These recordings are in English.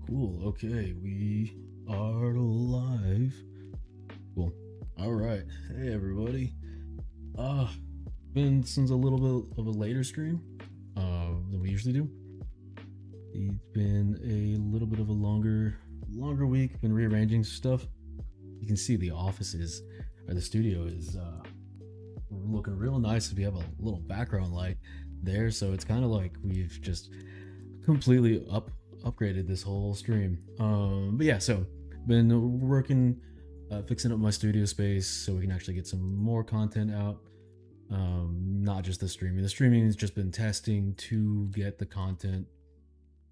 Cool. Okay, we are live. Cool. All right. Hey, everybody. Uh, been since a little bit of a later stream than we usually do. It's been a little bit of a longer week. Been rearranging stuff. You can see the offices or the studio is looking real nice. We have a little background light there, so it's kind of like we've just completely upgraded this whole stream. But yeah, so been working, fixing up my studio space so we can actually get some more content out. Not just the streaming. The streaming has just been testing to get the content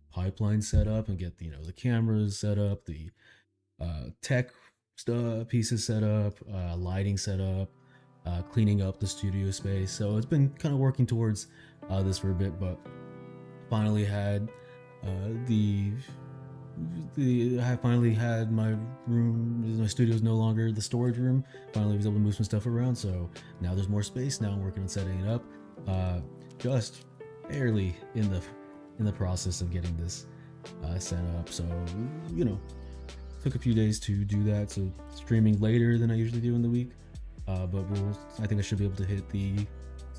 pipeline set up and get the cameras set up, the tech stuff pieces set up, lighting set up, cleaning up the studio space. So it's been kind of working towards this for a bit, but finally had the I finally had my room. My studio is no longer the storage room. Finally was able to move some stuff around, so now there's more space. Now I'm working on setting it up. Just barely in the process of getting this set up. So took a few days to do that. So streaming later than I usually do in the week. But I think I should be able to hit the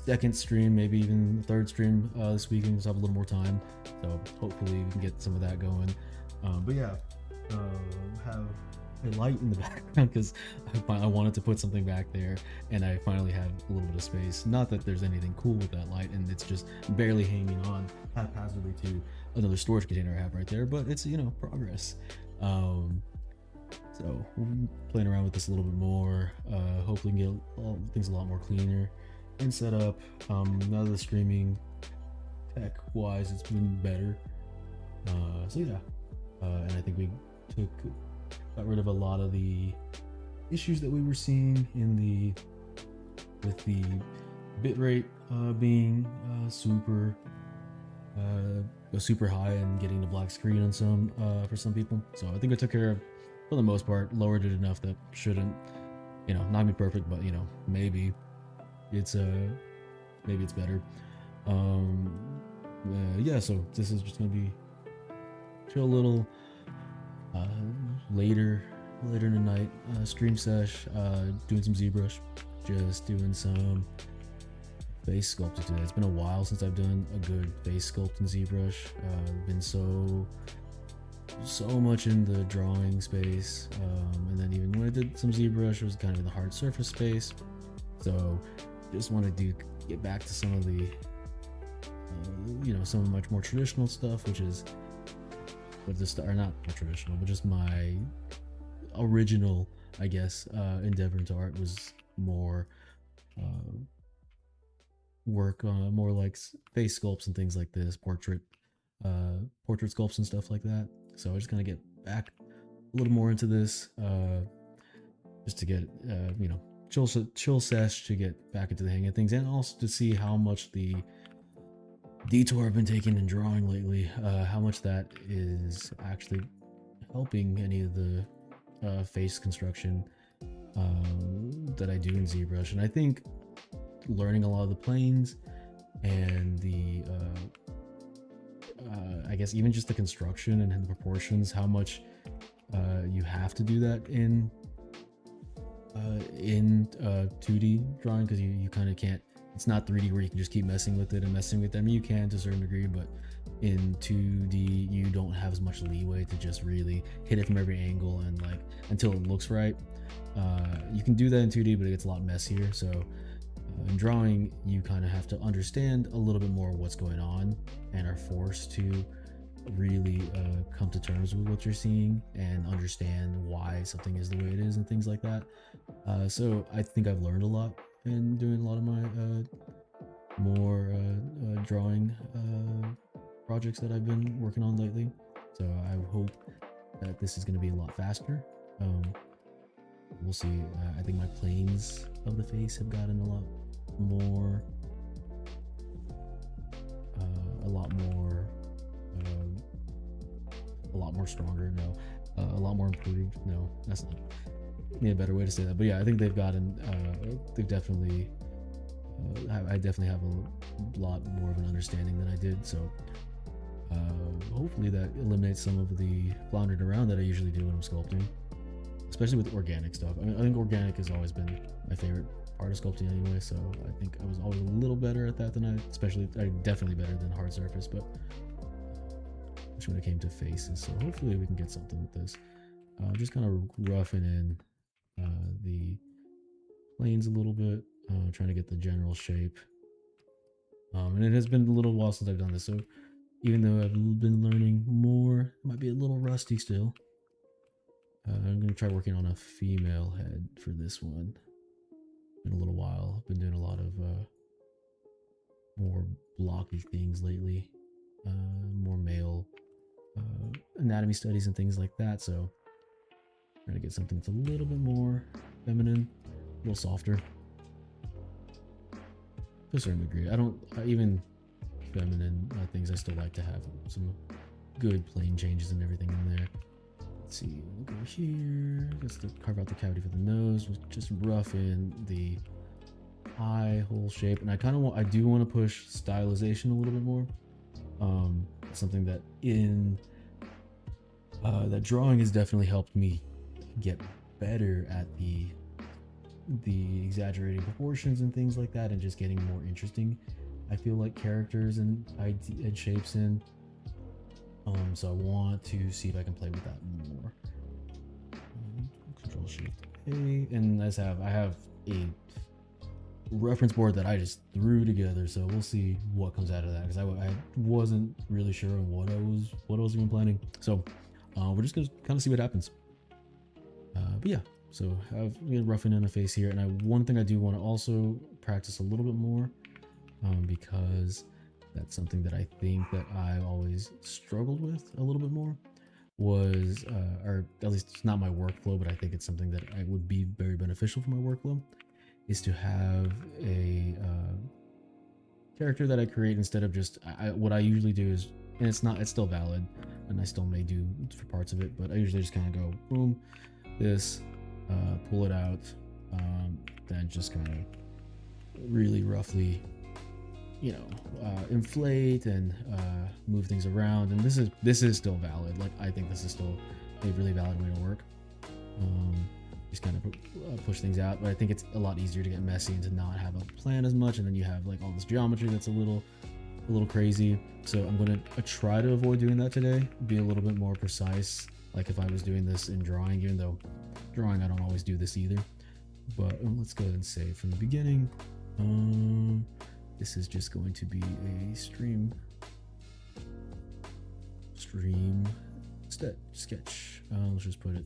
second stream, maybe even the third stream this weekend. We'll have a little more time, so hopefully we can get some of that going. But yeah, have a light in the background because I wanted to put something back there, and I finally have a little bit of space. Not that there's anything cool with that light, and it's just barely hanging on haphazardly to another storage container I have right there, but it's progress. So we're playing around with this a little bit more. Hopefully get things a lot more cleaner and set up. Now the streaming tech wise it's been better. So yeah, and I think we got rid of a lot of the issues that we were seeing with the bitrate being super high and getting the black screen on some for some people. So I think I took care of, for the most part, lowered it enough that shouldn't not be perfect, but maybe it's better. Yeah, so this is just gonna be chill, a little later in the night stream sesh, doing some ZBrush, just doing some face sculpting today. It's been a while since I've done a good face sculpt in ZBrush. Been so much in the drawing space, and then even when I did some ZBrush, it was kind of in the hard surface space. So just wanted to get back to some of the some of much more traditional stuff, which is or not more traditional, but just my original, I guess, endeavor into art was more work on more like face sculpts and things like this, portrait sculpts and stuff like that. So I just kind of get back a little more into this, just to get chill sesh, to get back into the hang of things, and also to see how much the detour I've been taking in drawing lately, how much that is actually helping any of the face construction that I do in ZBrush. And I think learning a lot of the planes and the I guess even just the construction and the proportions, how much you have to do that in 2D drawing, because you kind of can't. It's not 3D where you can just keep messing with it. I mean, you can to a certain degree, but in 2D you don't have as much leeway to just really hit it from every angle and like until it looks right. You can do that in 2D, but it gets a lot messier. So in drawing, you kind of have to understand a little bit more what's going on and are forced to really come to terms with what you're seeing and understand why something is the way it is and things like that. So I think I've learned a lot in doing a lot of my more drawing projects that I've been working on lately. So I hope that this is going to be a lot faster. We'll see. I think my planes of the face have gotten a lot more stronger. No, a lot more improved. No, that's not a better way to say that. But yeah, I think they've gotten. They've definitely. I definitely have a lot more of an understanding than I did. So Hopefully that eliminates some of the floundering around that I usually do when I'm sculpting, especially with organic stuff. I mean, I think organic has always been my favorite part of sculpting anyway, so I think I was always a little better at that than I definitely better than hard surface, but especially when it came to faces. So hopefully we can get something with this. Just kind of roughing in the planes a little bit, trying to get the general shape. And it has been a little while since I've done this, so even though I've been learning more, it might be a little rusty still. I'm gonna try working on a female head for this one. In a little while, I've been doing a lot of more blocky things lately, more male anatomy studies and things like that. So trying to get something that's a little bit more feminine, a little softer. To a certain degree, even feminine things, I still like to have some good plane changes and everything in there. Let's see, we'll go here, just to carve out the cavity for the nose. We'll just rough in the eye hole shape, and I do want to push stylization a little bit more. Something that in that drawing has definitely helped me get better at the exaggerating proportions and things like that, and just getting more interesting, I feel like, characters and shapes in. So I want to see if I can play with that more. Control Shift A, and I have a reference board that I just threw together, so we'll see what comes out of that, because I wasn't really sure on what I was even planning. So we're just gonna kind of see what happens. But yeah, so I've roughing in a face here, and one thing I do want to also practice a little bit more, because that's something that I think that I always struggled with a little bit more, was or at least it's not my workflow, but I think it's something that I would be very beneficial for my workflow, is to have a character that I create instead of just what I usually do is, and it's still valid, and I still may do for parts of it, but I usually just kind of go boom, this, pull it out, then just kind of really roughly, inflate and move things around. And this is still valid. Like, I think this is still a really valid way to work. Just kind of push things out, but I think it's a lot easier to get messy and to not have a plan as much, and then you have like all this geometry that's a little crazy. So I'm gonna try to avoid doing that today, be a little bit more precise, like if I was doing this in drawing, even though drawing I don't always do this either. But let's go ahead and save from the beginning. This is just going to be a stream sketch. Let's just put it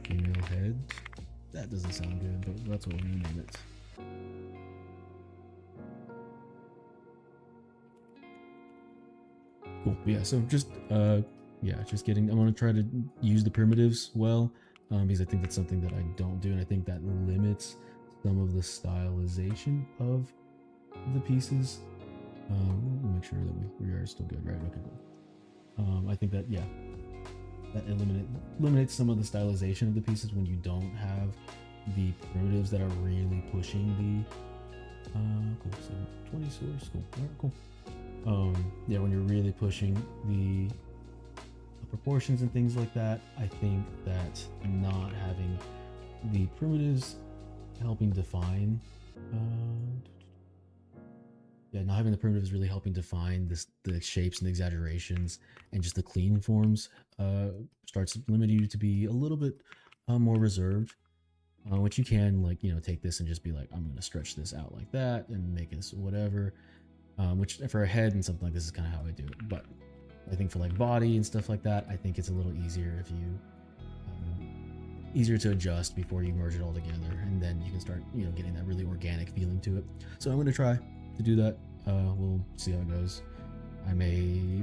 female head. That doesn't sound good, but that's what we're gonna name it. Cool. Yeah, so just getting, I'm gonna try to use the primitives well, because I think that's something that I don't do, and I think that limits some of the stylization of the pieces. We'll make sure that we are still good, right? Okay, cool. I think that, yeah, that eliminates some of the stylization of the pieces when you don't have the primitives that are really pushing the cool. So 20 source, cool. All right, cool. Yeah, when you're really pushing the proportions and things like that, I think that not having the primitives helping define not having the primitives really helping define the shapes and the exaggerations and just the clean forms starts limiting you to be a little bit more reserved, which you can, like, take this and just be like, I'm going to stretch this out like that and make this whatever, which for a head and something like this is kind of how I do it. But I think for like body and stuff like that, I think it's a little easier if you easier to adjust before you merge it all together, and then you can start getting that really organic feeling to it. So I'm going to try to do that. We'll see how it goes. I may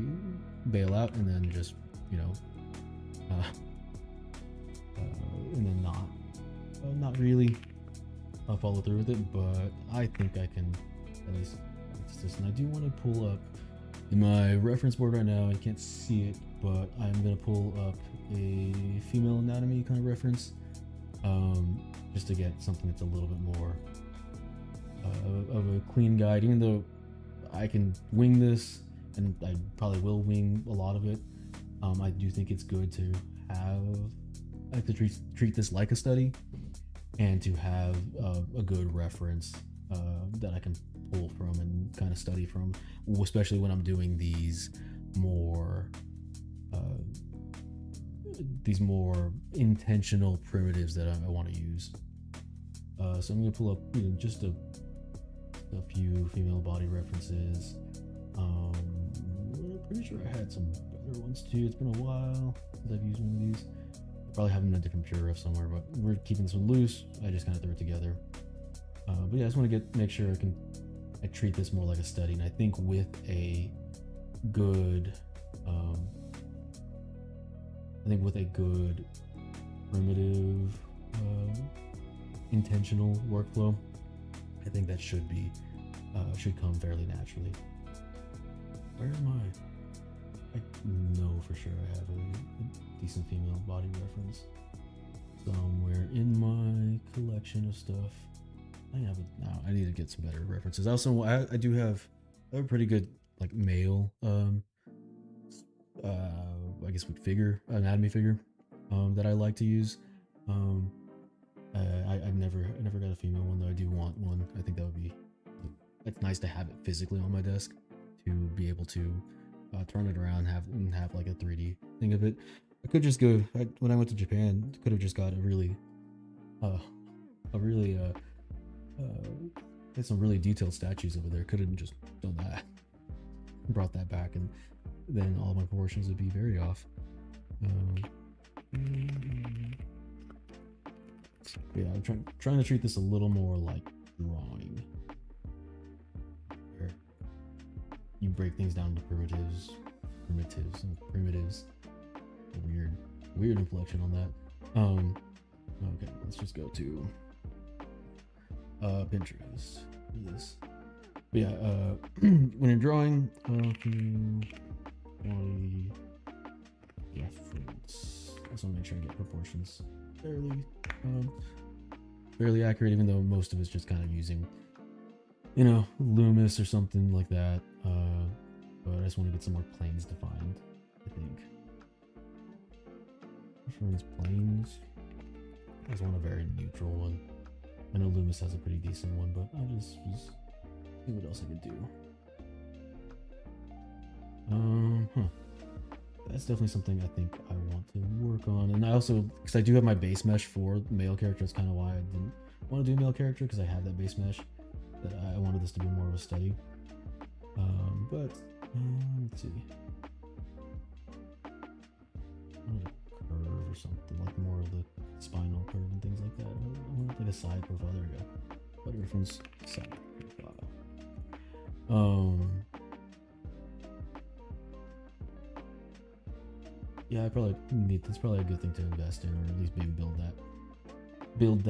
bail out and then just and then not really follow through with it, but I think I can at least practice this. And I do want to pull up in my reference board right now, I can't see it, but I'm going to pull up a female anatomy kind of reference, just to get something that's a little bit more of a clean guide, even though I can wing this, and I probably will wing a lot of it. I do think it's good to have, like, to treat this like a study, and to have a good reference that I can pull from and kind of study from, especially when I'm doing these more intentional primitives that I want to use. So I'm gonna pull up, you know, just a few female body references. I'm pretty sure I had some better ones too. It's been a while since I've used one of these. I probably have them in a different purif somewhere, but we're keeping this one loose. I just kind of threw it together. But yeah, I just want to make sure I treat this more like a study, and I think with a good primitive intentional workflow, I think that should come fairly naturally. Where am I? I know for sure I have a decent female body reference somewhere in my collection of stuff. I have it now. I need to get some better references. Also, I do have a pretty good, like, male I guess anatomy figure that I like to use. I never got a female one, though. I do want one. I think that would be, it's nice to have it physically on my desk, to be able to turn it around, have like a 3D thing of it. I could just go, when I went to Japan, could have just got had some really detailed statues over there. Could have just done that, brought that back, and then all my proportions would be very off. Yeah, I'm trying to treat this a little more like drawing, where you break things down into primitives. Weird inflection on that. Okay, let's just go to Pinterest. Do this. But yeah, when you're drawing, quality reference. I just want to make sure I get proportions fairly accurate, even though most of it's just kind of using, you know, Loomis or something like that. But I just want to get some more planes defined, I think. Reference planes. I just want a very neutral one. I know Loomis has a pretty decent one, but I'll just see what else I could do. That's definitely something I think I want to work on. And I also, because I do have my base mesh for male character, that's kind of why I didn't want to do male character, because I have that base mesh, that I wanted this to be more of a study. But let's see. I wanted a curve or something, like more of the spinal curve and things like that. I want like a side profile. There we go. Body reference, side profile. Yeah, I probably need. That's probably a good thing to invest in, or at least maybe build that. There we go.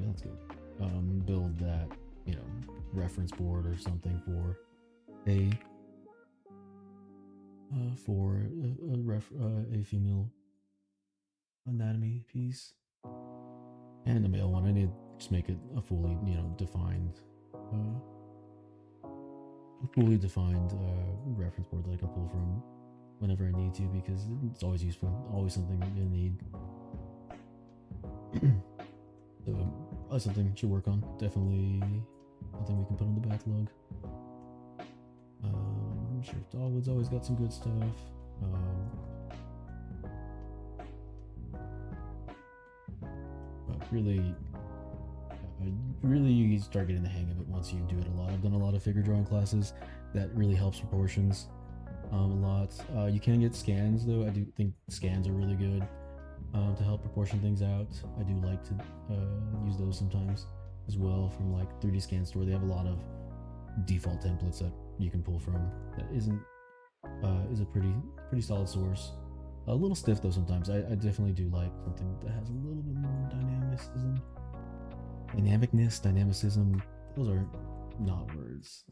That's good. Build that, you know, reference board or something for a female anatomy piece, and a male one. I need to just make it a fully, you know, defined. Reference board that I can pull from whenever I need to, because it's always useful, always something that you need. So probably something we should work on. Definitely something we can put on the backlog. I'm sure Dogwood's always got some good stuff. But really, you start getting the hang of it once you do it a lot. I've done a lot of figure drawing classes. That really helps proportions a lot. You can get scans, though. I do think scans are really good to help proportion things out. I do like to use those sometimes as well, from like 3D Scan Store. They have a lot of default templates that you can pull from. That is a pretty solid source. A little stiff though sometimes. I definitely do like something that has a little bit more dynamicism. Dynamicism, those are not words.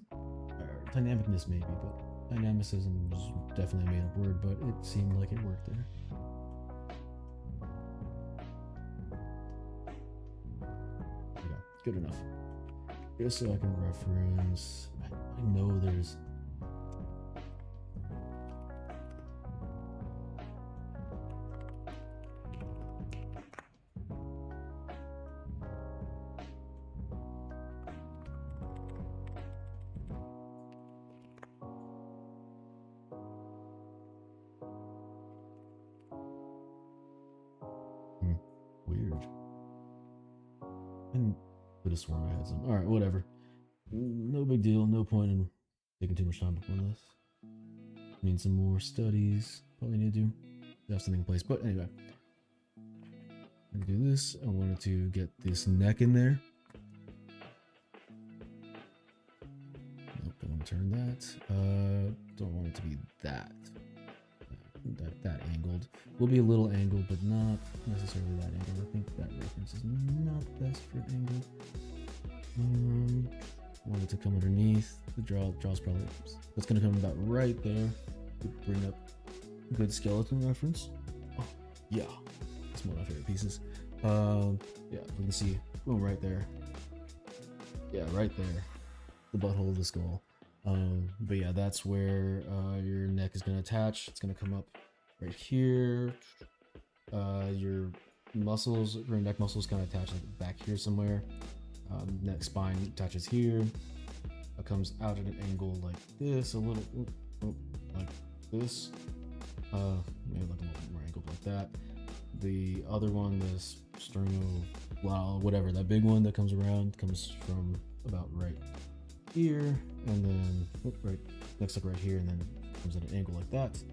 Dynamicness maybe, but dynamicism is definitely a made up word, but it seemed like it worked there. good enough. Just so I can reference. I know there's. Weird. I could have sworn I had some. All right, whatever. No big deal. No point in taking too much time on this. Need some more studies. Probably need to have something in place. But anyway, I'm gonna do this. I wanted to get this neck in there. Nope, don't want to turn that. Don't want it to be that angled. Will be a little angled, but not necessarily that angled. I think that reference is not best for angled. Want it to come underneath the jaw's probably that's gonna come about right there. Could bring up a good skeleton reference. Oh yeah, it's one of my favorite pieces. Yeah, we can see boom right there. Yeah, right there, the butthole of the skull. But yeah, that's where your neck is gonna attach. It's gonna come up right here. Your muscles, your neck muscles, kind of attach like back here somewhere. Neck spine attaches here. It comes out at an angle like this, a little like this. Maybe like a little more angled like that. The other one, this sterno, well, whatever, that big one that comes around comes from about right here, and then right next up right here, and then comes at an angle like that.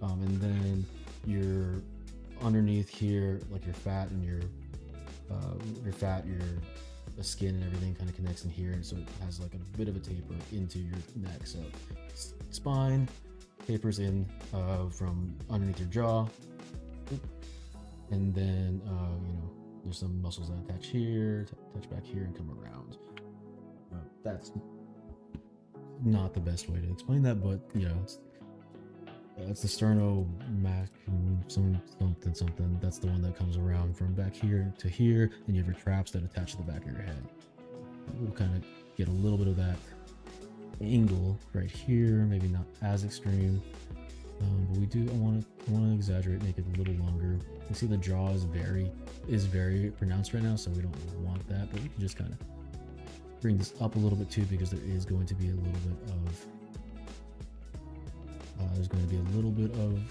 And then your underneath here, like your fat and your the skin and everything kind of connects in here, and so it has like a bit of a taper into your neck. So spine tapers in from underneath your jaw, and then you know, there's some muscles that attach here, touch back here, and come around. That's not the best way to explain that, but you know, it's the sternomac something. That's the one that comes around from back here to here, and you have your traps that attach to the back of your head. We'll kind of get a little bit of that angle right here, maybe not as extreme, but we do. I want to exaggerate, make it a little longer. You see the jaw is very pronounced right now, so we don't want that, but we can just kind of bring this up a little bit too, because there is going to be a little bit of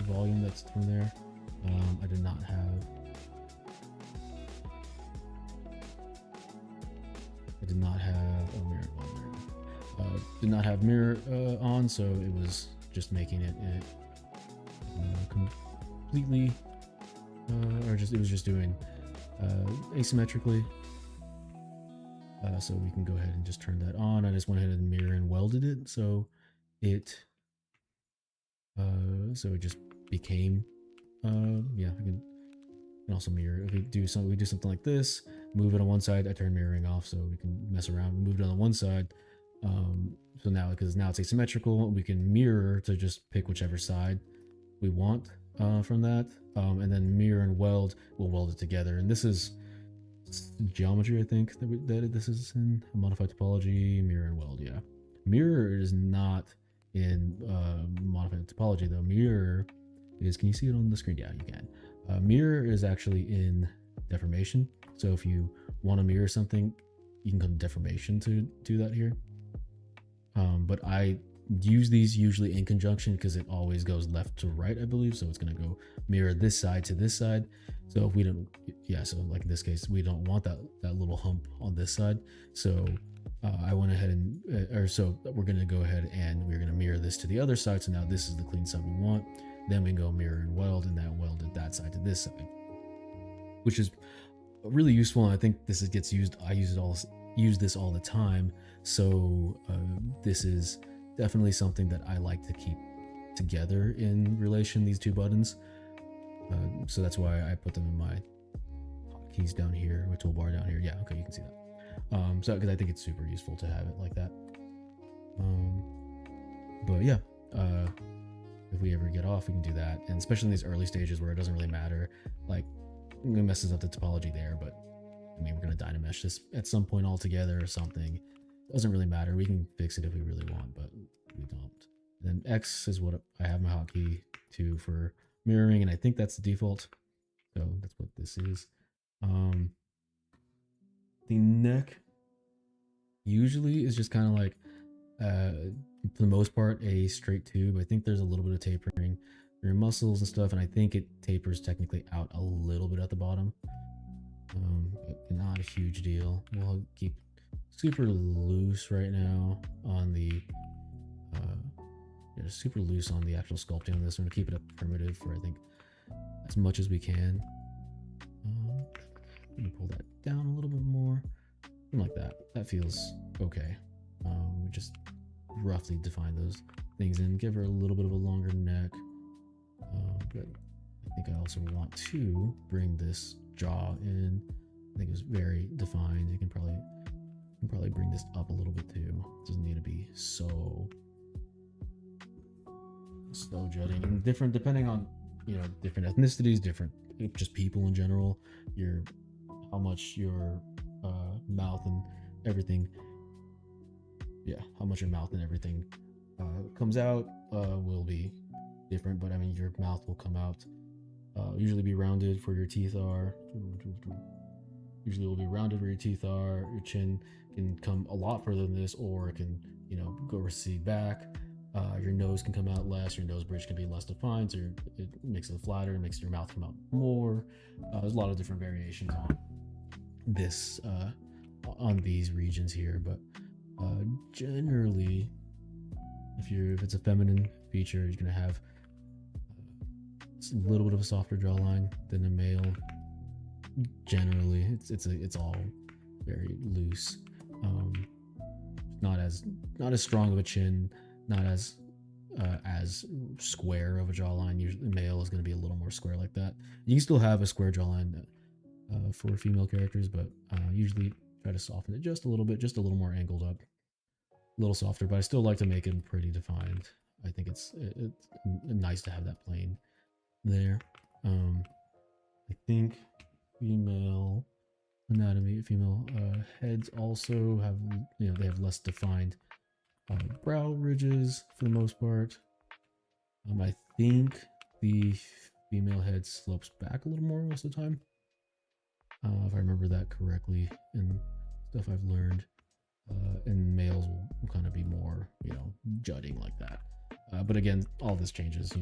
volume that's from there. I did not have a mirror on there. Did not have mirror on, so it was just making it completely it was just doing asymmetrically. So we can go ahead and just turn that on. I just went ahead and mirror and welded it, so it just became yeah, I can also mirror. If we do something like this, move it on one side, I turn mirroring off so we can mess around. Move it on one side, so now, because now it's asymmetrical, we can mirror to just pick whichever side we want from that, and then mirror and weld, we'll weld it together. And this is geometry, I think, that this is in modified topology, mirror and weld. Yeah, mirror is not in modified topology though. Mirror is, can you see it on the screen? Yeah, you can. Mirror is actually in deformation, so if you want to mirror something, you can come to deformation to do that here. But I use these usually in conjunction because it always goes left to right, I believe, so it's going to go mirror this side to this side. So if we don't, yeah, so like in this case, we don't want that little hump on this side, so I went ahead and so we're going to go ahead and we're going to mirror this to the other side. So now this is the clean side we want. Then we can go mirror and weld, and that welded that side to this side, which is really useful. And I think this gets used. I use this all the time. So this is definitely something that I like to keep together in relation, these two buttons. So that's why I put them in my hotkeys down here, my toolbar down here. Yeah, okay, you can see that. So because I think it's super useful to have it like that. But yeah, if we ever get off, we can do that, and especially in these early stages where it doesn't really matter, like it messes up the topology there, but I mean, we're going to Dynamesh this at some point altogether or something. Doesn't really matter. We can fix it if we really want, but we don't. And then X is what I have my hotkey to for mirroring, and I think that's the default. So that's what this is. The neck usually is just kind of like, for the most part, a straight tube. I think there's a little bit of tapering for your muscles and stuff, and I think it tapers technically out a little bit at the bottom, but not a huge deal. We'll keep super loose right now on the super loose on the actual sculpting on this. I'm gonna keep it a primitive for I think as much as we can. Let me pull that down a little bit more, something like that. That feels okay. We just roughly define those things and give her a little bit of a longer neck. But I think I also want to bring this jaw in. I think it's very defined. You can probably bring this up a little bit too. It doesn't need to be so jutting. And different depending on different ethnicities, different just people in general. How much your mouth and everything. Yeah, how much your mouth and everything comes out will be different, but I mean your mouth will come out usually be rounded for your teeth are. Usually will be rounded where your teeth are. Your chin can come a lot further than this, or it can go recede back. Your nose can come out less. Your nose bridge can be less defined, so it makes it flatter. It makes your mouth come out more. There's a lot of different variations on this on these regions here, but generally, if it's a feminine feature, you're gonna have a little bit of a softer jawline than a male. Generally, it's all very loose. Not as strong of a chin, not as square of a jawline. Usually, male is going to be a little more square like that. You can still have a square jawline for female characters, but usually try to soften it just a little bit, just a little more angled up, a little softer. But I still like to make it pretty defined. I think it's nice to have that plane there. I think female anatomy, female heads also have they have less defined brow ridges for the most part. I think the female head slopes back a little more most of the time, if I remember that correctly, and stuff I've learned. And males will kind of be more jutting like that. But again, all this changes.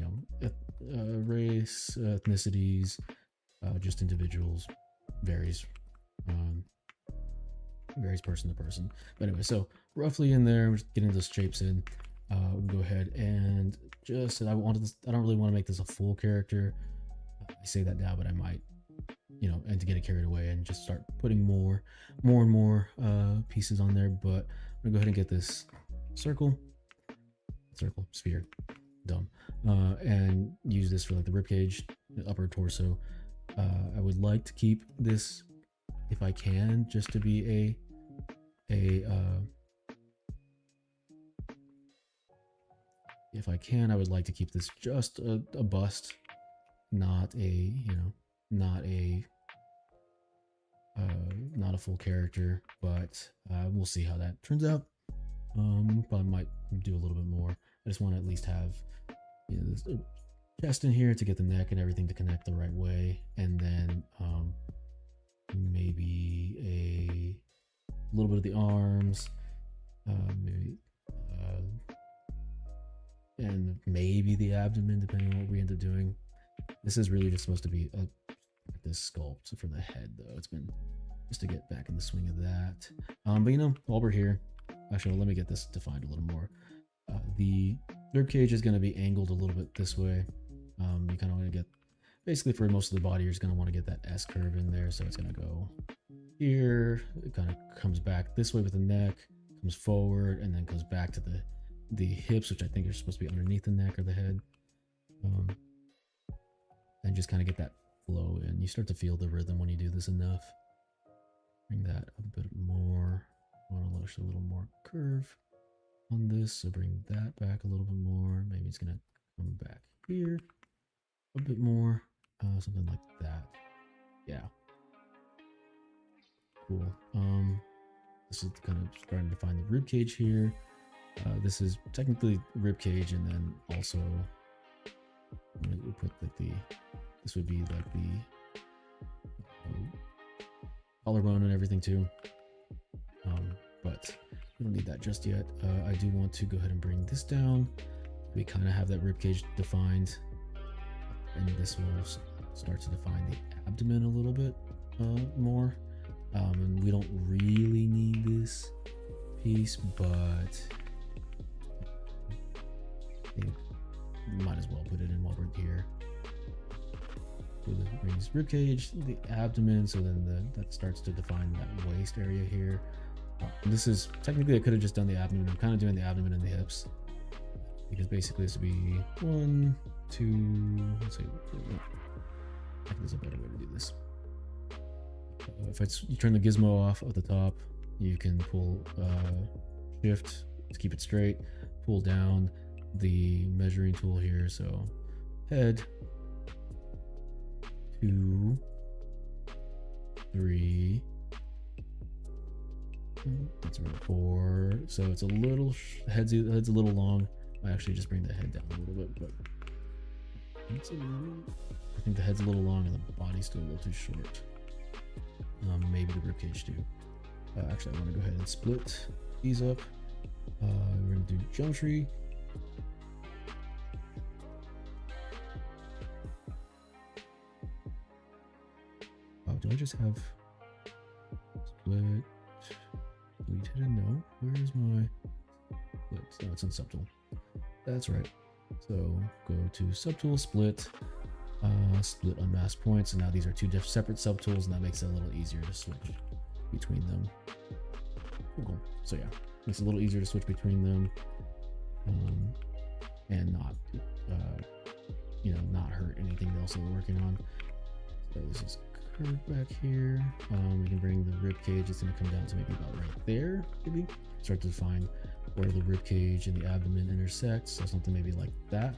Race, ethnicities, just individuals, varies person to person. But anyway, so roughly in there, we're just getting those shapes in. We'll go ahead and just, I don't really want to make this a full character. I say that now, but I might, and to get it carried away and just start putting more and more pieces on there. But I'm gonna go ahead and get this sphere, dumb, and use this for like the rib cage, the upper torso. I would like to keep this, if I can, just to be if I can, I would like to keep this just a bust, not a full character, but we'll see how that turns out. Probably might do a little bit more. I just want to at least have this chest in here to get the neck and everything to connect the right way, and then maybe a little bit of the arms, and maybe the abdomen, depending on what we end up doing. This is really just supposed to be this sculpt for the head, though. It's been just to get back in the swing of that. But while we're here, actually, let me get this defined a little more. The rib cage is going to be angled a little bit this way. You kind of want to get, basically for most of the body, you're just going to want to get that S curve in there. So it's going to go here. It kind of comes back this way with the neck, comes forward, and then goes back to the hips, which I think are supposed to be underneath the neck or the head. And just kind of get that flow in. You start to feel the rhythm when you do this enough. Bring that a bit more. I want to let a little more curve on this, so bring that back a little bit more. Maybe it's gonna come back here a bit more, something like that. Yeah. Cool. This is kind of starting to find the rib cage here. This is technically rib cage, and then also we put like this would be like the collarbone and everything too. But we don't need that just yet. I do want to go ahead and bring this down. We kind of have that rib cage defined, and this will start to define the abdomen a little bit more. And we don't really need this piece, but I think we might as well put it in while we're here. So this brings rib cage, the abdomen, so then that starts to define that waist area here. This is technically, I could have just done the abdomen. I'm kind of doing the abdomen and the hips because basically this would be 1, 2. Let's see. I think there's a better way to do this. If you turn the gizmo off at the top, you can pull shift to keep it straight, pull down the measuring tool here. So head, 2, 3, that's right, 4. So it's a little head's a little long. I actually just bring the head down a little bit, but I think the head's a little long and the body's still a little too short. Maybe the ribcage too. Actually, I want to go ahead and split these up. We're going to do geometry. Oh, do I just have split? Delete hidden? No. Where's my split? No, it's in subtool. That's right. So go to subtool, split. Split unmasked points, and now these are two separate subtools, and that makes it a little easier to switch between them. Cool. So yeah, makes it a little easier to switch between them, and not not hurt anything else that we're working on. So this is curved back here. We can bring the rib cage. It's going to come down to maybe about right there. Maybe start to define where the rib cage and the abdomen intersect. So something maybe like that.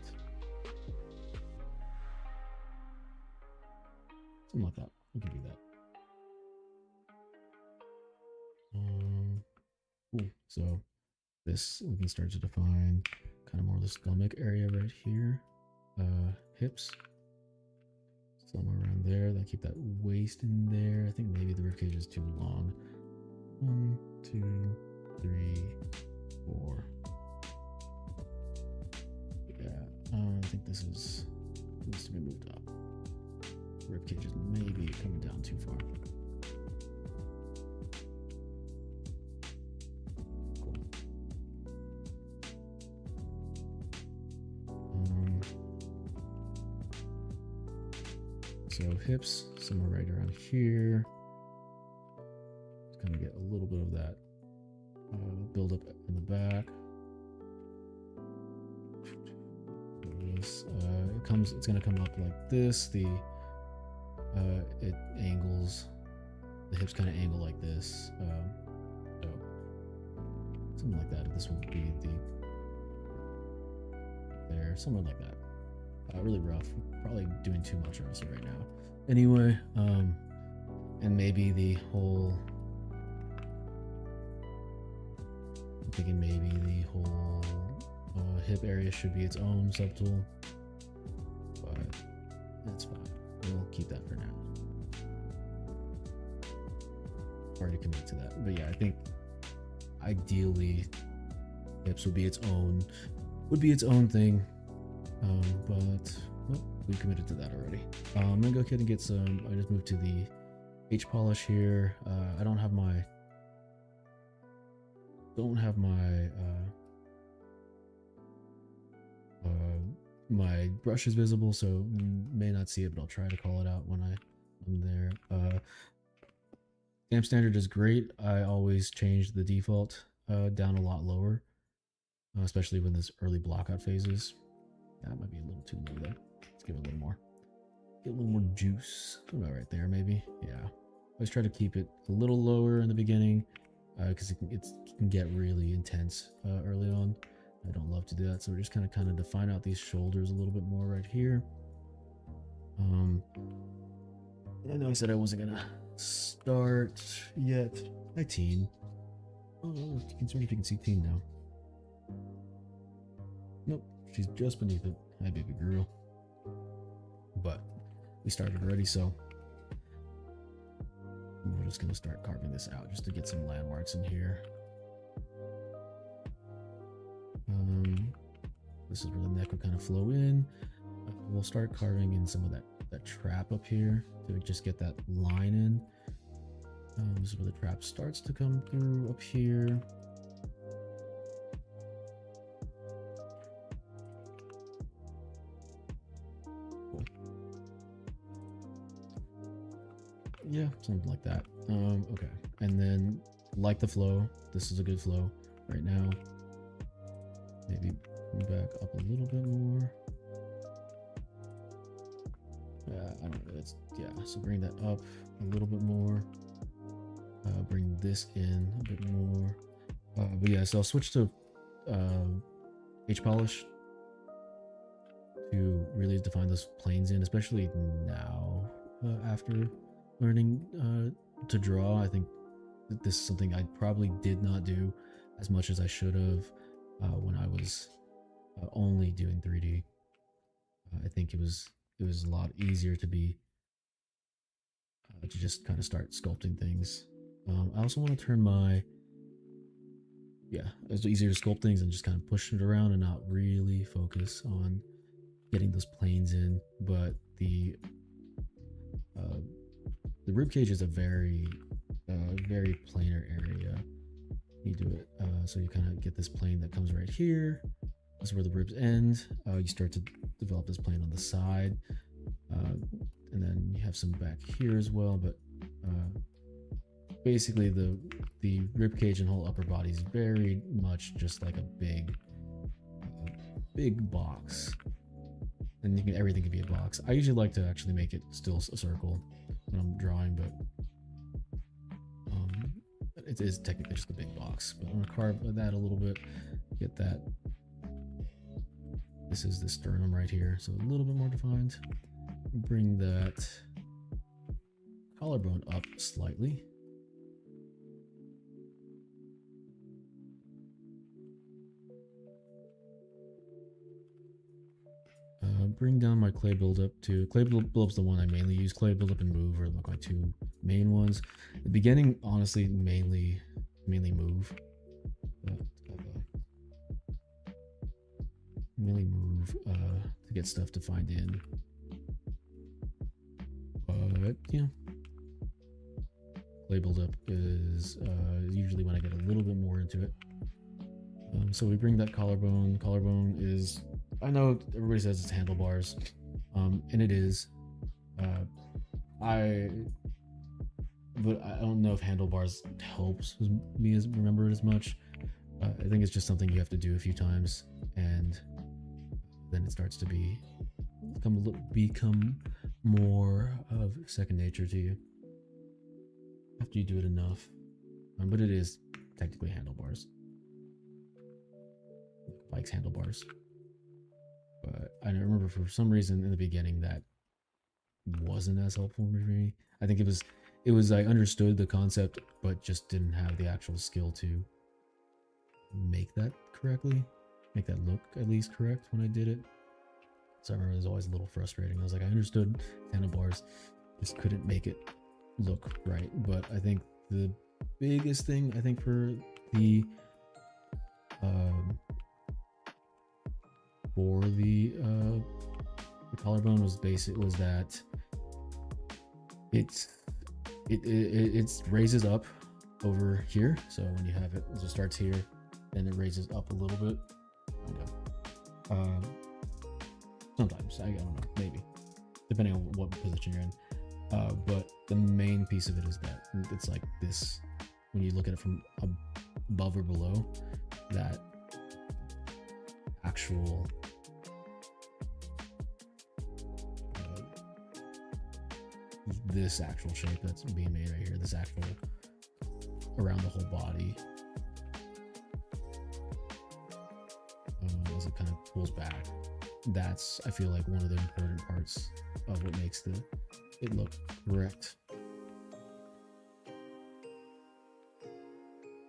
Something like that. We can do that. Cool. So this, we can start to define kind of more of the stomach area right here. Hips. Somewhere around there. Then keep that waist in there. I think maybe the ribcage is too long. 1, 2, 3, 4. Yeah, I think this needs to be moved up. Rib cage is maybe coming down too far. Cool. So hips somewhere right around here. Just kind of get a little bit of that build up in the back. It's going to come up like this. It angles, the hips kind of angle like this. So something like that. This would be there, somewhere like that. Really rough. Probably doing too much honestly right now. Anyway, and maybe the whole. I'm thinking maybe the whole hip area should be its own subtool, but that's fine. We'll keep that for now. Already committed to that, but yeah, I think ideally hips would be its own thing. But well, we committed to that already. I'm gonna go ahead and get some. I just moved to the H polish here. I don't have my my brush is visible, so you may not see it, but I'll try to call it out when I'm there. Stamp standard is great. I always change the default down a lot lower, especially when there's early blockout phases. That might be a little too low there. Let's give it a little more. Get a little more juice. About right there, maybe. Yeah. Always try to keep it a little lower in the beginning, because it can get really intense early on. I don't love to do that, so we're just kind of define out these shoulders a little bit more right here. I know I said I wasn't gonna start yet. Hi, Teen. Oh, you can see if you can see Teen now. Nope, she's just beneath it. Hi, baby girl. But we started already, so we're just gonna start carving this out just to get some landmarks in here. This is where the neck will kind of flow in. We'll start carving in some of that trap up here to just get that line in. This is where the trap starts to come through up here. Cool. Yeah, something like that. Okay, and then like the flow, this is a good flow right now. Maybe back up a little bit more. I don't know. So bring that up a little bit more. Bring this in a bit more. But yeah, so I'll switch to H polish to really define those planes in, especially now after learning to draw. I think that this is something I probably did not do as much as I should have when I was only doing 3D. I think it was a lot easier to just kind of start sculpting things. I also want to turn it's easier to sculpt things and just kind of push it around and not really focus on getting those planes in. But the rib cage is a very planar area. You do it so you kind of get this plane that comes right here. That's where the ribs end. You start to develop this plane on the side, and then you have some back here as well. But basically, the rib cage and whole upper body is very much just like a big box, and everything can be a box. I usually like to actually make it still a circle when I'm drawing, but it is technically just a big box. But I'm gonna carve that a little bit, get that. This is the sternum right here, so a little bit more defined. Bring that collarbone up slightly. Bring down my clay buildup to clay buildup's the one I mainly use. Clay buildup and move are my two main ones. The beginning, honestly, mainly move. Mainly move to get stuff defined in. But yeah, clay buildup is usually when I get a little bit more into it. So we bring that collarbone. Collarbone is, I know everybody says it's handlebars, and it is. But I don't know if handlebars helps me remember it as much. I think it's just something you have to do a few times, and then it starts to become more of second nature to you after you do it enough. But it is technically handlebars, bike's handlebars. But I remember for some reason in the beginning that wasn't as helpful for me. I think it was I understood the concept but just didn't have the actual skill to make that correctly, make that look at least correct when I did it. So I remember it was always a little frustrating. I was like, I understood handlebars, just couldn't make it look right. But I think the biggest thing for the collarbone was that it raises up over here. So when you have it starts here, then it raises up a little bit. Sometimes, I don't know, maybe, depending on what position you're in. But the main piece of it is that it's like this, when you look at it from above or below, that actual this actual shape that's being made right here, this actual around the whole body, as it kind of pulls back. That's, I feel like, one of the important parts of what makes it look correct.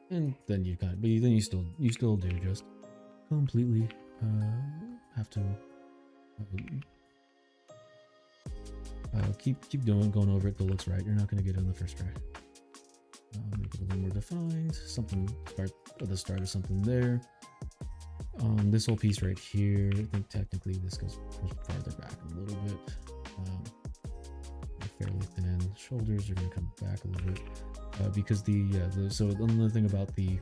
and then you kind of, but then you still do just completely have to keep going over it till it looks right. You're not going to get it on the first try. Make it a little more defined. Something start at the start of something there. This whole piece right here, I think technically this goes farther back a little bit. Fairly thin. Shoulders are going to come back a little bit because so another thing about the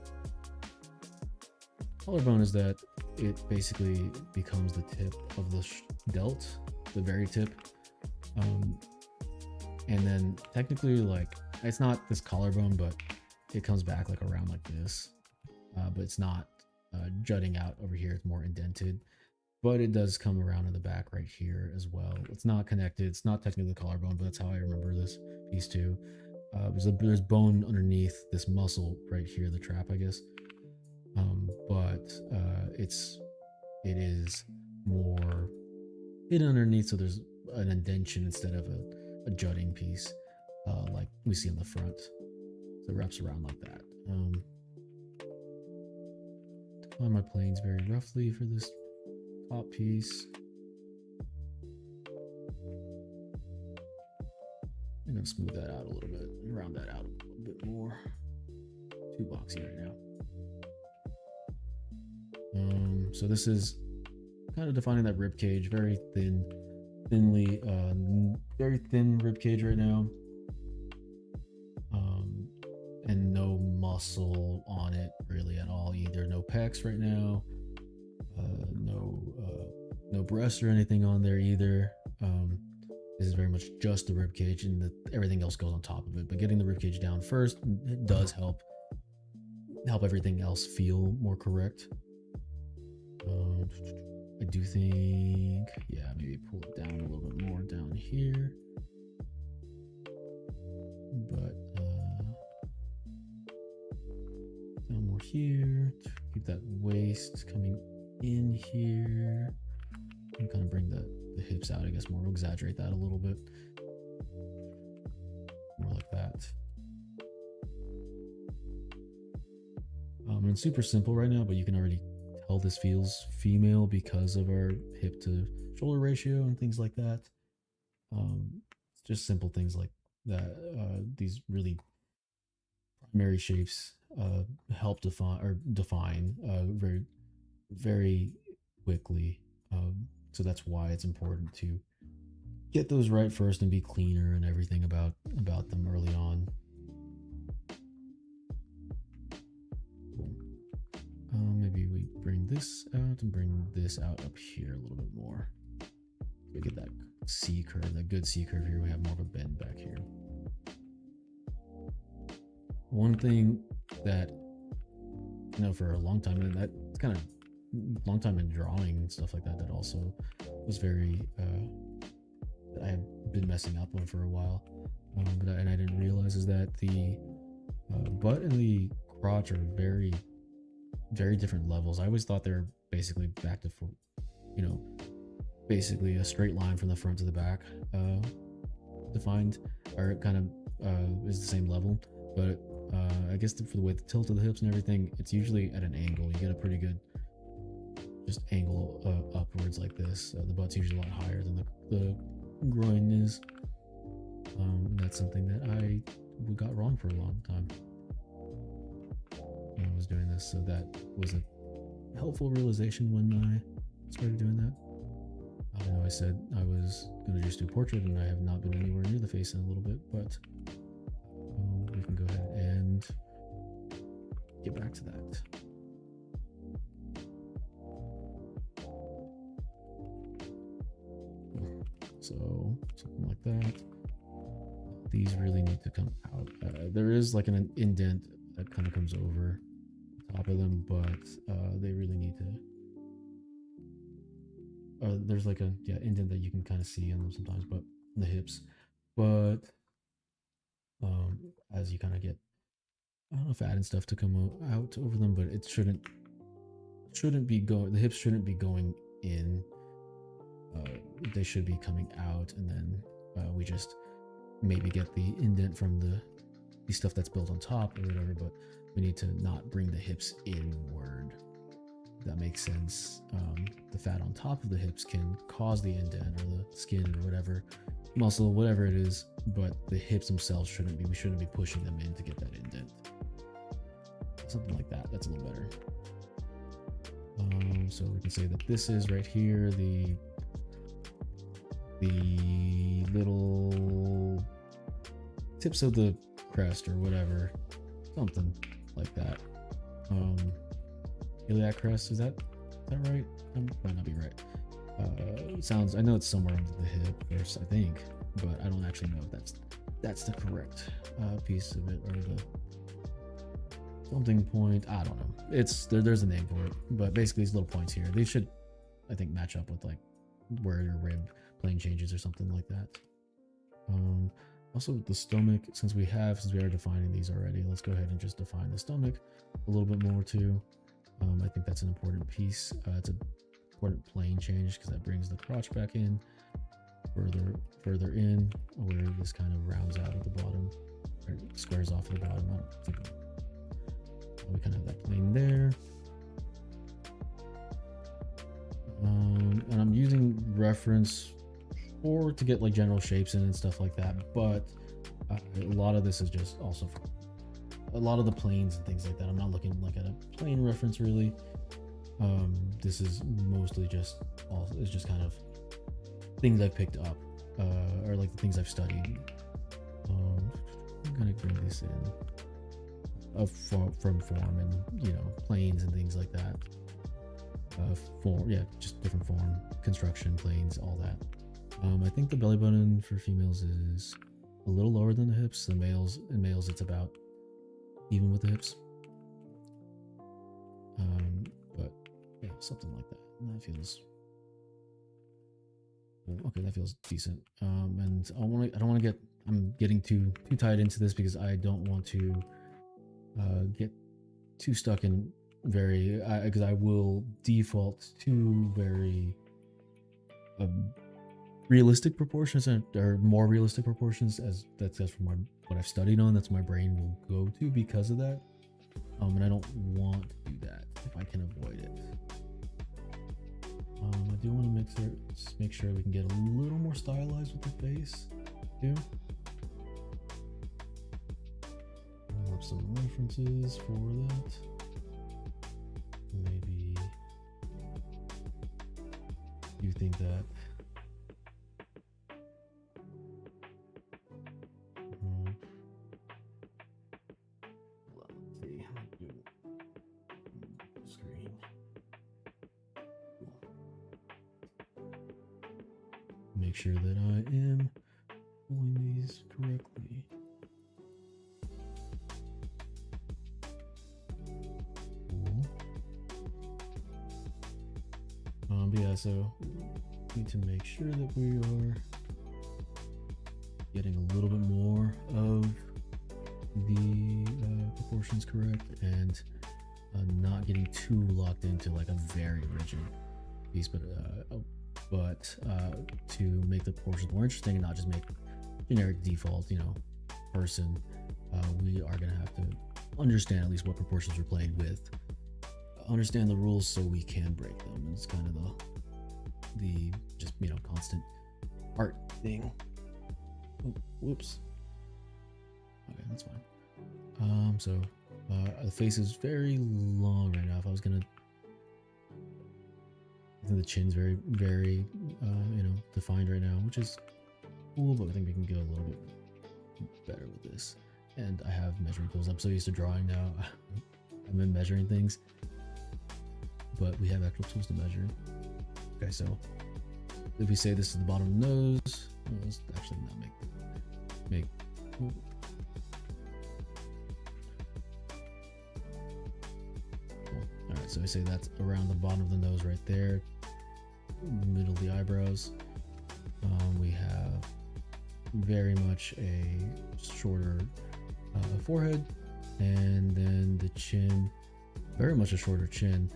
collarbone is that it basically becomes the tip of the delt, the very tip. And then technically, like, it's not this collarbone, but it comes back like around like this, but it's not jutting out over here. It's more indented, but it does come around in the back right here as well. It's not connected. It's not technically the collarbone, but that's how I remember this piece too. There's bone underneath this muscle right here, the trap, I guess. But it is more hidden underneath, so there's an indentation instead of a jutting piece like we see on the front. So it wraps around like that. Define my planes very roughly for this top piece. I'm gonna smooth that out a little bit, round that out a little bit more. Too boxy right now. So this is kind of defining that rib cage, very very thin rib cage right now, and no muscle on it really at all either. No pecs right now, no breast or anything on there either. This is very much just the rib cage, and everything else goes on top of it. But getting the rib cage down first, it does help everything else feel more correct. I do think, yeah, maybe pull it down a little bit more down here. But down more here. Keep that waist coming in here. And kind of bring the hips out, I guess, more. We'll exaggerate that a little bit. More like that. And it's super simple right now, but you can already tell this feels female because of our hip to shoulder ratio and things like that. It's just simple things like that. These really primary shapes help define very, very quickly. So that's why it's important to get those right first and be cleaner and everything about them early on. Maybe we bring this out and bring this out up here a little bit more. We get that C curve, that good C curve here. We have more of a bend back here. One thing that, you know, for a long time, and that's kind of long time in drawing and stuff like that, that also was very, I had been messing up on for a while, and I didn't realize is that the butt and the crotch are very different levels. I always thought they were basically back to, you know, basically a straight line from the front to the back, defined, or it kind of is the same level. But I guess for the way the tilt of the hips and everything, it's usually at an angle. You get a pretty good just angle upwards like this. The butt's usually a lot higher than the groin is. That's something that I got wrong for a long time when I was doing this, so that was a helpful realization when I started doing that. I know I said I was going to just do portrait, and I have not been anywhere near the face in a little bit, but we can go ahead and get back to that. So something like that. These really need to come out. There is like an indent that kind of comes over the top of them, but they really need to. There's like a indent that you can kind of see in them sometimes, but in the hips. But as you kind of get, I don't know, fat and stuff to come out over them, but it shouldn't be going. The hips shouldn't be going in. They should be coming out, and then we just maybe get the indent from the stuff that's built on top or whatever. But we need to not bring the hips inward. If that makes sense. The fat on top of the hips can cause the indent or the skin or whatever, muscle, whatever it is, but the hips themselves shouldn't be. We shouldn't be pushing them in to get that indent. Something like that. That's a little better. So we can say that this is right here the little tips of the crest or whatever, something like that. Iliac crest, is that right? Might not be right. It sounds, I know it's somewhere under the hip, I think, but I don't actually know if that's the correct piece of it, or the something point. I don't know. It's there's a name for it, but basically these little points here, they should, I think, match up with like where your rib plane changes or something like that. Also the stomach, since we are defining these already, let's go ahead and just define the stomach a little bit more too. I think that's an important piece. It's an important plane change because that brings the crotch back in further in, where this kind of rounds out at the bottom, or squares off at the bottom. I don't think we kind of have that plane there. And I'm using reference to get like general shapes in and stuff like that, but a lot of this is just also for a lot of the planes and things like that. I'm not looking like at a plane reference really. This is mostly just kind of things I've picked up, or like the things I've studied. I'm gonna bring this in from form and, you know, planes and things like that. Just different form, construction, planes, all that. I think the belly button for females is a little lower than the hips. In males it's about even with the hips. But yeah, something like that. That feels okay. That feels decent. And I'm getting too tied into this because I don't want to get too stuck in because I will default to very realistic proportions, or more realistic proportions, as that's from what I've studied on. That's what my brain will go to because of that. And I don't want to do that if I can avoid it. I do want to make sure we can get a little more stylized with the face too. I'll have some references for that. Maybe you think that let's see, screen. Make sure that I am pulling these correctly. But yeah, so need to make sure that we are getting a little bit more of the proportions correct, and not getting too locked into like a very rigid piece, but to make the proportions more interesting and not just make generic default, you know, person, we are going to have to understand at least what proportions we're playing with, understand the rules so we can break them. And it's kind of the just, you know, constant art thing. Oh, whoops. Okay, that's fine. So the face is very long right now. I think the chin's very, very, you know, defined right now, which is cool, but I think we can go a little bit better with this. And I have measuring tools. I'm so used to drawing now. I've been measuring things, but we have actual tools to measure. Okay, so if we say this is the bottom of the nose, well, let's actually not make. Ooh. Cool. All right, so I say that's around the bottom of the nose right there, middle of the eyebrows. We have very much a shorter forehead, and then the chin, very much a shorter chin.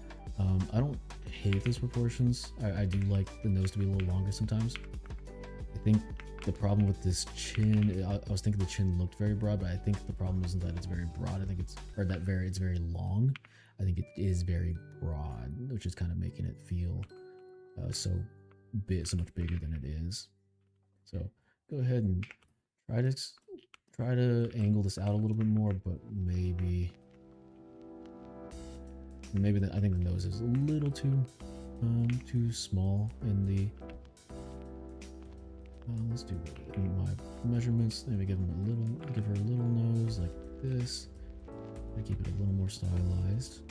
I don't hate these proportions. I do like the nose to be a little longer sometimes. I think the problem with this chin, I was thinking the chin looked very broad, but I think the problem isn't that it's very broad. I think it's very long. I think it is very broad, which is kind of making it feel so much bigger than it is. So go ahead and try to angle this out a little bit more, but maybe I think the nose is a little too small in the. Let's do my measurements. Maybe give her a little nose like this. I keep it a little more stylized.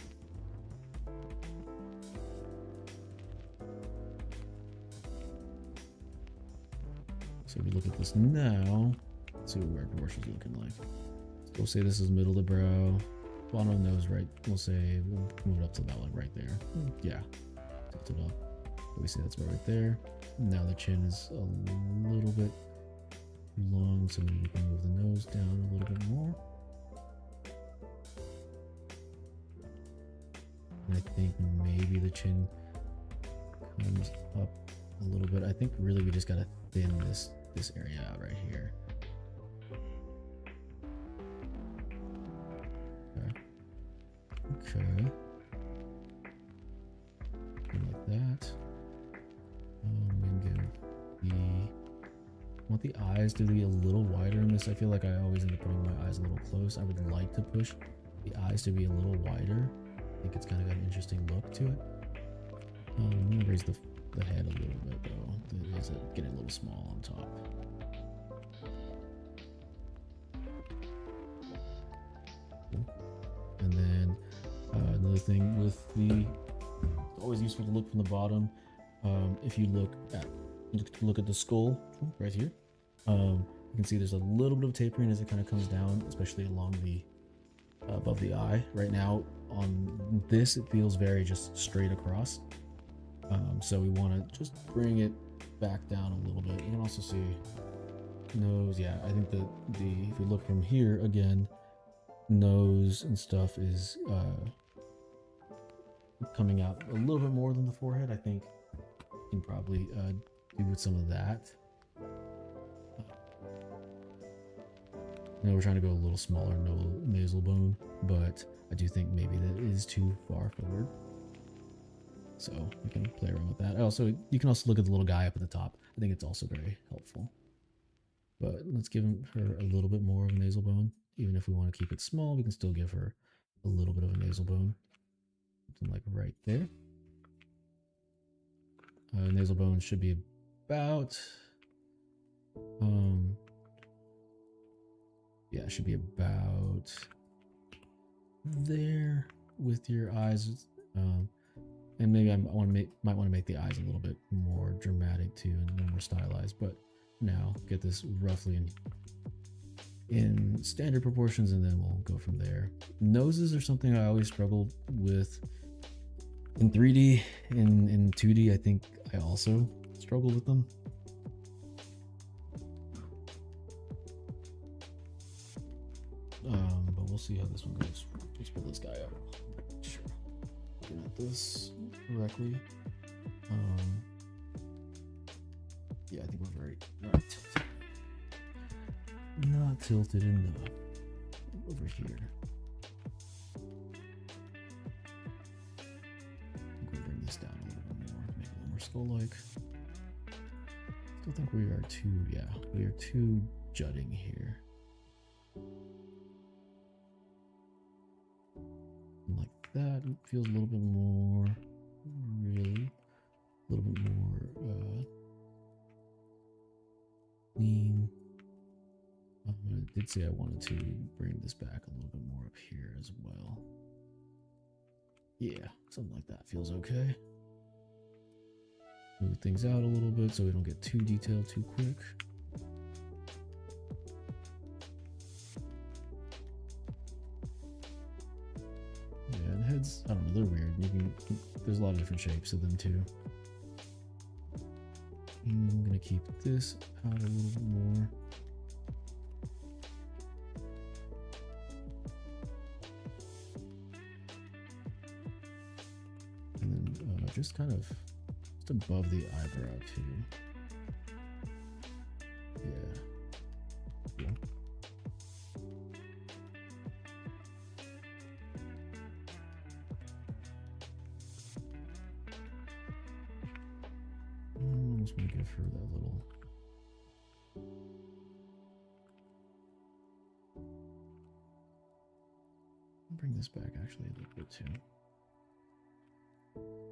So if we look at this now, let's see what our proportions are looking like. So we'll say this is middle of the brow, bottom of the nose, right? We'll move it up to about like right there. Yeah, tilt it up. So we say that's right there. Now the chin is a little bit too long, so maybe we can move the nose down a little bit more. And I think maybe the chin comes up a little bit. I think really we just gotta thin this area out right here. Okay. Like that. I want the eyes to be a little wider in this. I feel like I always end up putting my eyes a little close. I would like to push the eyes to be a little wider. I think it's kind of got an interesting look to it. I'm gonna raise the head a little bit though. It's getting a little small on top. Cool. And then another thing with it's always useful to look from the bottom. If you look at the skull right here, you can see there's a little bit of tapering as it kind of comes down, especially along the above the eye. Right now on this, it feels very just straight across. So we want to just bring it back down a little bit. You can also see nose. Yeah, I think that if we look from here again, nose and stuff is coming out a little bit more than the forehead. I think you can probably do with some of that. We're trying to go a little smaller, no nasal bone, but I do think maybe that is too far forward. So we can play around with that. You can also look at the little guy up at the top. I think it's also very helpful. But let's give her a little bit more of a nasal bone. Even if we want to keep it small, we can still give her a little bit of a nasal bone. Something like right there. Nasal bone should be about, yeah, it should be about there with your eyes. And maybe I might want to make the eyes a little bit more dramatic too, and a little more stylized. But now get this roughly in standard proportions, and then we'll go from there. Noses are something I always struggled with in 3D. In 2D, I think I also struggled with them. But we'll see how this one goes. Let's pull this guy up. Sure. Looking at this correctly. Yeah, I think we're very not tilted. Not tilted enough over here. We'll bring this down a little bit more, make it a little more skull-like. Still think we are too jutting here. And like that, it feels a little bit more, really, a little bit more clean. I did say I wanted to bring this back a little bit more up here as well. Yeah, something like that feels okay. Move things out a little bit so we don't get too detailed too quick. Yeah, and heads, I don't know, they're weird. There's a lot of different shapes of them too. I'm gonna keep this out a little bit more. And then just above the eyebrow too. just want to give her that little. Bring this back actually a little bit too.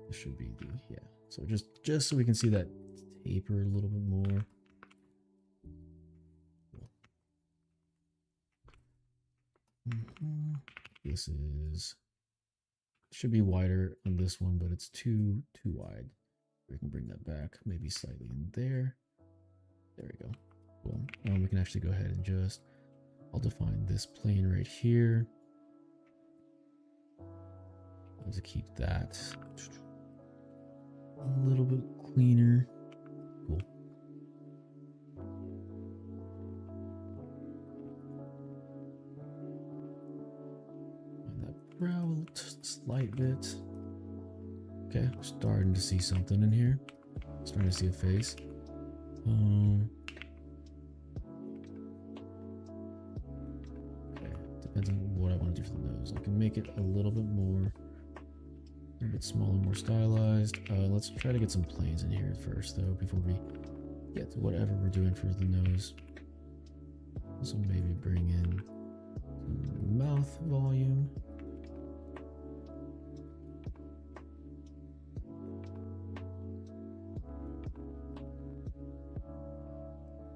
This should be the, yeah. So just so we can see that taper a little bit more. This should be wider on this one, but it's too wide. We can bring that back maybe slightly in there. There we go. Cool. We can actually go ahead and just, I'll define this plane right here. I'll just keep that a little bit cleaner. Cool. On that brow a slight bit. Okay, starting to see something in here. Starting to see a face. Okay, depends on what I want to do for the nose. I can make it a little bit smaller, more stylized. Let's try to get some planes in here first, though, before we get to whatever we're doing for the nose. Also, maybe bring in some mouth volume.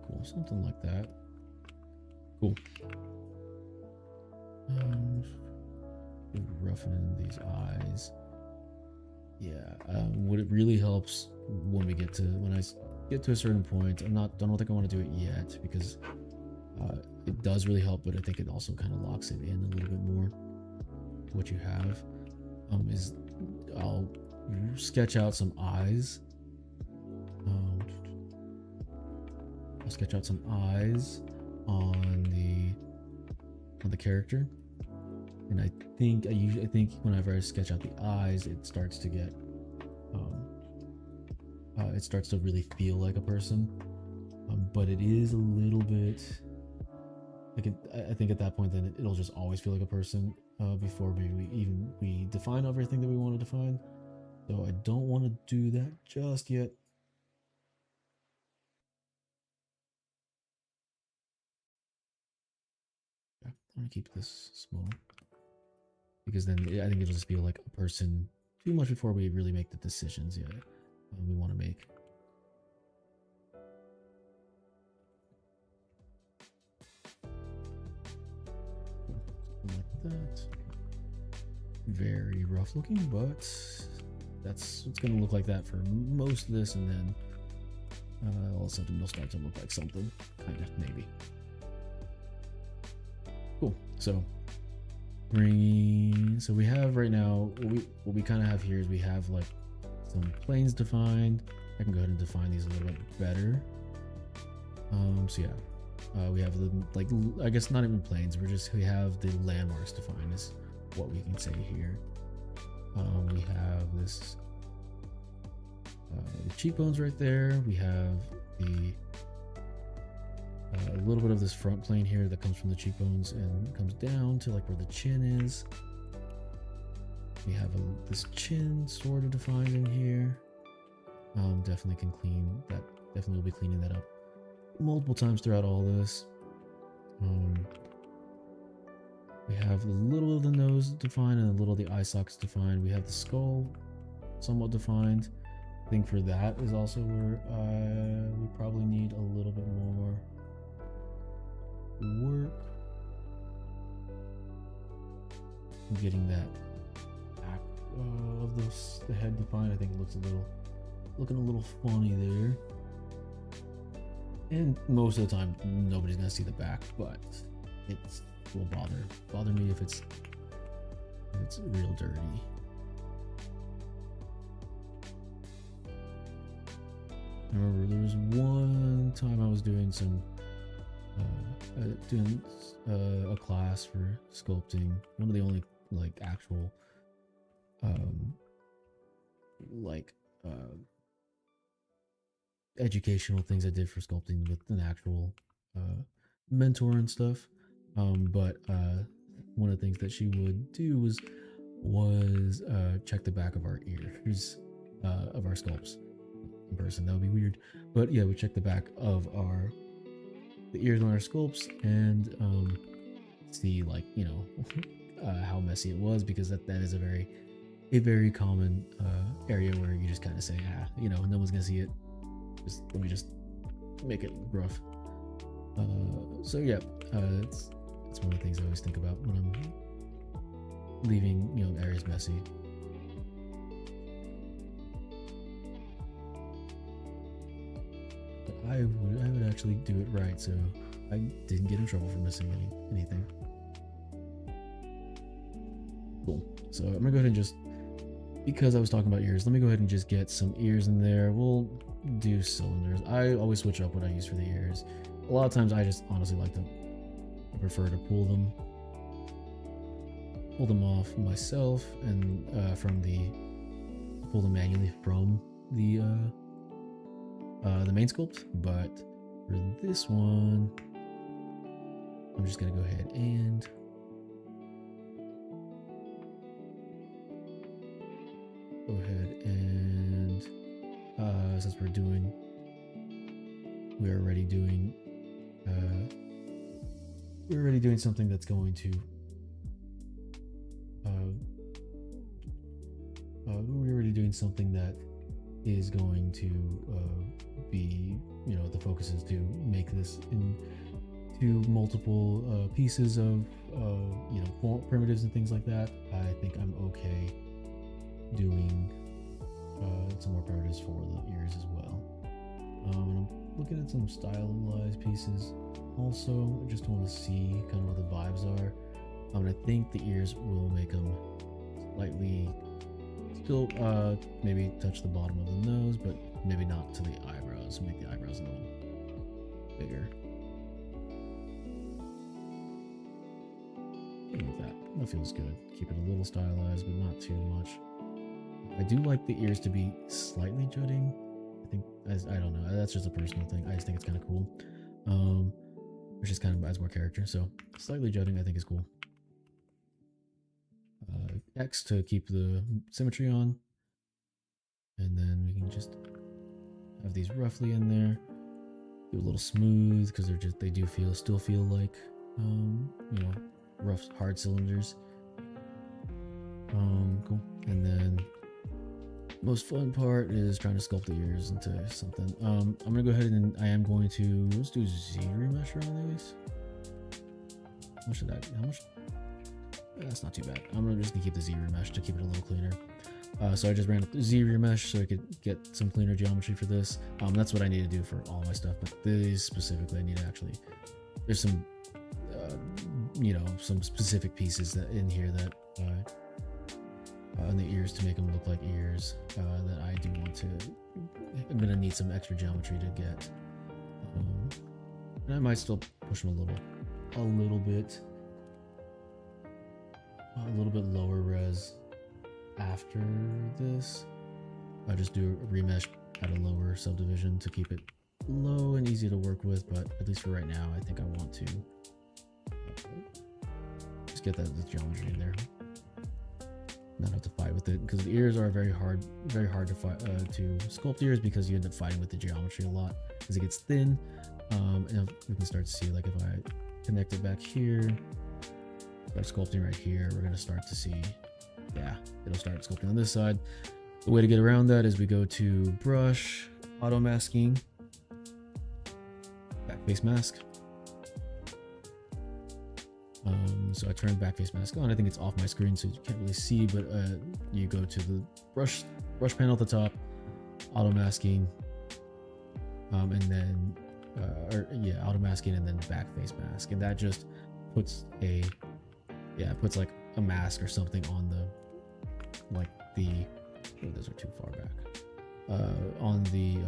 Cool, something like that. Cool. Roughen these eyes. Yeah, what it really helps when I get to a certain point, I don't think I want to do it yet because it does really help, but I think it also kind of locks it in a little bit more. What you have is I'll sketch out some eyes. I'll sketch out some eyes on the character. And I think whenever I sketch out the eyes, it starts to get, it starts to really feel like a person. But it is a little bit, like I think at that point, then it'll just always feel like a person before we define everything that we want to define. So I don't want to do that just yet. Yeah, I'm gonna keep this small. Because then I think it'll just feel like a person too much before we really make the decisions yet we want to make. Something like that. Very rough looking, but it's going to look like that for most of this, and then all of a sudden it'll start to look like something, kind of, maybe. Cool. So we have right now, what we kind of have here is we have like some planes defined. I can go ahead and define these a little bit better. So yeah, we have the, like, I guess not even planes, we have the landmarks defined is what we can say here. We have this, the cheekbones right there. We have the a little bit of this front plane here that comes from the cheekbones and comes down to like where the chin is. We have this chin sort of defined in here. Definitely can clean that. Definitely will be cleaning that up multiple times throughout all this. We have a little of the nose defined and a little of the eye sockets defined. We have the skull somewhat defined. I think for that is also where we probably need a little bit more work. Getting that back of the head defined. I think it looks looking a little funny there. And most of the time, nobody's gonna see the back, but it will bother me if it's real dirty. I remember there was one time I was doing a class for sculpting. One of the only like actual educational things I did for sculpting with an actual mentor and stuff. But one of the things that she would do was check the back of our ears of our sculpts. in person. That would be weird. But yeah, we checked the back of the ears on our sculpts and see, like, you know, how messy it was, because that is a very common area where you just kind of say, ah, you know, no one's gonna see it. Just let me just make it rough. So yeah, it's one of the things I always think about when I'm leaving, you know, areas messy. But I would actually do it right, so I didn't get in trouble for missing anything. Cool. So I'm gonna go ahead and just, because I was talking about ears, let me go ahead and just get some ears in there. We'll do cylinders. I always switch up what I use for the ears. A lot of times I just honestly prefer to pull them off myself, and pull them manually from the main sculpt. But for this one, I'm just gonna go ahead and since we're already doing something that's going to we're already doing something that is going to be, you know, the focus is to make this into multiple pieces of you know, primitives and things like that. I think I'm okay doing some more primitives for the ears as well. I'm looking at some stylized pieces also. I just want to see kind of what the vibes are. I think the ears will make them slightly, still maybe touch the bottom of the nose, but maybe not to the eyebrows. Make the eyebrows a little bigger. Like that. That feels good. Keep it a little stylized, but not too much. I do like the ears to be slightly jutting. I think, I don't know, that's just a personal thing. I just think it's kind of cool. Which just kind of adds more character. So slightly jutting, I think, is cool. X to keep the symmetry on, and then we can just have these roughly in there. Do a little smooth, because they do still feel like you know, rough, hard cylinders. Cool. And then most fun part is trying to sculpt the ears into something. I'm gonna go ahead and let's do Z remesh around these. How much? That's not too bad. I'm just gonna keep the Z remesh to keep it a little cleaner. So I just ran up the Z remesh so I could get some cleaner geometry for this. That's what I need to do for all my stuff, but these specifically I need to actually, there's some you know, some specific pieces that in here that on the ears to make them look like ears that I do want to. I'm gonna need some extra geometry to get, and I might still push them a little bit lower res after this. I just do a remesh at a lower subdivision to keep it low and easy to work with, but at least for right now, I think I want to just get the geometry in there. Not have to fight with it, because the ears are very hard to fight to sculpt ears, because you end up fighting with the geometry a lot as it gets thin. And we can start to see, like, if I connect it back here, start sculpting right here, we're going to start to see, yeah, it'll start sculpting on this side. The way to get around that is we go to brush, auto masking, back face mask. So I turn back face mask on. I think it's off my screen, so you can't really see, but you go to the brush panel at the top, auto masking, and then auto masking, and then back face mask, and that just puts like a mask or something on those are too far back, on the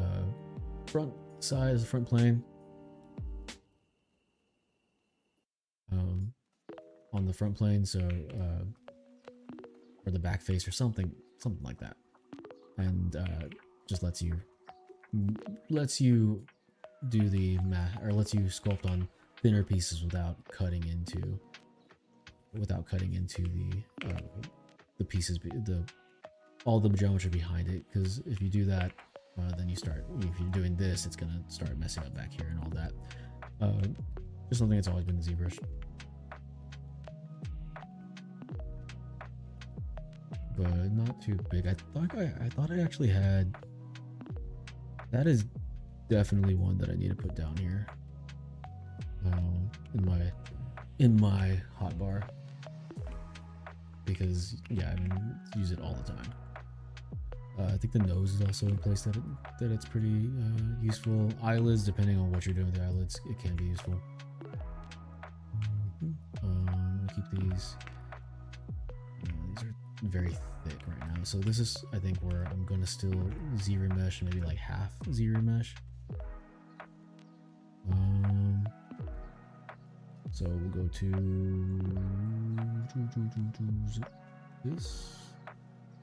front side, the front plane, on the front plane, so or the back face or something like that, and just lets you do the or lets you sculpt on thinner pieces without cutting into the pieces, all the geometry behind it, because if you do that, then you start, if you're doing this, it's gonna start messing up back here and all that. Just something that's always been the ZBrush. But not too big. I thought I actually had. That is definitely one that I need to put down here. In my hotbar, because yeah, I mean, use it all the time. I think the nose is also in place that it's pretty useful. Eyelids, depending on what you're doing with the eyelids, it can be useful. I'm gonna keep these. These are very thick right now, so this is, I think, where I'm gonna still Z-remesh, maybe like half Z-remesh. So we'll go to this.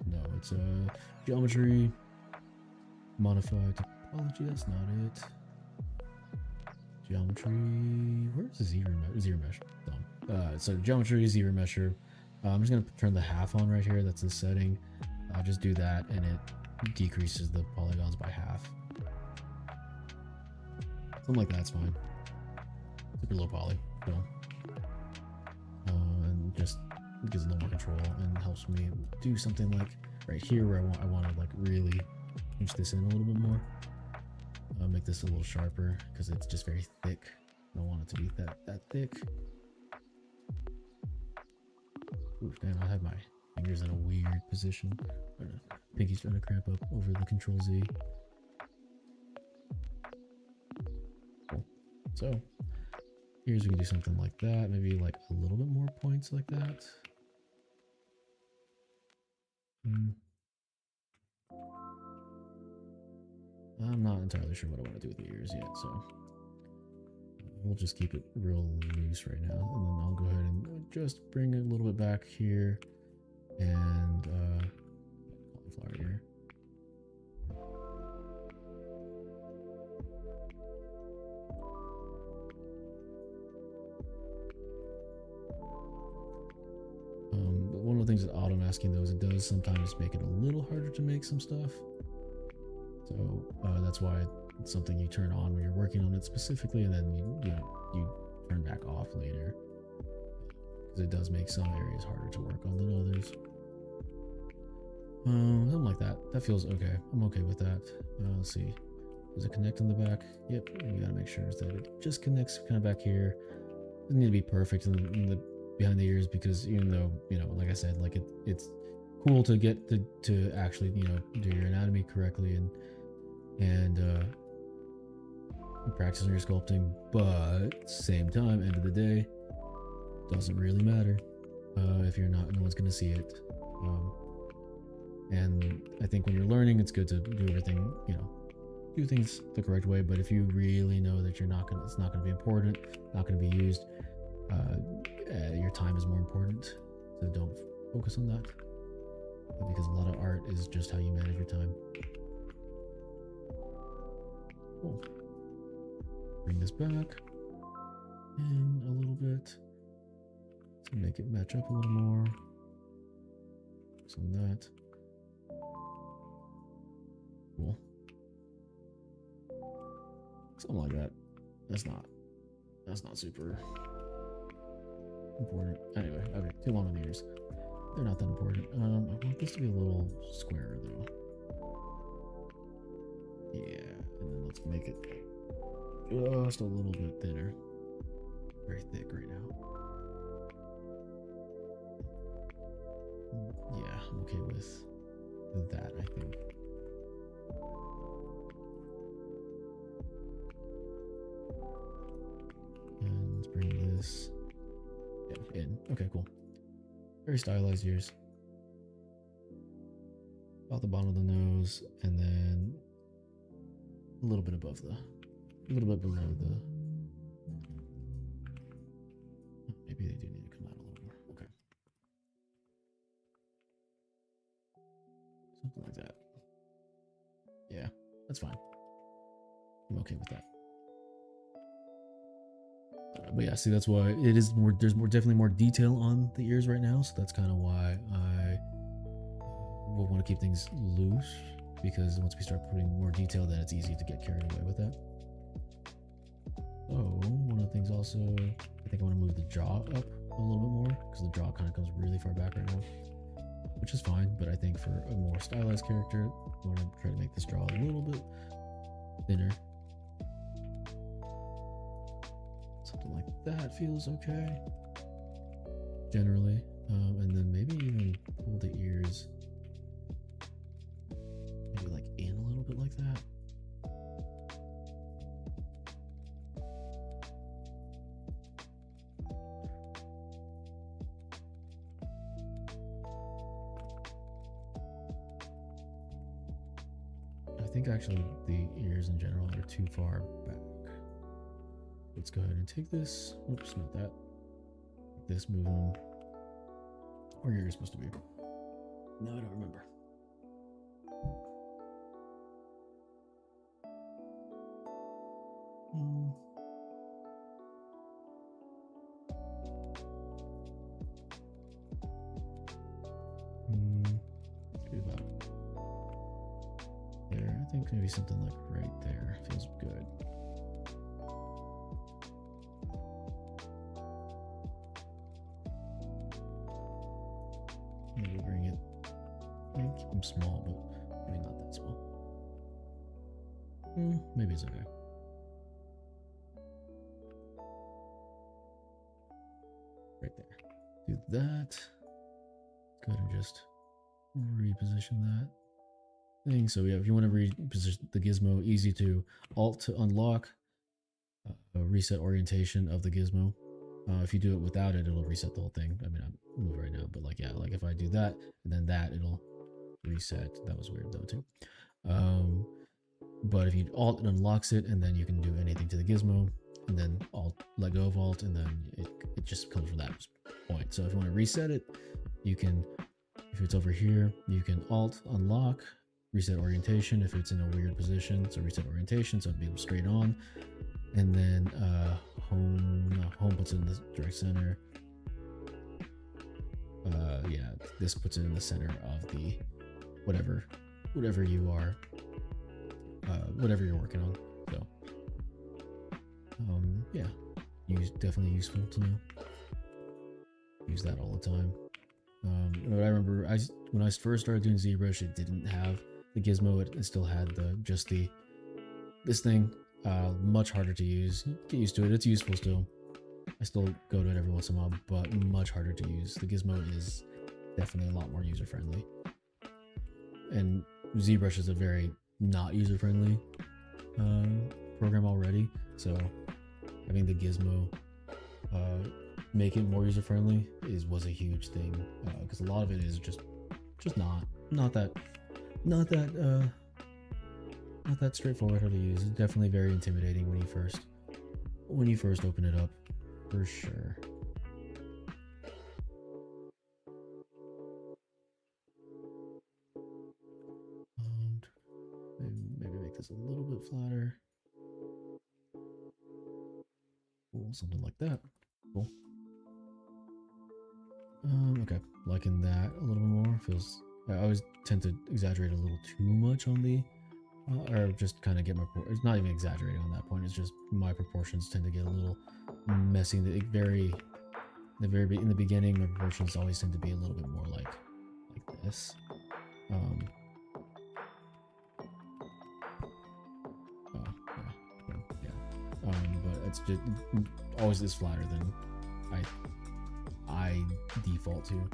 No, it's geometry, modify topology. That's not it. Geometry. Where's the Z-remesh? So geometry, Z-remesher. I'm just gonna turn the half on right here. That's the setting. I'll just do that, and it decreases the polygons by half. Something like that's fine. Super low poly. Cool. And just gives a little more control and helps me do something like right here where I want to like really pinch this in a little bit more. Make this a little sharper because it's just very thick. I don't want it to be that thick. Oof, damn, I have my fingers in a weird position. Pinky's trying to cramp up over the Control Z. Cool. So here's, we can do something like that. Maybe like a little bit more points like that. I'm not entirely sure what I want to do with the ears yet, so we'll just keep it real loose right now, and then I'll go ahead and just bring it a little bit back here, and cauliflower ear. But one of the things that auto masking those, it does sometimes make it a little harder to make some stuff. So that's why it's something you turn on when you're working on it specifically, and then you turn back off later, because it does make some areas harder to work on than others. Something like that. That feels okay. I'm okay with that. Let's see. Does it connect in the back? Yep. You gotta make sure that it just connects kind of back here. Doesn't need to be perfect in the behind the ears, because even though, like I said, like it's cool to get to actually do your anatomy correctly and practice on your sculpting, but same time, end of the day, doesn't really matter if you're no one's gonna see it. And I think when you're learning, it's good to do everything, do things the correct way. But if you really know that it's not gonna be important, not gonna be used, your time is more important, so don't focus on that, because a lot of art is just how you manage your time. Cool. Bring this back in a little bit to make it match up a little more. On that. Cool. Something like that. That's not super important. Anyway, okay, too long on the ears. They're not that important. I want this to be a little squarer though. Yeah, and then let's make it just a little bit thinner. Very thick right now. Yeah, I'm okay with that, I think. And let's bring this in. Okay, cool. Very stylized ears. About the bottom of the nose, and then a little bit below the. Maybe they do need to come out a little more. Okay. Something like that. Yeah, that's fine. I'm okay with that. But yeah, see, that's why it is more. There's definitely more detail on the ears right now, so that's kind of why I will want to keep things loose. because once we start putting more detail, then it's easy to get carried away with that. So one of the things also, I think I want to move the jaw up a little bit more, because the jaw kind of comes really far back right now, which is fine. But I think for a more stylized character, I want to try to make this jaw a little bit thinner. Something like that feels okay generally. And then maybe even pull the ears maybe like in a little bit like that. I think actually the ears in general are too far back. Let's go ahead and take this. Oops, not that. This, move them. Where your ears supposed to be? No, I don't remember. Be about there. I think maybe something like right there feels good. Maybe bring it. Maybe keep them small, but maybe not that small. Maybe it's okay. Right there. Do that. Let's go ahead and just reposition that thing. So yeah, if you want to reposition the gizmo, easy to Alt to unlock, reset orientation of the gizmo. If you do it without it, it'll reset the whole thing. I mean, I'm moving right now, but like, yeah, like if I do that and then that, it'll reset. That was weird though too. But if you Alt, it unlocks it, and then you can do anything to the gizmo, and then Alt, let go of Alt, and then it just comes from that point. So if you want to reset it, you can, if it's over here, you can Alt, unlock, reset orientation if it's in a weird position. So reset orientation, so it'd be straight on. And then home puts it in the direct center. Yeah, this puts it in the center of the whatever you are, whatever you're working on. So yeah, definitely useful to know. Use that all the time. But I remember when I first started doing ZBrush, it didn't have the gizmo. It still had this thing. Much harder to use. Get used to it. It's useful still. I still go to it every once in a while, but much harder to use. The gizmo is definitely a lot more user friendly, and ZBrush is a very not user friendly program already. So having the gizmo make it more user friendly was a huge thing, because a lot of it is just not that straightforward how to use. It's definitely very intimidating when you first open it up, for sure. Maybe make this a little bit flatter. Cool, something like that. Cool. Okay, liking that a little bit more. I always tend to exaggerate a little too much on the or just kind of get it's not even exaggerating on that point. It's just my proportions tend to get a little messy. In the beginning, my proportions always tend to be a little bit more like this. But it's just always is flatter than I default to.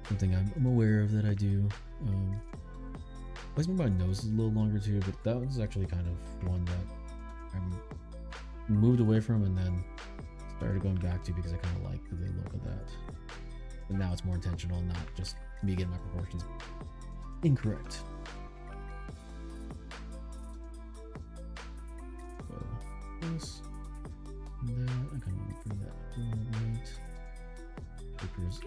Something I'm aware of that I do. Placement by nose is a little longer too, but that was actually kind of one that I moved away from and then started going back to because I kind of like the look of that. And now it's more intentional, not just me getting my proportions incorrect. So this and that, I kind of want to bring that up a little bit. Keep yours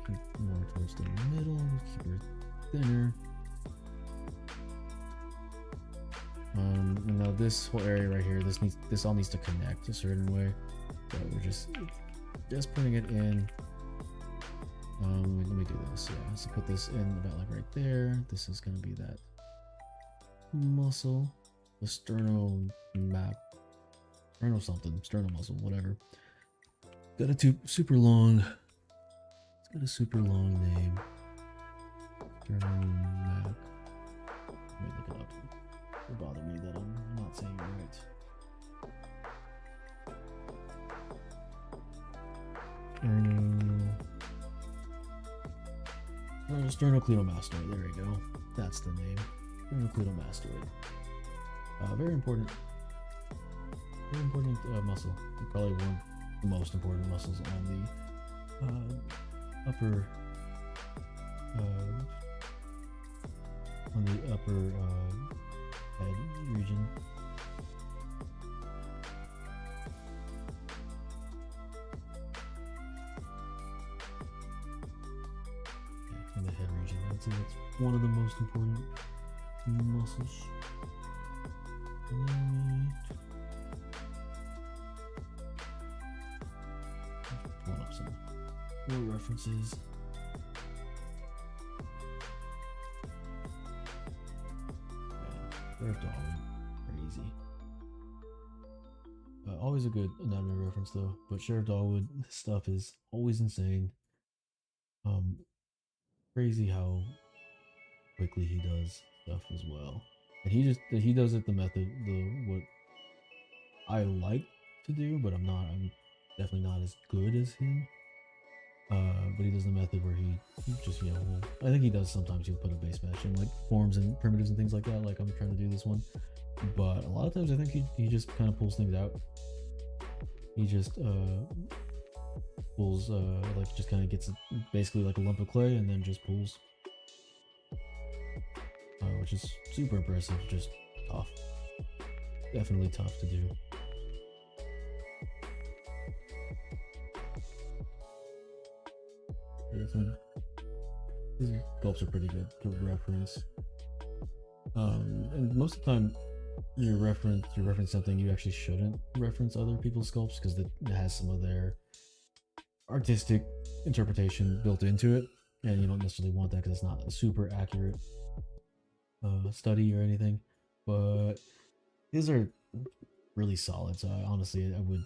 more towards the middle, keep her thinner. Now this whole area right here, this all needs to connect a certain way. So we're just putting it in. Let me do this. Yeah, so put this in about like right there. This is gonna be that muscle, the sternum sternal muscle, whatever. Got a super long. It's got a super long name. Sternum. Let me look it up. It bother me that I'm not saying it right. Sternocleidomastoid. There we go. That's the name. Sternocleidomastoid. Very important muscle. Probably one of the most important muscles on the upper head region. In the head region, I'd say that's one of the most important muscles. Pull up some more references. Sheriff Dogwood, crazy. Always a good anatomy reference though, but Sheriff Dogwood stuff is always insane. Crazy how quickly he does stuff as well, and he does it the method what I like to do, but I'm definitely not as good as him. But he does the method where he just, I think he does sometimes he'll put a base mesh in like forms and primitives and things like that, like I'm trying to do this one. But a lot of times I think he just kind of pulls things out. He just pulls like just kind of gets basically like a lump of clay and then just pulls. Which is super impressive, just tough. Definitely tough to do. His sculpts are pretty good to reference. And most of the time, you reference something, you actually shouldn't reference other people's sculpts because it has some of their artistic interpretation built into it, and you don't necessarily want that because it's not a super accurate study or anything. But these are really solid, so I would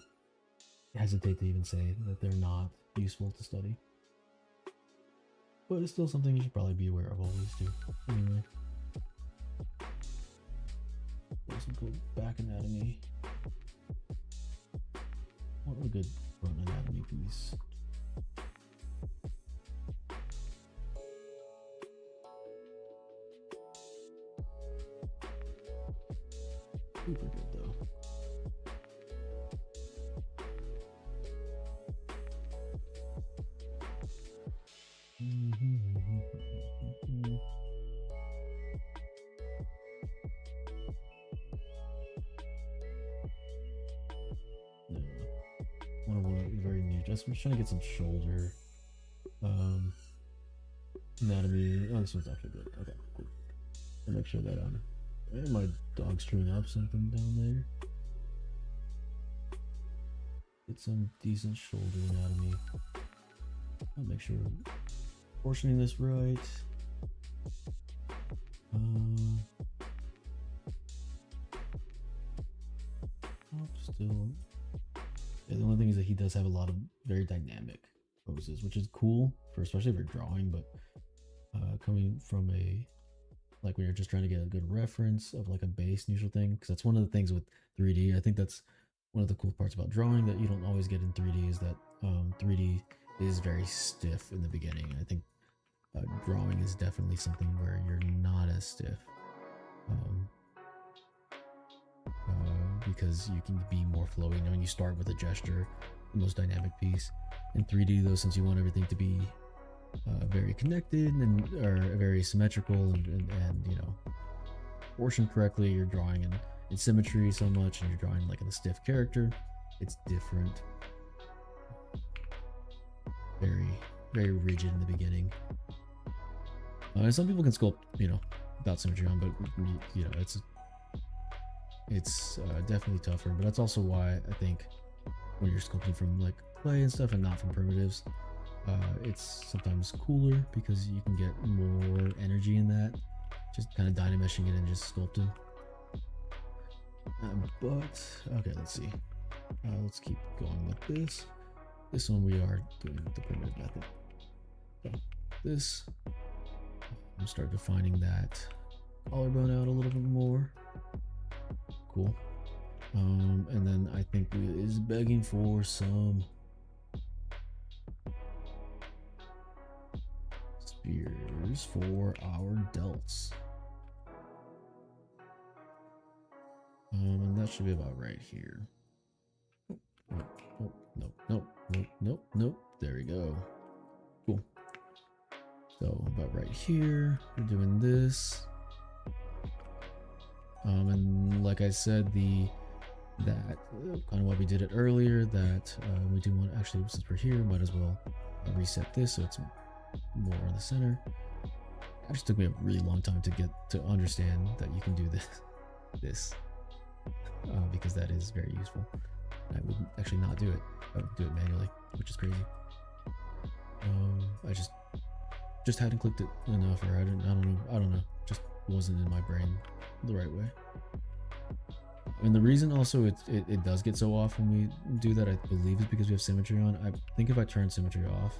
hesitate to even say that they're not useful to study. But it's still something you should probably be aware of always too. Anyway. There's some good back anatomy. What a good front anatomy piece. Super good though. Very new. Just I'm trying to get some shoulder anatomy. Oh, this one's actually good. Okay, cool. I'll make sure that my dog's chewing up something down there. Get some decent shoulder anatomy. I'll make sure I'm portioning this right. Still. Yeah, the only thing is that he does have a lot of very dynamic poses, which is cool for especially for drawing, but coming from like when you're just trying to get a good reference of like a base neutral thing, because that's one of the things with 3D. I think that's one of the cool parts about drawing that you don't always get in 3D is that 3D is very stiff in the beginning. I think drawing is definitely something where you're not as stiff. Because you can be more flowy. When you start with a gesture, the most dynamic piece. In 3D though, since you want everything to be very connected and very symmetrical and proportioned correctly, you're drawing in symmetry so much, and you're drawing like in a stiff character, it's different. Very, very rigid in the beginning. And some people can sculpt, without symmetry on, but it's definitely tougher. But that's also why I think when you're sculpting from like clay and stuff and not from primitives, it's sometimes cooler because you can get more energy in that. just kind of dynameshing it and just sculpting. But okay, let's see. Let's keep going with this. This one we are doing the primitive method. So this, I'm start defining that collarbone out a little bit more. Cool. And then I think we is begging for some spheres for our delts. And that should be about right here. Nope. There we go. Cool. So about right here, we're doing this. And like I said, that kind of why we did it earlier, that we do want, actually, since we're here, might as well reset this so it's more in the center. It actually took me a really long time to get to understand that you can do this because that is very useful. I would actually not do it. I would do it manually, which is crazy. I just hadn't clicked it enough, or I don't know, just wasn't in my brain the right way. And the reason also it does get so off when we do that, I believe, is because we have symmetry on. I think if I turn symmetry off,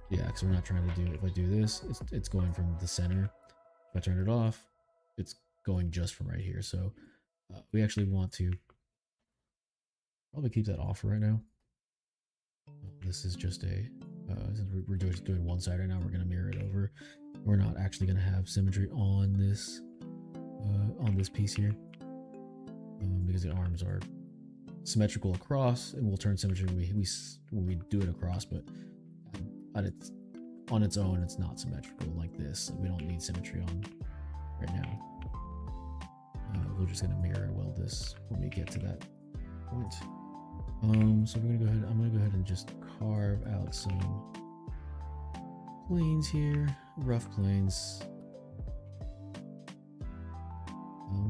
yeah, because we're not trying to do, if I do this, it's going from the center. If I turn it off, it's going just from right here. So we actually want to probably keep that off right now. This is just a, since we're just doing one side right now, we're going to mirror it over. We're not actually going to have symmetry on this piece here, because the arms are symmetrical across, and we'll turn symmetry when we do it across, but on its own, it's not symmetrical like this. We don't need symmetry on right now. We're just going to mirror and weld this when we get to that point. So we're gonna go ahead. I'm gonna go ahead and just carve out some planes here, rough planes.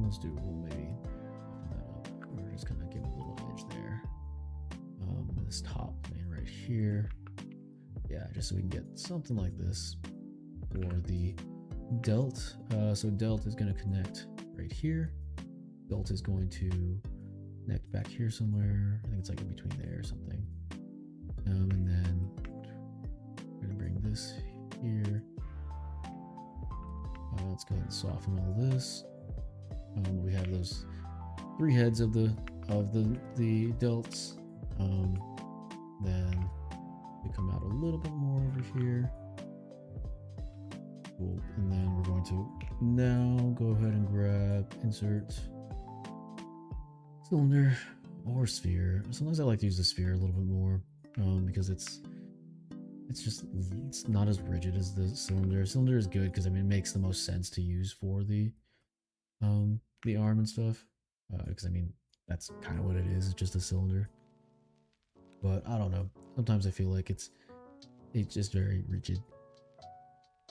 Let's do, we'll maybe open that up, or just kind of give it a little edge there. This top plane right here, yeah, just so we can get something like this for the delt. So delt is going to connect right here. Delt is going to connect back here somewhere. I think it's like in between there or something. And then we're gonna bring this here. Let's go ahead and soften all this. We have those 3 heads of the delts. Then we come out a little bit more over here. Cool. And then we're going to now go ahead and grab insert cylinder or sphere. Sometimes I like to use the sphere a little bit more because it's not as rigid as the cylinder. Cylinder is good because, I mean, it makes the most sense to use for the arm and stuff, because I mean that's kind of what it is. It's just a cylinder. But I don't know. Sometimes I feel like it's just very rigid.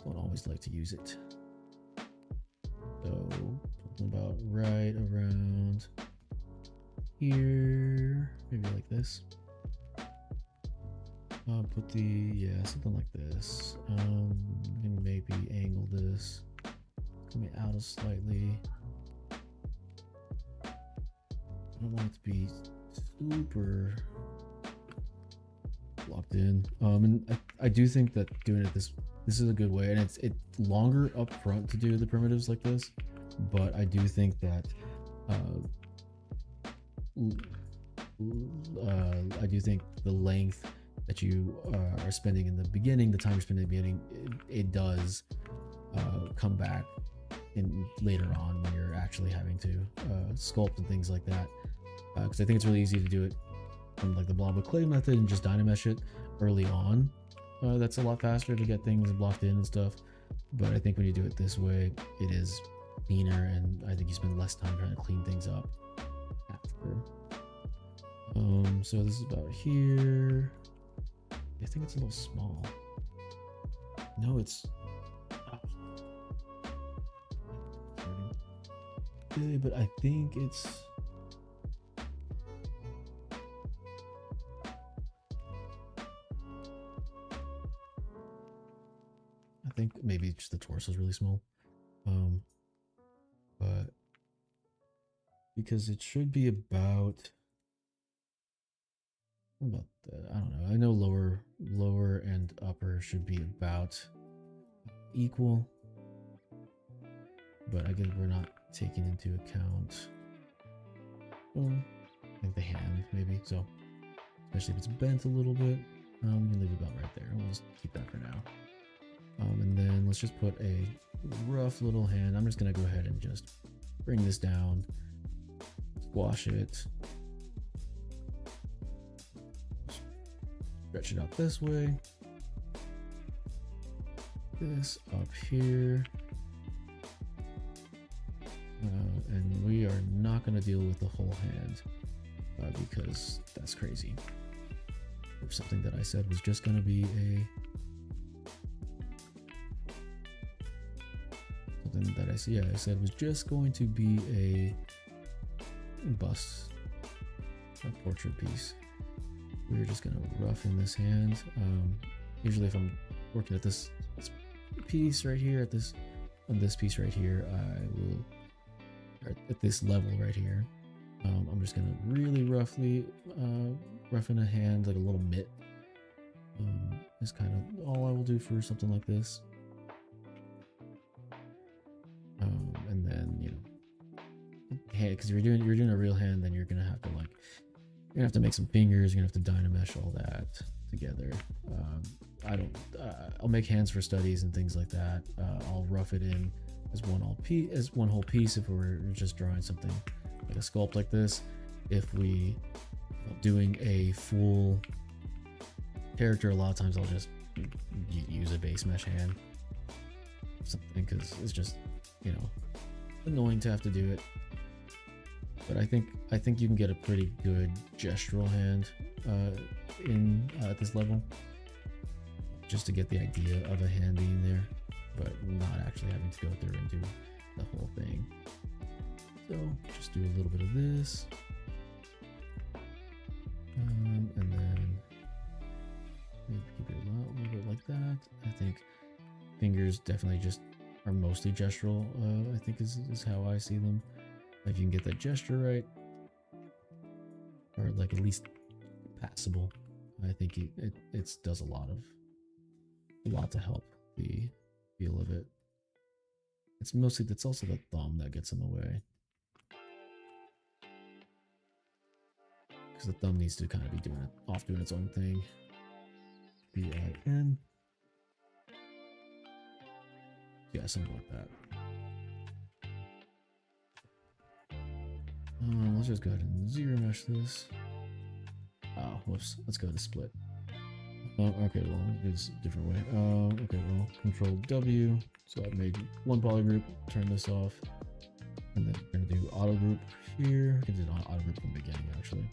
Don't always like to use it. So something about right around here, maybe like this. Put something like this. And maybe angle this, coming out of slightly. I don't want it to be super locked in. And I do think that doing it this is a good way, and it's longer up front to do the primitives like this, but I do think that I do think the length that you are spending in the beginning, the time you're spending in the beginning, it does come back in later on when you're actually having to sculpt and things like that. Because I think it's really easy to do it from like the blob with clay method and just dynamesh it early on. That's a lot faster to get things blocked in and stuff. But I think when you do it this way, it is cleaner, and I think you spend less time trying to clean things up after. So this is about here. I think it's a little small. No, it's okay, but I think it's think maybe just the torso is really small. But because it should be about that. I don't know. I know lower and upper should be about equal, but I guess we're not taking into account I think the hand maybe. So especially if it's bent a little bit, we can leave it about right there. We'll just keep that for now. And then let's just put a rough little hand. I'm just gonna go ahead and just bring this down, squash it, stretch it out this way, this up here, and we are not going to deal with the whole hand because that's crazy. There's something that I said was just going to be I said was just going to be a bust, a portrait piece. We're just gonna roughen this hand. Usually if I'm working at this piece right here, on this piece right here, I will, or at this level right here, I'm just gonna really roughly roughen a hand, like a little mitt. Is kind of all I will do for something like this. And then, you know, because you're doing a real hand, then you're gonna have to make some fingers. You're gonna have to dynamesh all that together. I'll make hands for studies and things like that. I'll rough it in as one whole piece if we're just drawing something like a sculpt like this. If we doing a full character, a lot of times I'll just use a base mesh hand, something, because it's just, you know, annoying to have to do it. But I think you can get a pretty good gestural hand at this level, just to get the idea of a hand being there, but not actually having to go through and do the whole thing. So just do a little bit of this, and then maybe keep it a little bit like that. I think fingers definitely just are mostly gestural. I think is how I see them. If you can get that gesture right, or like at least passable, I think it does a lot to help the feel of it. It's also the thumb that gets in the way, because the thumb needs to kind of be doing its own thing. B-I-N. Yeah, something like that. Let's just go ahead and zero mesh this. Oh, whoops. Let's go to split. Okay, well, it's a different way. Okay, well, Control W. So I've made one poly group. Turn this off, and then we're gonna do auto group here. I can do auto group from the beginning, actually.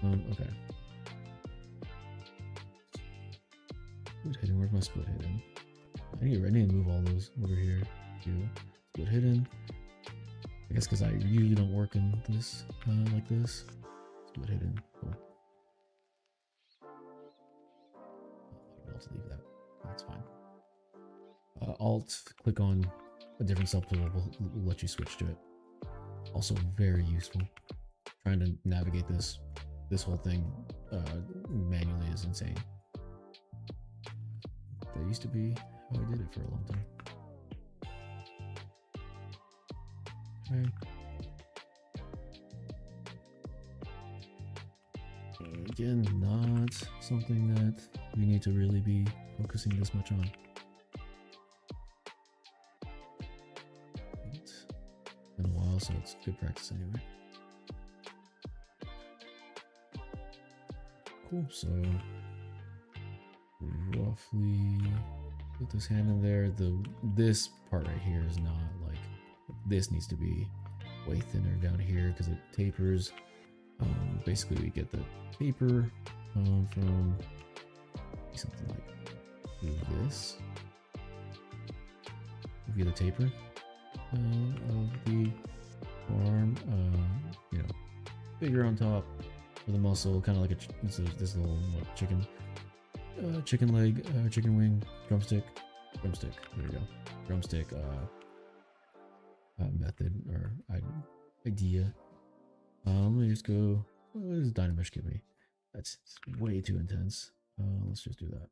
Okay. Split hidden. Where's my split hidden? I need to move all those over here. Do split hidden. I guess because I usually don't work in this like this. Split hidden. Cool. I'll be able to leave that. That's fine. Alt, click on a different subtool will let you switch to it. Also very useful. Trying to navigate this whole thing manually is insane. That used to be how I did it for a long time. Okay. Again, not something that we need to really be focusing this much on. It's been a while, so it's good practice anyway. Cool, so roughly put this hand in there. This part right here is not like, this needs to be way thinner down here because it tapers. Basically we get the taper from something like this. We get the taper of the arm, you know, bigger on top for the muscle, kind of like this little chicken leg, chicken wing drumstick. drumstick. There we go. Drumstick method or idea. Let me just go. What does Dynamesh give me? That's way too intense. Let's just do that.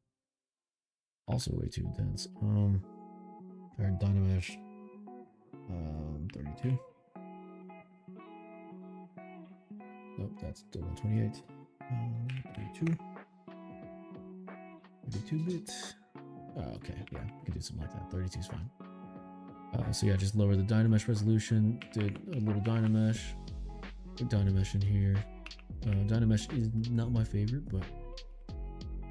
Also way too intense. Alright, Dynamesh 32. Nope, that's still 128. 32. 32 bits. Okay, yeah, we can do something like that. 32 is fine. So yeah, just lower the Dynamesh resolution. Did a little Dynamesh. Put Dynamesh in here. Dynamesh is not my favorite, but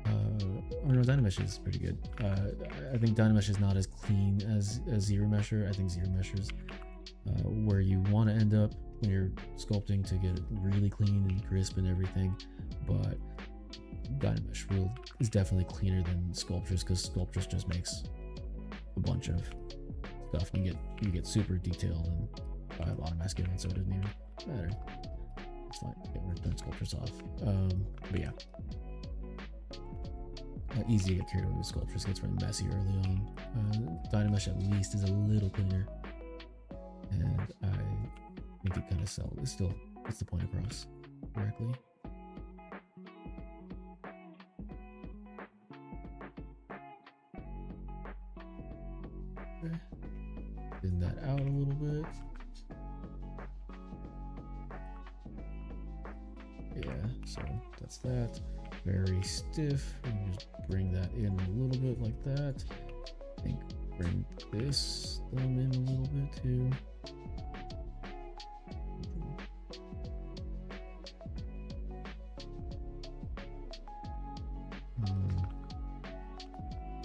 oh no, Dynamesh is pretty good. I think Dynamesh is not as clean as Zero Mesher. I think Zero Mesher is where you want to end up when you're sculpting to get it really clean and crisp and everything. But Dynamesh is definitely cleaner than Sculptris, because Sculptris just makes a bunch of stuff. And you get super detailed and I have a lot of masculine, so it doesn't even matter. It's fine. We're done Sculptris off. But yeah. Easy to get carried away with Sculptris, gets really messy early on. Dynamesh at least is a little cleaner, and I think it kind of gets the point across correctly. Okay. Thin that out a little bit. Yeah, so that's that. Very stiff. We can just bring that in a little bit like that. I think bring this thumb in a little bit too.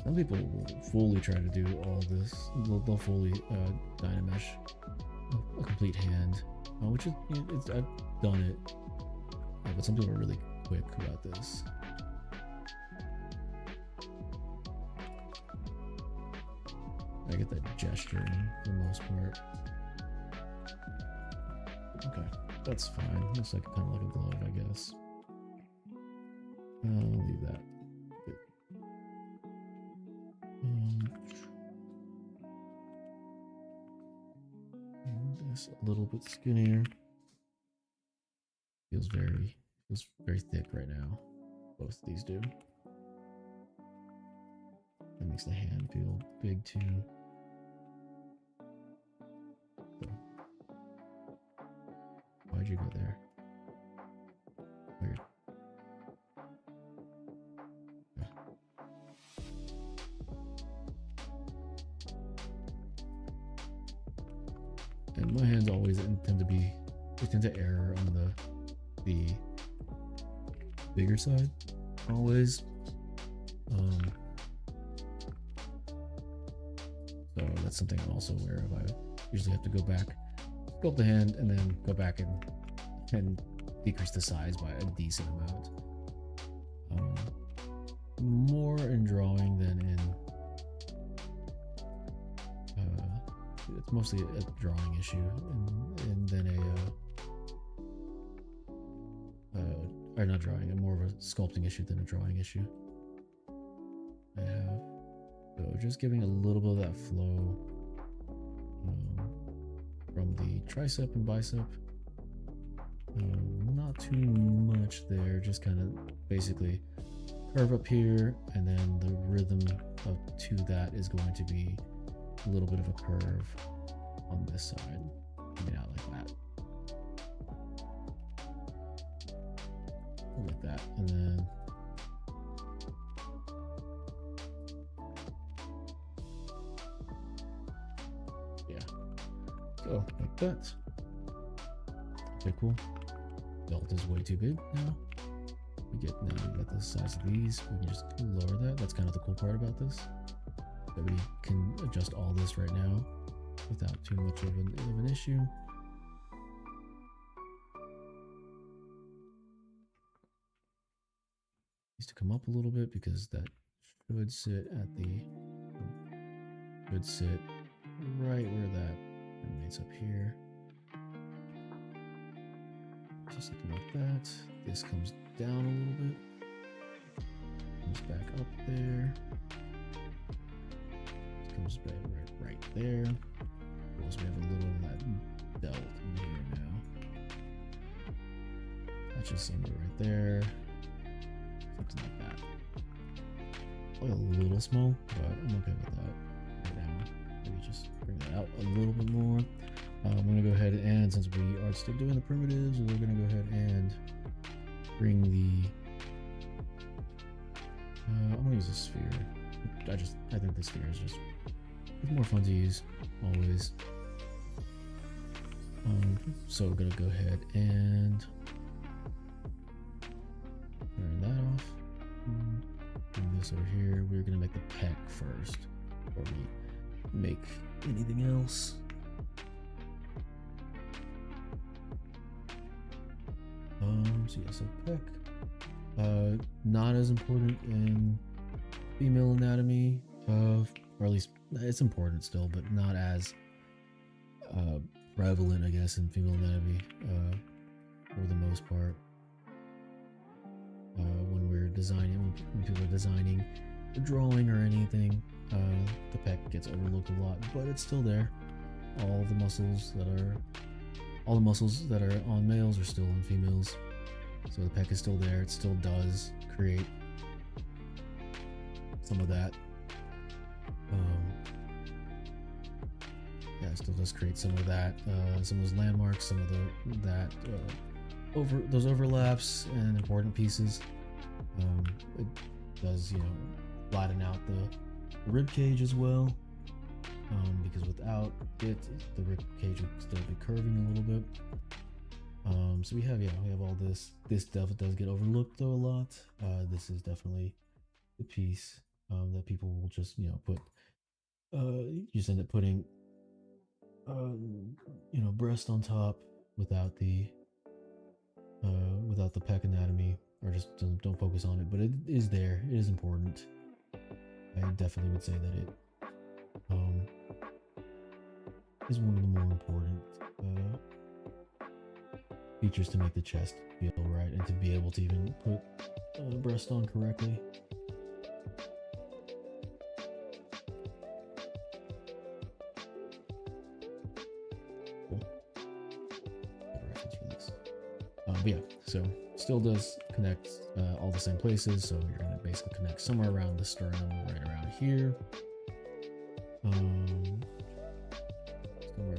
Some people will fully try to do all this. They'll fully Dynamesh a complete hand, which is I've done it, but some people are really quick about this. I get that gesture for the most part. Okay, that's fine. Looks like kind of like a glove, I guess. I'll leave that. This a little bit skinnier. Feels very thick right now. Both of these do. That makes the hand feel big too. So, why'd you go there? Weird. Yeah. And my hands always tend to err on the bigger side, always. So that's something I'm also aware of. I usually have to go back, sculpt the hand, and then go back and decrease the size by a decent amount. More in drawing than in it's mostly a drawing issue, and then or not drawing, more of a sculpting issue than a drawing issue. I have, so just giving a little bit of that flow from the tricep and bicep. Not too much there, just kind of basically curve up here, and then the rhythm to that is going to be a little bit of a curve on this side, coming out like that. Like that, and then yeah, so like that. Okay, cool. Belt is way too big now. We got the size of these. We can just lower that. That's kind of the cool part about this, that we can adjust all this right now without too much of an issue. Needs to come up a little bit because that should sit right where that terminates up here. Just something like that. This comes down a little bit, comes back up there. arms right there. Also, we have a little of that belt in here now. That's just somewhere right there. Something like that. Probably a little small, but I'm okay with that right now. Maybe just bring that out a little bit more. I'm gonna go ahead and, since we are still doing the primitives, we're gonna go ahead and bring the. I'm gonna use a sphere. I think the sphere is just it's more fun to use always. So we're gonna go ahead and turn that off. Bring this over here. We're gonna make the peck first before we make anything else. So yeah, so peck. Not as important in female anatomy, or at least it's important still, but not as prevalent, I guess, in female anatomy for the most part. When we're designing, when people are designing, or drawing, or anything, the peck gets overlooked a lot, but it's still there. All the muscles that are on males are still on females. So the peck is still there. It still does create some of that. Yeah, it still does create some of that. Some of those landmarks, some of those overlaps and important pieces. It does, flatten out the rib cage as well. Because without it, the rib cage would still be curving a little bit. So we have all this. This stuff does get overlooked though a lot. This is definitely the piece that people will just put. You just end up putting breast on top without the pec anatomy, or just don't focus on it. But it is there. It is important. I definitely would say that it is one of the more important features to make the chest feel right, and to be able to even put breast on correctly. Cool. Good reference for this. But yeah, so still does connect all the same places. So you're gonna basically connect somewhere around the sternum, right around here.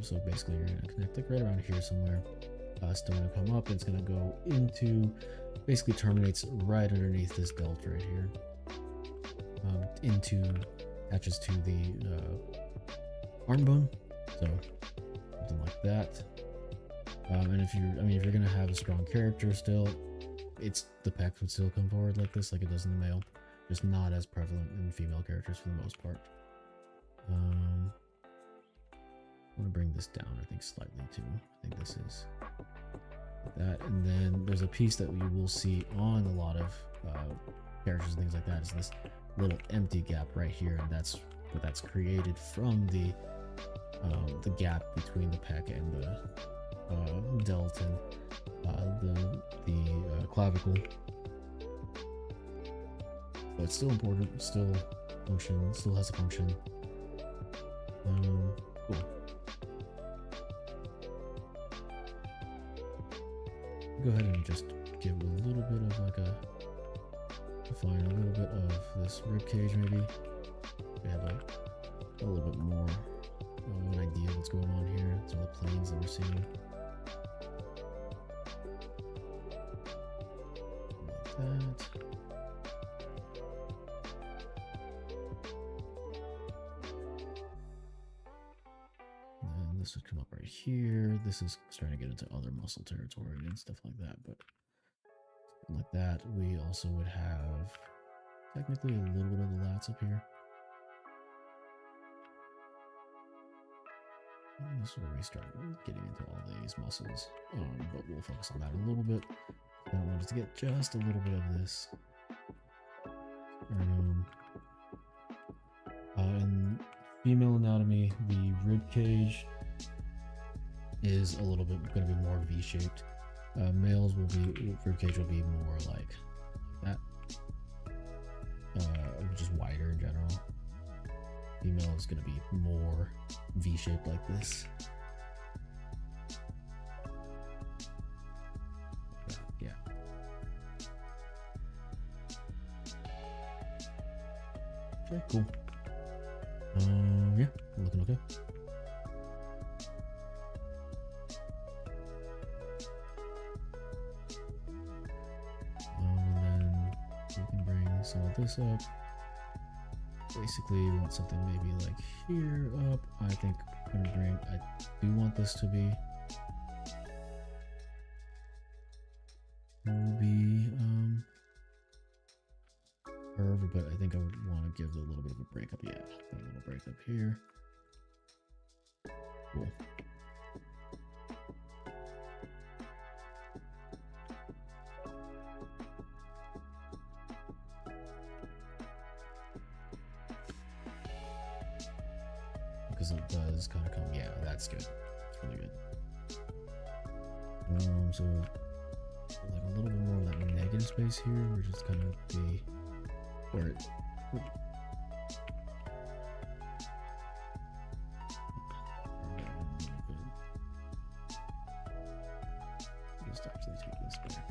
So basically you're gonna connect it right around here somewhere. Still gonna come up, and it's gonna go into, basically terminates right underneath this delt right here. Attaches to the arm bone, so something like that. And if you're gonna have a strong character still, the pecs would still come forward like this, like it does in the male, just not as prevalent in female characters for the most part. I'm gonna bring this down, I think, slightly too. I think this is like that. And then there's a piece that we will see on a lot of characters and things like that, is this little empty gap right here, and that's created from the gap between the pec and the delt and the clavicle. So it's still important, still has a function. Cool. Go ahead and just give a little bit of define a little bit of this rib cage, maybe. We have a little bit more of an idea of what's going on here. Some of the planes that we're seeing. Like that. This would come up right here. This is starting to get into other muscle territory and stuff like that, but like that. We also would have technically a little bit of the lats up here. And this is where we start getting into all these muscles, but we'll focus on that a little bit. I wanted to get just a little bit of this. In female anatomy, the rib cage is a little bit going to be more V-shaped. Males ribcage will be more like that, just wider in general. female is going to be more V-shaped like this. Yeah. Okay, cool. Yeah, looking okay. And then we can bring some of this up. Basically, we want something maybe like here up. I think I'm gonna bring, I do want this to be curved, but I think I would want to give it a little bit of a break up. Yeah, a little break up here. Cool. Because it does kind of come, yeah, that's good. It's really good. So like a little bit more of that negative space here, we're just gonna be where it just actually take this back.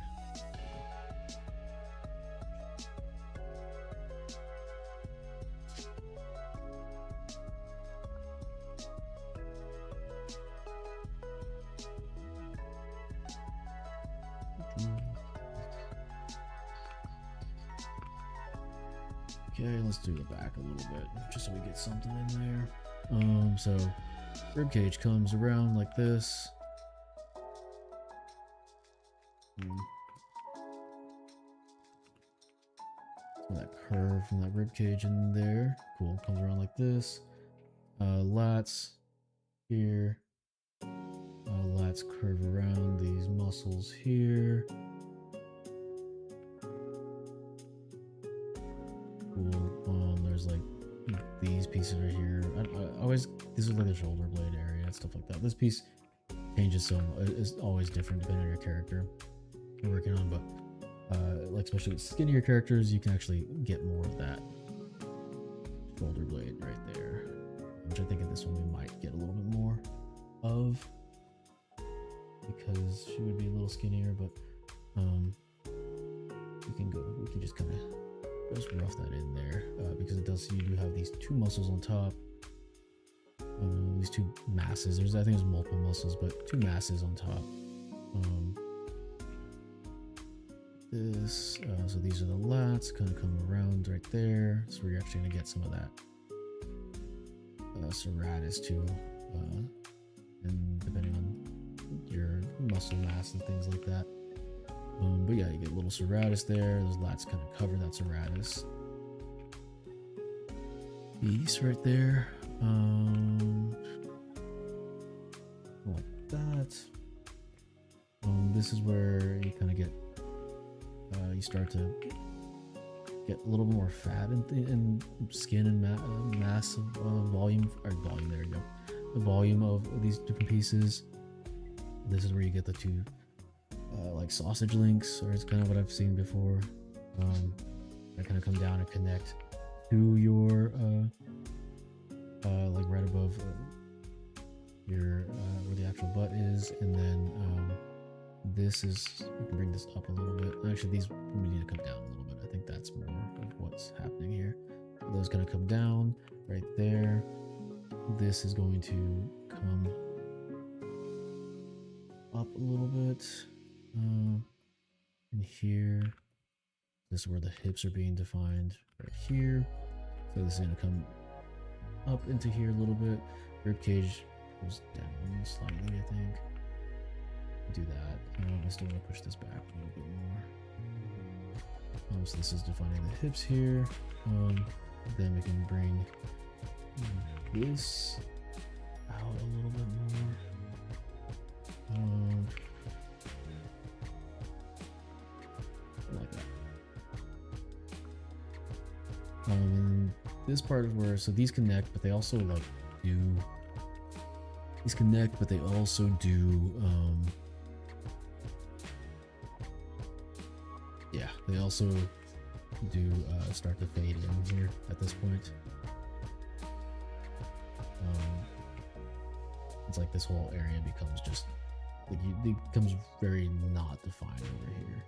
Okay, let's do the back a little bit, just so we get something in there. So rib cage comes around like this. That curve from that rib cage in there. Cool, comes around like this. Lats here. Lats curve around these muscles here. Cool. There's like these pieces right here. I always, these are like the shoulder blade area and stuff like that. This piece changes, so it's always different depending on your character you're working on, but like especially with skinnier characters, you can actually get more of that shoulder blade right there, which I think in this one we might get a little bit more of, because she would be a little skinnier, but we can just kind of just rough that in there, because it does, you do have these two muscles on top, these two masses. I think there's multiple muscles, but two masses on top. So these are the lats, kind of come around right there, so we're actually going to get some of that serratus too, and depending on your muscle mass and things like that. But yeah, you get a little serratus there. Those lats kind of cover that serratus piece right there, like that. This is where you kind of get you start to get a little more fat and skin and mass of volume, or volume, there you go, the volume of these different pieces. This is where you get the two like sausage links, or it's kind of what I've seen before, that kind of come down and connect to your like right above your where the actual butt is, and then this is, we can bring this up a little bit. Actually, these we need to come down a little bit. I think that's more of what's happening here. Those gonna come down right there. This is going to come up a little bit, in here. This is where the hips are being defined right here. So this is gonna come up into here a little bit. Rib cage goes down slightly, I think. Do that. I still want to push this back a little bit more. So this is defining the hips here. Then we can bring this out a little bit more. Like that. And this part is where, so these connect, but they also like do, these connect, but they also do, yeah, they also do start to fade in here at this point. it's like this whole area becomes just like it becomes very not defined over here.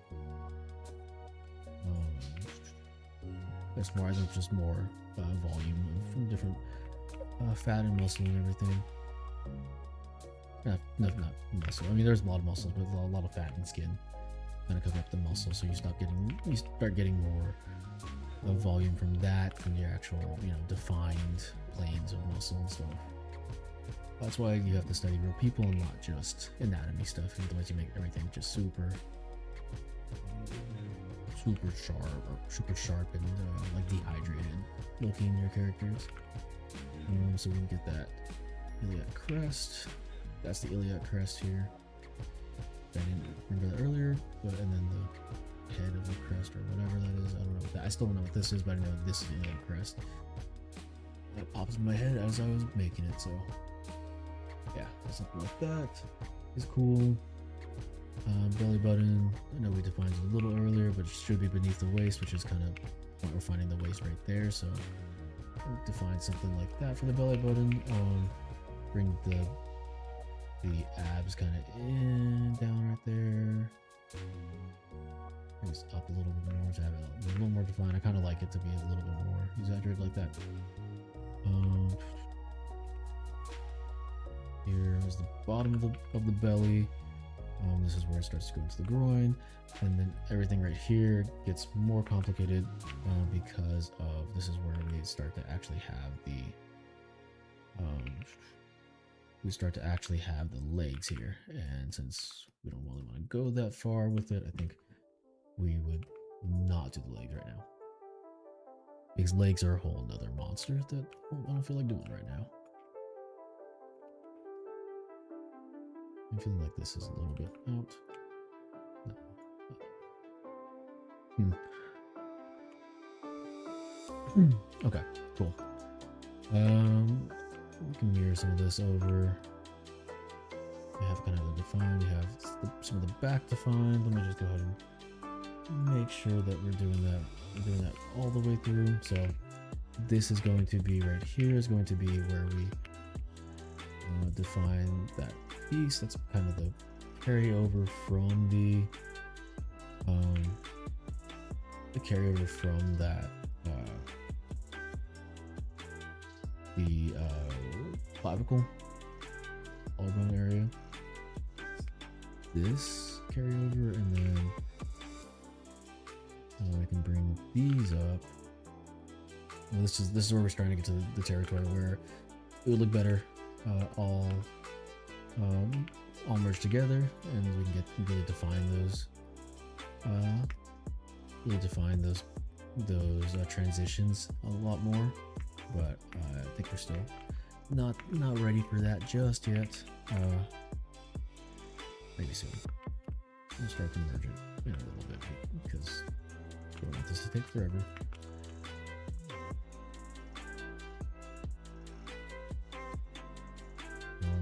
There's more, I think, just more volume from different fat and muscle and everything. Not muscle. I mean, there's a lot of muscles, but a lot of fat and skin kind of cover up the muscle, so you start getting more volume from that, from your actual, defined planes of muscle and stuff. That's why you have to study real people and not just anatomy stuff. Otherwise, you make everything just super sharp and like dehydrated looking your characters. So we can get that iliac crest. That's the iliac crest here. I didn't remember that earlier, and then the head of the crest or whatever that is. I don't know what that. I still don't know what this is, but I know this is the iliac crest. That pops in my head as I was making it. So yeah, something like that is cool. Belly button, I know we defined it a little earlier, but it should be beneath the waist, which is kind of what we're finding the waist right there. So define something like that for the belly button. Bring the abs kind of down right there. Maybe it's up a little bit more to have it a little more defined. I kind of like it to be a little bit more exaggerated like that. Here is the bottom of the belly. This is where it starts to go into the groin, and then everything right here gets more complicated because of this is where we start to actually have the legs here. And since we don't really want to go that far with it, I think we would not do the legs right now, because legs are a whole nother monster that I don't feel like doing right now. I'm feeling like this is a little bit out. No. Okay, cool. We can mirror some of this over. We have kind of defined. We have some of the back defined. Let me just go ahead and make sure that we're doing that. We're doing that all the way through. So this is going to be right here. Is going to be where we define that piece. That's kind of the carryover from the carryover from that the clavicle collarbone area. This carryover, and then I can bring these up. Well, this is where we're starting to get to the territory where it would look better all merged together, and we can really define those transitions a lot more. But I think we're still not ready for that just yet. Maybe soon. We'll start to merge it in a little bit because we don't want this to take forever.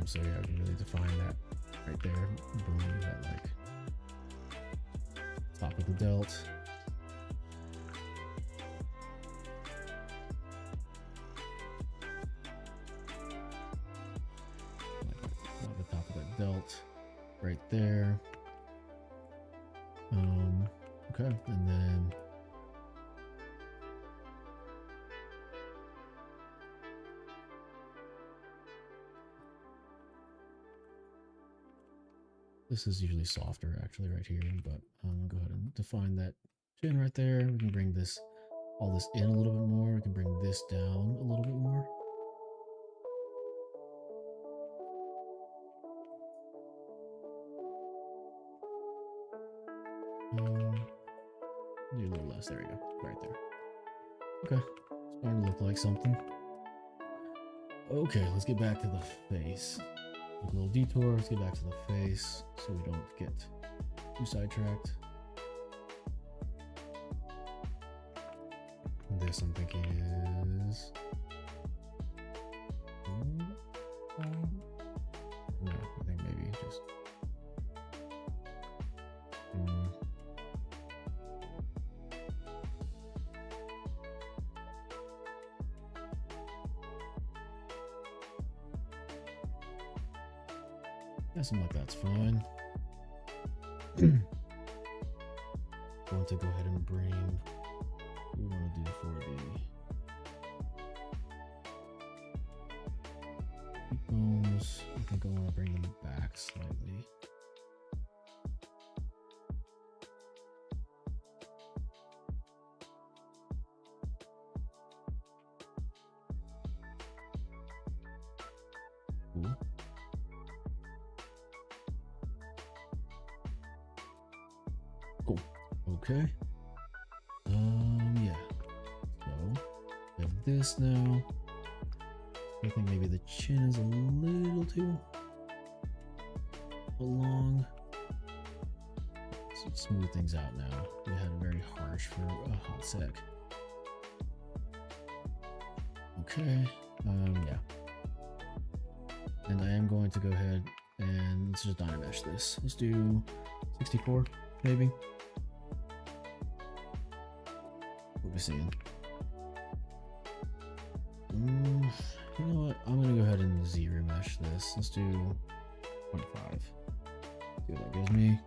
So yeah, we can really define that right there. Boom, that like top of the delt. Like the top of that delt right there. Okay, and then this is usually softer actually right here, but I'll go ahead and define that chin right there. We can bring all this in a little bit more. We can bring this down a little bit more. Maybe a little less. There we go. Right there. Okay. Starting to look like something. Okay, let's get back to the face. A little detour. Let's get back to the face so we don't get too sidetracked. This I'm thinking is no, I think maybe just Yeah, something like that's fine. Going to go ahead and bring what we want to do for the cheekbones. I think I want to bring them back slightly. Cool. Cool. Okay. Yeah. So we have this now. I think maybe the chin is a little too long. Let's smooth things out now. We had it very harsh for a hot sec. Okay. Yeah. And I am going to go ahead and let's just dynamesh this. Let's do 64, maybe. What are we seeing? You know what? I'm gonna go ahead and Z-remesh this. Let's do 0.5. See what that gives me.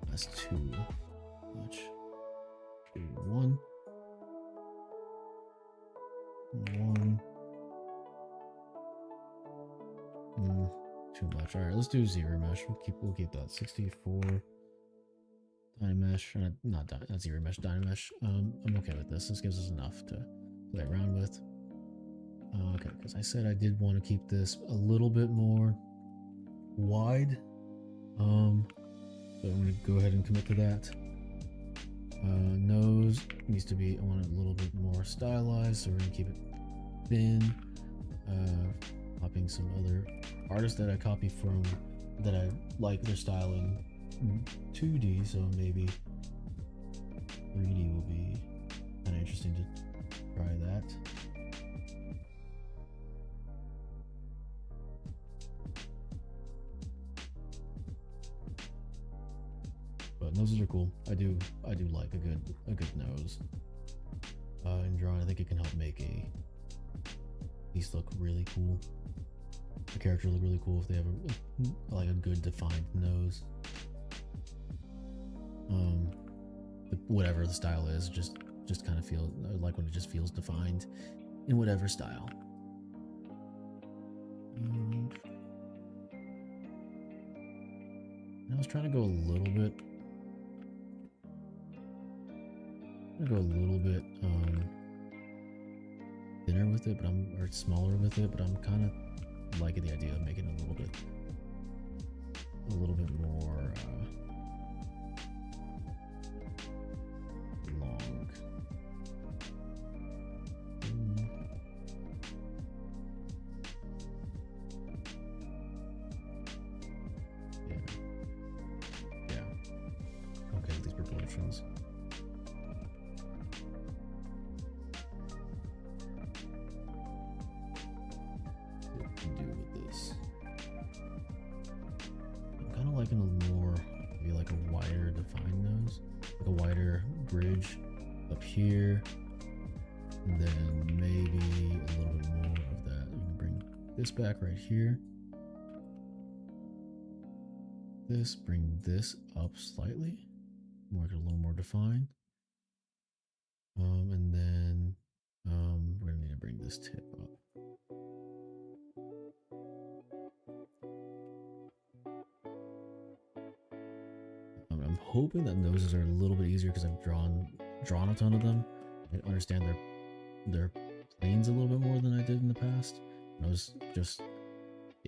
That's too much. Do 1. 1. Too much. All right, let's do Z-remesh. We'll keep that 64. Dynamesh, not Z-remesh, dynamesh. I'm okay with this. This gives us enough to play around with. Okay, because I said I did want to keep this a little bit more wide. So I'm going to go ahead and commit to that. Nose needs to be, I want it a little bit more stylized, so we're going to keep it thin. Copying some other artists that I copy from that I like their style in 2D, so maybe 3D will be kind of interesting to try that. But noses are cool. I do like a good nose. In drawing, I think it can help make a piece look really cool. The character look really cool if they have a good defined nose. Whatever the style is, just kind of feel like when it just feels defined in whatever style. I was trying to go a little bit. Thinner with it, or smaller with it, but I'm kind of liking the idea of making it a little bit more long. Yeah. Okay, these proportions. Liking a more, maybe like a wider defined nose, like a wider bridge up here, and then maybe a little bit more of that. You can bring this back right here. Bring this up slightly, make it a little more defined. And then we're gonna need to bring this tip up. I'm hoping that noses are a little bit easier because I've drawn a ton of them. I understand their planes a little bit more than I did in the past. Nose just,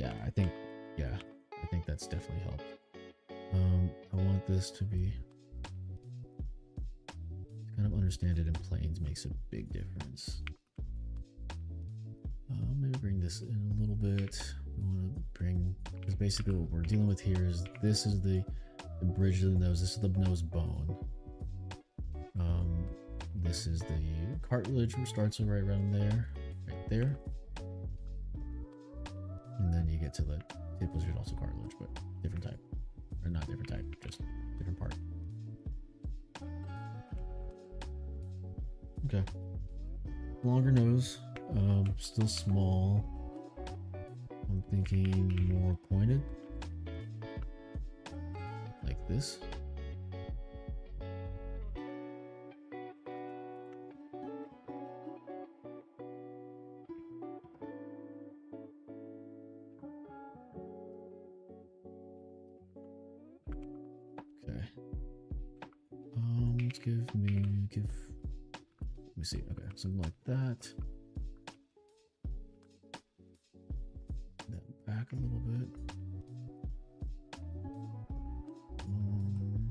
I think that's definitely helped. I want this to be, kind of understand it in planes makes a big difference. Maybe bring this in a little bit. We want to bring, because basically what we're dealing with here is this is the bridge of the nose. This is the nose bone. This is the cartilage, which starts right around there, right there. And then you get to the tip, which is also cartilage, but different type. Or not different type, just different part. Okay. Longer nose, still small. I'm thinking more pointed, like this. Okay. Let's let me see. Okay, something like that. That back a little bit.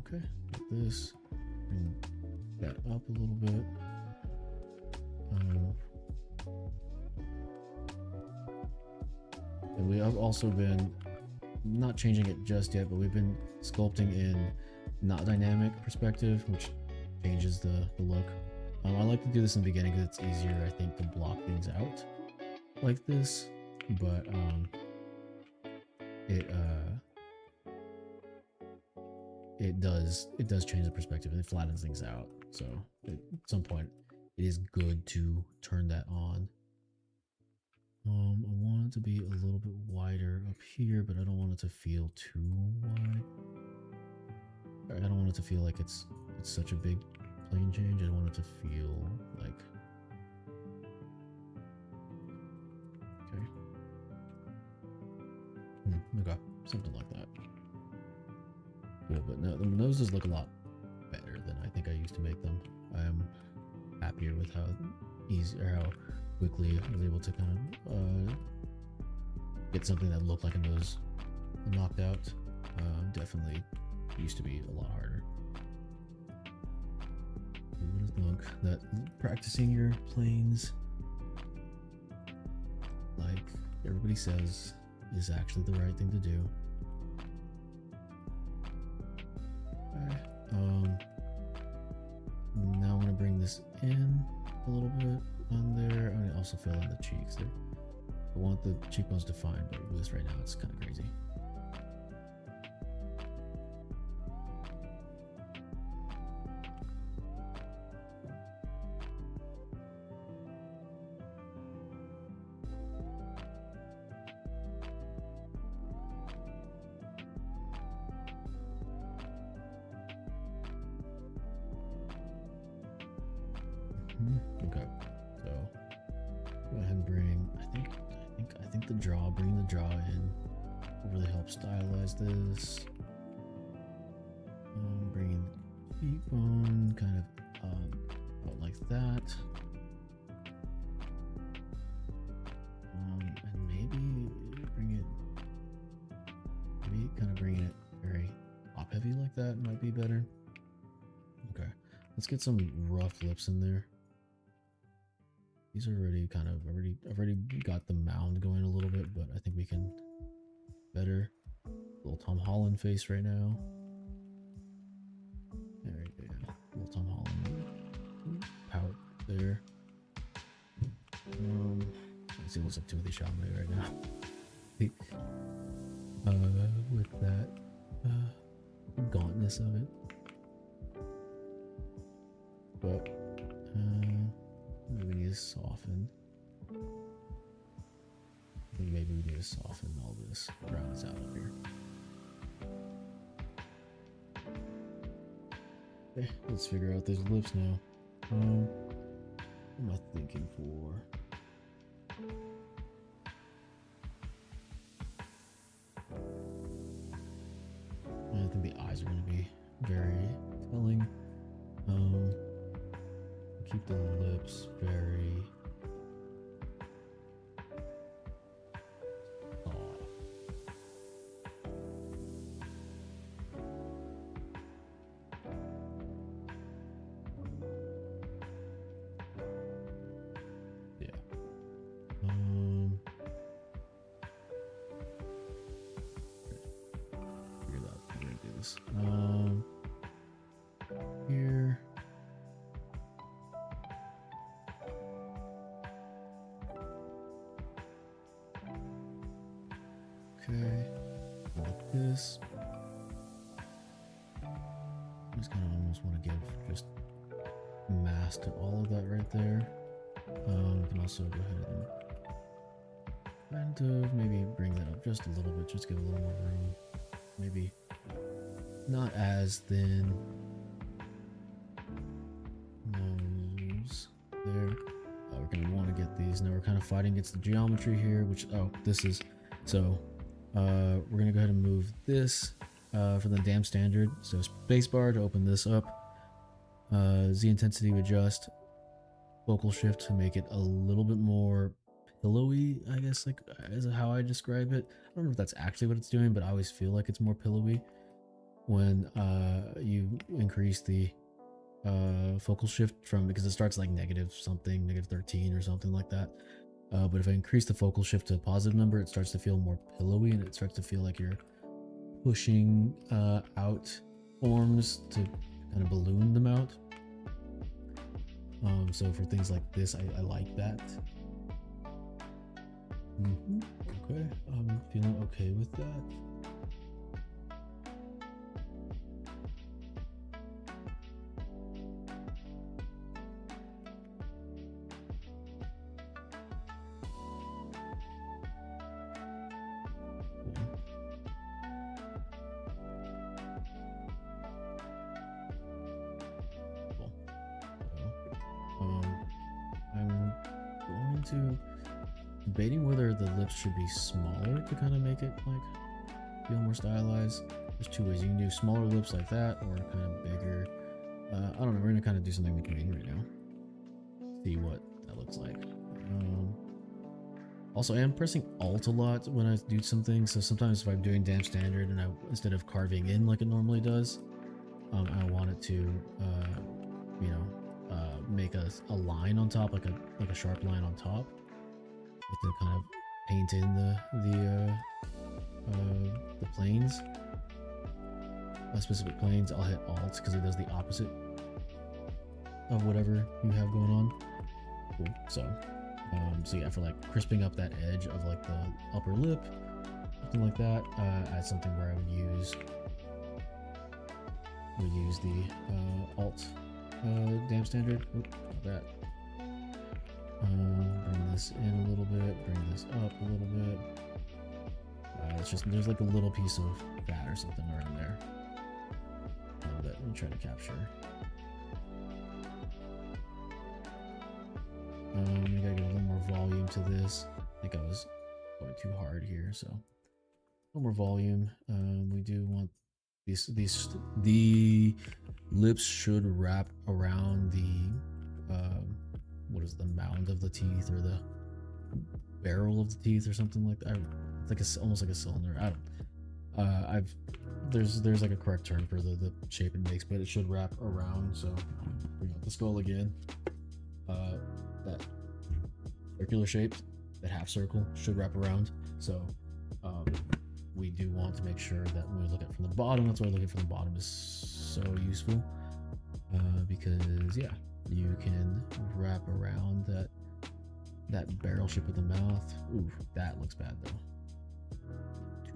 Okay, like this. Bring that up a little bit. And we have also been not changing it just yet, but we've been sculpting in not dynamic perspective, which changes the look. I like to do this in the beginning because it's easier, I think, to block things out like this. But it does change the perspective and it flattens things out. So at some point, it is good to turn that on. I want it to be a little bit wider up here, but I don't want it to feel too wide. I don't want it to feel like it's such a big plane change. I don't want it to feel like, okay, something like that. Good, but no, the noses look a lot better than I think I used to make them. I am happier with how easy or how quickly I was able to kind of get something that looked like a nose knocked out. Definitely used to be a lot harder. What do you think that practicing your planes, like everybody says, is actually the right thing to do? Okay. Now I'm gonna bring this in a little bit on there. I'm gonna also fill in the cheeks there. I want the cheekbones defined, but with this right now, it's kind of crazy. Okay, so go ahead and bring. I think the jaw. Bring the jaw in will really help stylize this. Bringing the cheekbone kind of out like that. And maybe kind of bringing it very top heavy like that might be better. Okay, let's get some rough lips in there. These are already I've already got the mound going a little bit, but I think we can better. Little Tom Holland face right now. There we go. Little Tom Holland pout there. Let's see, it looks like Timothy Chalamet right now. With that gauntness of it. But we need to soften. I think maybe we need to soften all this, round this out up here. Okay, let's figure out these lips now. What am I thinking for? I think the eyes are going to be very telling. Keep the lips very yeah. Figure that out. I'm gonna do this. Here. Okay, like this. I just kind of almost want to give just mass to all of that right there. We can also go ahead and of maybe bring that up just a little bit, just give a little more room. Maybe not as thin. Nose there. We're gonna want to get these. Now we're kind of fighting against the geometry here, which this is so. We're gonna go ahead and move this for the damn standard. So spacebar to open this up. Z intensity to adjust. Focal shift to make it a little bit more pillowy, I guess, like is how I describe it. I don't know if that's actually what it's doing, but I always feel like it's more pillowy when you increase the focal shift from, because it starts like negative something, negative 13 or something like that. But if I increase the focal shift to a positive number, it starts to feel more pillowy, and it starts to feel like you're pushing out forms to kind of balloon them out. So for things like this, I like that. Okay, I'm feeling okay with that. I'm going to debating whether the lips should be smaller to kind of make it like feel more stylized. There's two ways you can do: smaller lips like that, or kind of bigger. I don't know. We're gonna kind of do something between right now. See what that looks like. Also, I am pressing Alt a lot when I do something. So sometimes if I'm doing damn standard and instead of carving in like it normally does, I want it to, you know, make a line on top, like a sharp line on top, like to kind of paint in the planes, specific planes. I'll hit Alt because it does the opposite of whatever you have going on. Cool. So yeah, for like crisping up that edge of like the upper lip, something like that, add something where I would use the Alt damn standard. Oop, not that. Bring this in a little bit, bring this up a little bit. It's just, there's like a little piece of fat or something around there that I'm trying to capture. We gotta get a little more volume to this. I think I was going too hard here, so a little more volume. We do want the lips should wrap around the what is the mound of the teeth, or the barrel of the teeth, or something like that. It's like almost like a cylinder. I don't. There's like a correct term for the shape it makes, but it should wrap around. So bring out the skull again. That circular shape, that half circle, should wrap around. So we do want to make sure that when we look at it from the bottom, that's why looking from the bottom is so useful, because yeah, you can wrap around that barrel shape of the mouth. Ooh, that looks bad though. Too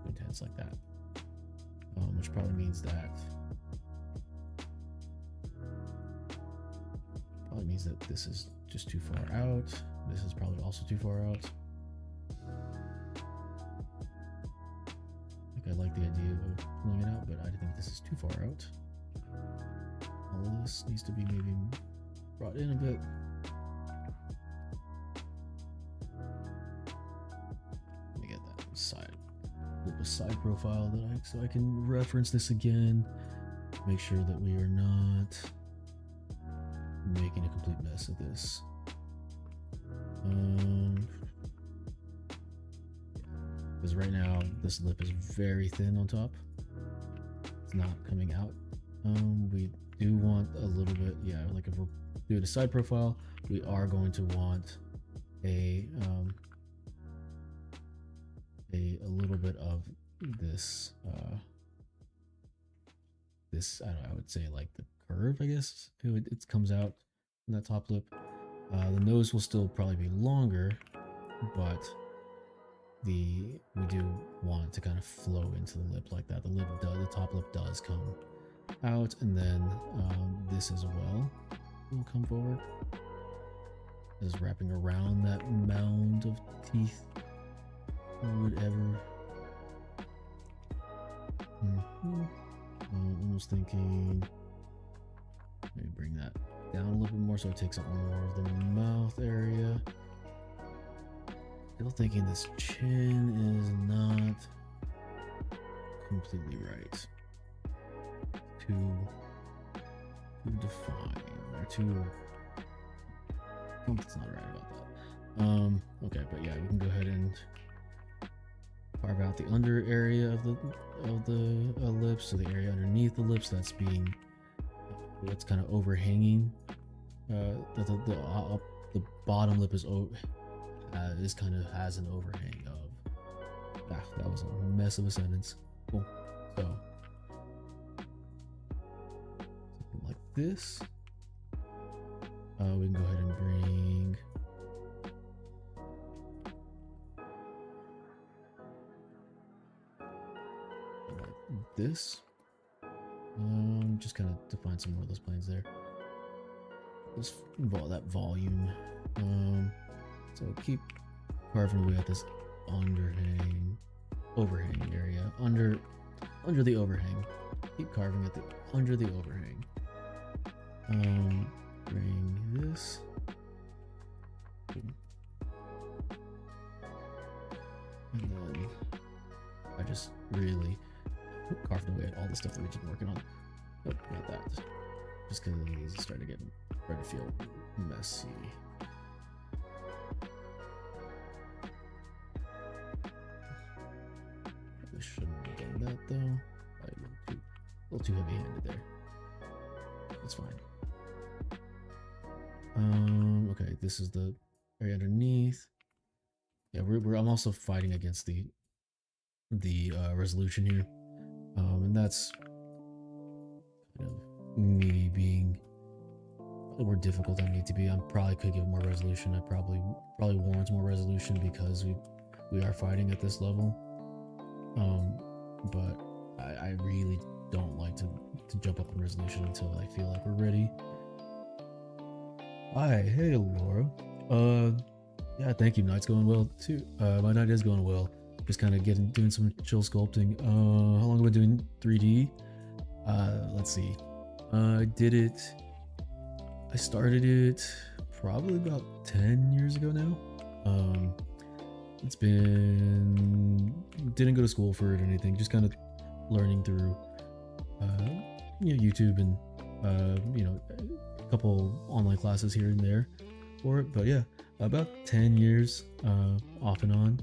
intense like that, which probably means that this is just too far out. This is probably also too far out. I like the idea of pulling it out, but I think this is too far out. All of this needs to be maybe brought in a bit. Let me get that side profile so I can reference this again. Make sure that we are not making a complete mess of this. Because right now this lip is very thin on top. It's not coming out. We do want a little bit, yeah, like if we're doing a side profile, we are going to want a little bit of this I don't know, I would say like the curve, I guess it comes out in that top lip. The nose will still probably be longer, but we do want it to kind of flow into the lip like that. The top lip does come out, and then this as well will come forward, is wrapping around that mound of teeth who would ever. Almost thinking maybe bring that down a little bit more so it takes up more of the mouth area. Still thinking this chin is not completely right. Too defined or too. Something's not right about that. Okay, but yeah, we can go ahead and carve out the under area of the lips, so the area underneath the lips that's kind of overhanging. The bottom lip is kind of has an overhang of. That was a mess of a sentence. Cool. So something like this. We can go ahead and bring. This just kind of define some more of those planes there. Just that volume. So keep carving away at this overhang area under the overhang. Keep carving at the under the overhang. Bring this. And then I just really carved away at all the stuff that we've been working on. Nope, not that. Just because it's starting to feel messy. Probably shouldn't have done that though. A little too heavy-handed there. It's fine. Okay, this is the area underneath. Yeah, I'm also fighting against the resolution here. And that's kind of me being a little more difficult than I need to be. I probably could give more resolution. I probably warrants more resolution because we are fighting at this level. But I really don't like to jump up in resolution until I feel like we're ready. Hi, hey Laura. Yeah, thank you. Night's going well too. My night is going well. Just kind of doing some chill sculpting. How long have I been doing 3D? Let's see. I started it probably about 10 years ago now. Didn't go to school for it or anything, just kind of learning through YouTube and a couple online classes here and there for it. But yeah, about 10 years off and on.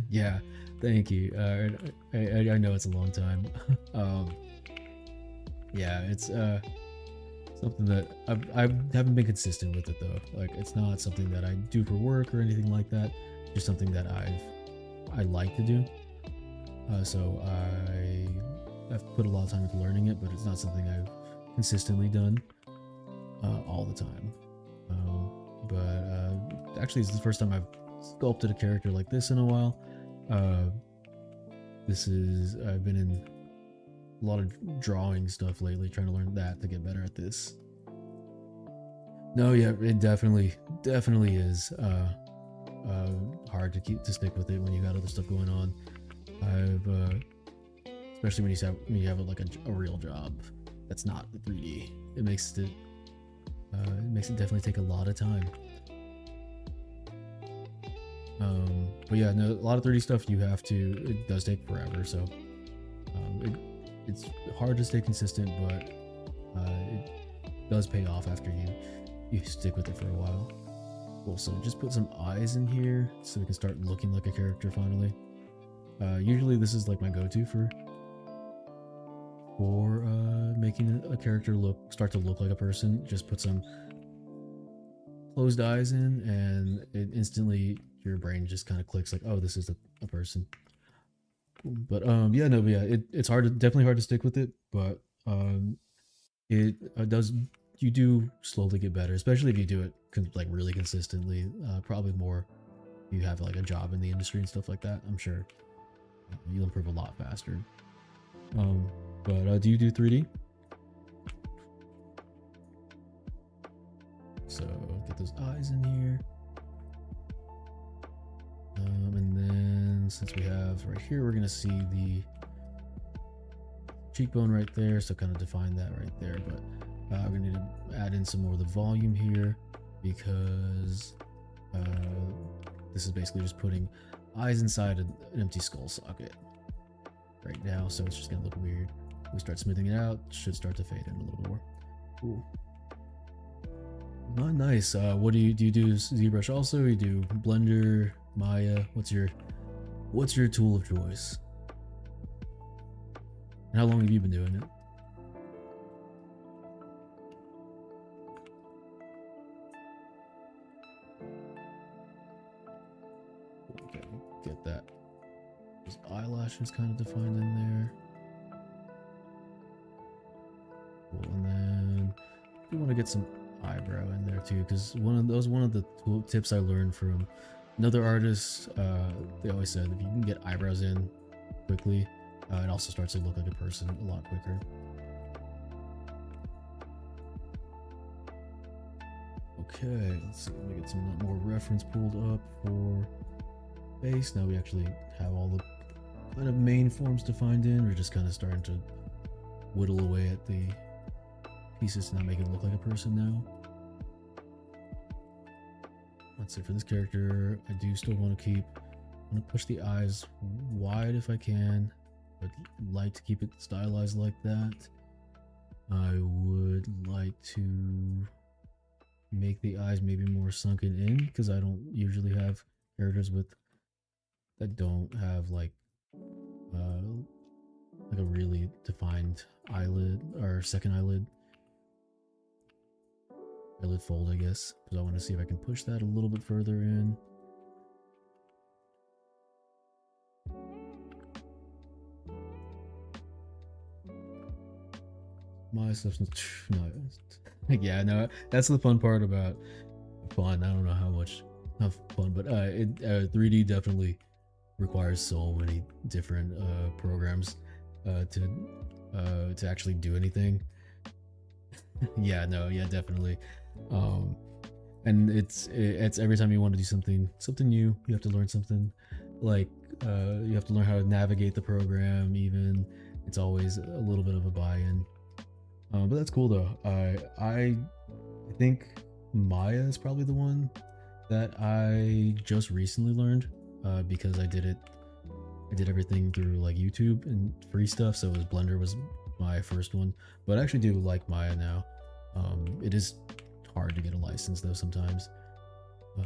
Yeah, thank you. I know it's a long time. Yeah, it's something that I haven't been consistent with it though. Like, it's not something that I do for work or anything like that. Just something that I like to do. So I've put a lot of time into learning it, but it's not something I've consistently done all the time. But actually, it's the first time I've sculpted a character like this in a while. I've been in a lot of drawing stuff lately, trying to learn that to get better at this. No, yeah, it definitely is hard to stick with it when you got other stuff going on. Especially when you have like a real job that's not the 3D. It makes it definitely take a lot of time. But yeah, no, a lot of 3D stuff it does take forever, so it's hard to stay consistent, but it does pay off after you stick with it for a while. Cool, so just put some eyes in here so we can start looking like a character finally. Usually this is like my go-to for making a character start to look like a person. Just put some closed eyes in and it instantly your brain just kind of clicks like, oh, this is a person. But it's definitely hard to stick with it, but you do slowly get better, especially if you do it like really consistently. Probably more if you have like a job in the industry and stuff like that. I'm sure you'll improve a lot faster. But do you do 3D? So get those eyes in here. And then since we have right here, we're gonna see the cheekbone right there, so kind of define that right there. But we're gonna need to add in some more of the volume here, because this is basically just putting eyes inside an empty skull socket right now, so it's just gonna look weird. We start smoothing it out, should start to fade in a little bit more. Cool. Not nice. What do you do? ZBrush also? You do Blender, Maya? What's your tool of choice? And how long have you been doing it? Okay, get that. Those eyelashes kind of defined in there. Cool. And then we want to get some eyebrow in there too, because one of the tips I learned from another artist. They always said if you can get eyebrows in quickly, it also starts to look like a person a lot quicker. Okay, let's see, let me get some more reference pulled up for face. Now we actually have all the kind of main forms defined in. We're just kind of starting to whittle away at the pieces to not make it look like a person now. That's it for this character. I do still want to keep, I'm going to push the eyes wide if I can, but like to keep it stylized like that. I would like to make the eyes maybe more sunken in, because I don't usually have characters that don't have like a really defined eyelid or second eyelid fold, I guess. Because I want to see if I can push that a little bit further in. My substance, no, yeah, no, that's the fun part about fun. I don't know how fun, but 3D definitely requires so many different programs to actually do anything. Yeah, no, yeah, definitely. And it's every time you want to do something new, you have to learn something. Like you have to learn how to navigate the program. Even it's always a little bit of a buy-in. But that's cool though. I think Maya is probably the one that I just recently learned, because I did everything through like YouTube and free stuff. So Blender was my first one, but I actually do like Maya now. It is hard to get a license though sometimes. I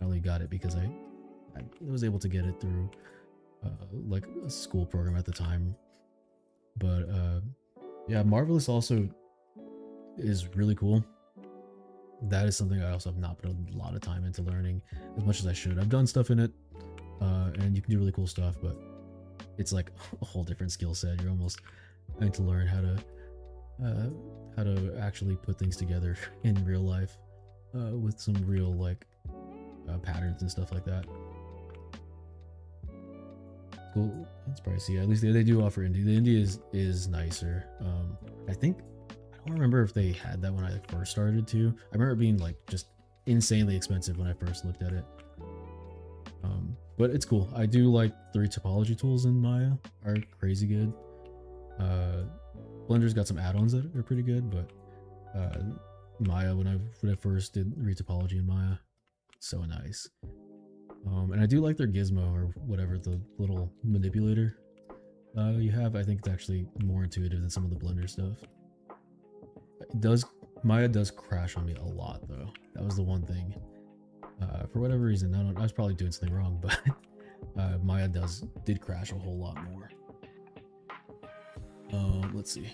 only got it because I was able to get it through like a school program at the time. But yeah, Marvelous also is really cool. That is something I also have not put a lot of time into learning as much as I should. I've done stuff in it, and you can do really cool stuff, but it's like a whole different skill set. You're almost having to learn how to actually put things together in real life, with some real like patterns and stuff like that. Cool. It's pricey. At least they do offer indie. The indie is nicer. I don't remember if they had that when I first started too. I remember it being like just insanely expensive when I first looked at it. But it's cool. I do like 3 topology tools in Maya are crazy good. Blender's got some add-ons that are pretty good, but Maya, when I first did retopology in Maya, so nice. And I do like their gizmo or whatever, the little manipulator you have. I think it's actually more intuitive than some of the Blender stuff. Maya does crash on me a lot though. That was the one thing. For whatever reason, I was probably doing something wrong, but Maya did crash a whole lot more. Let's see.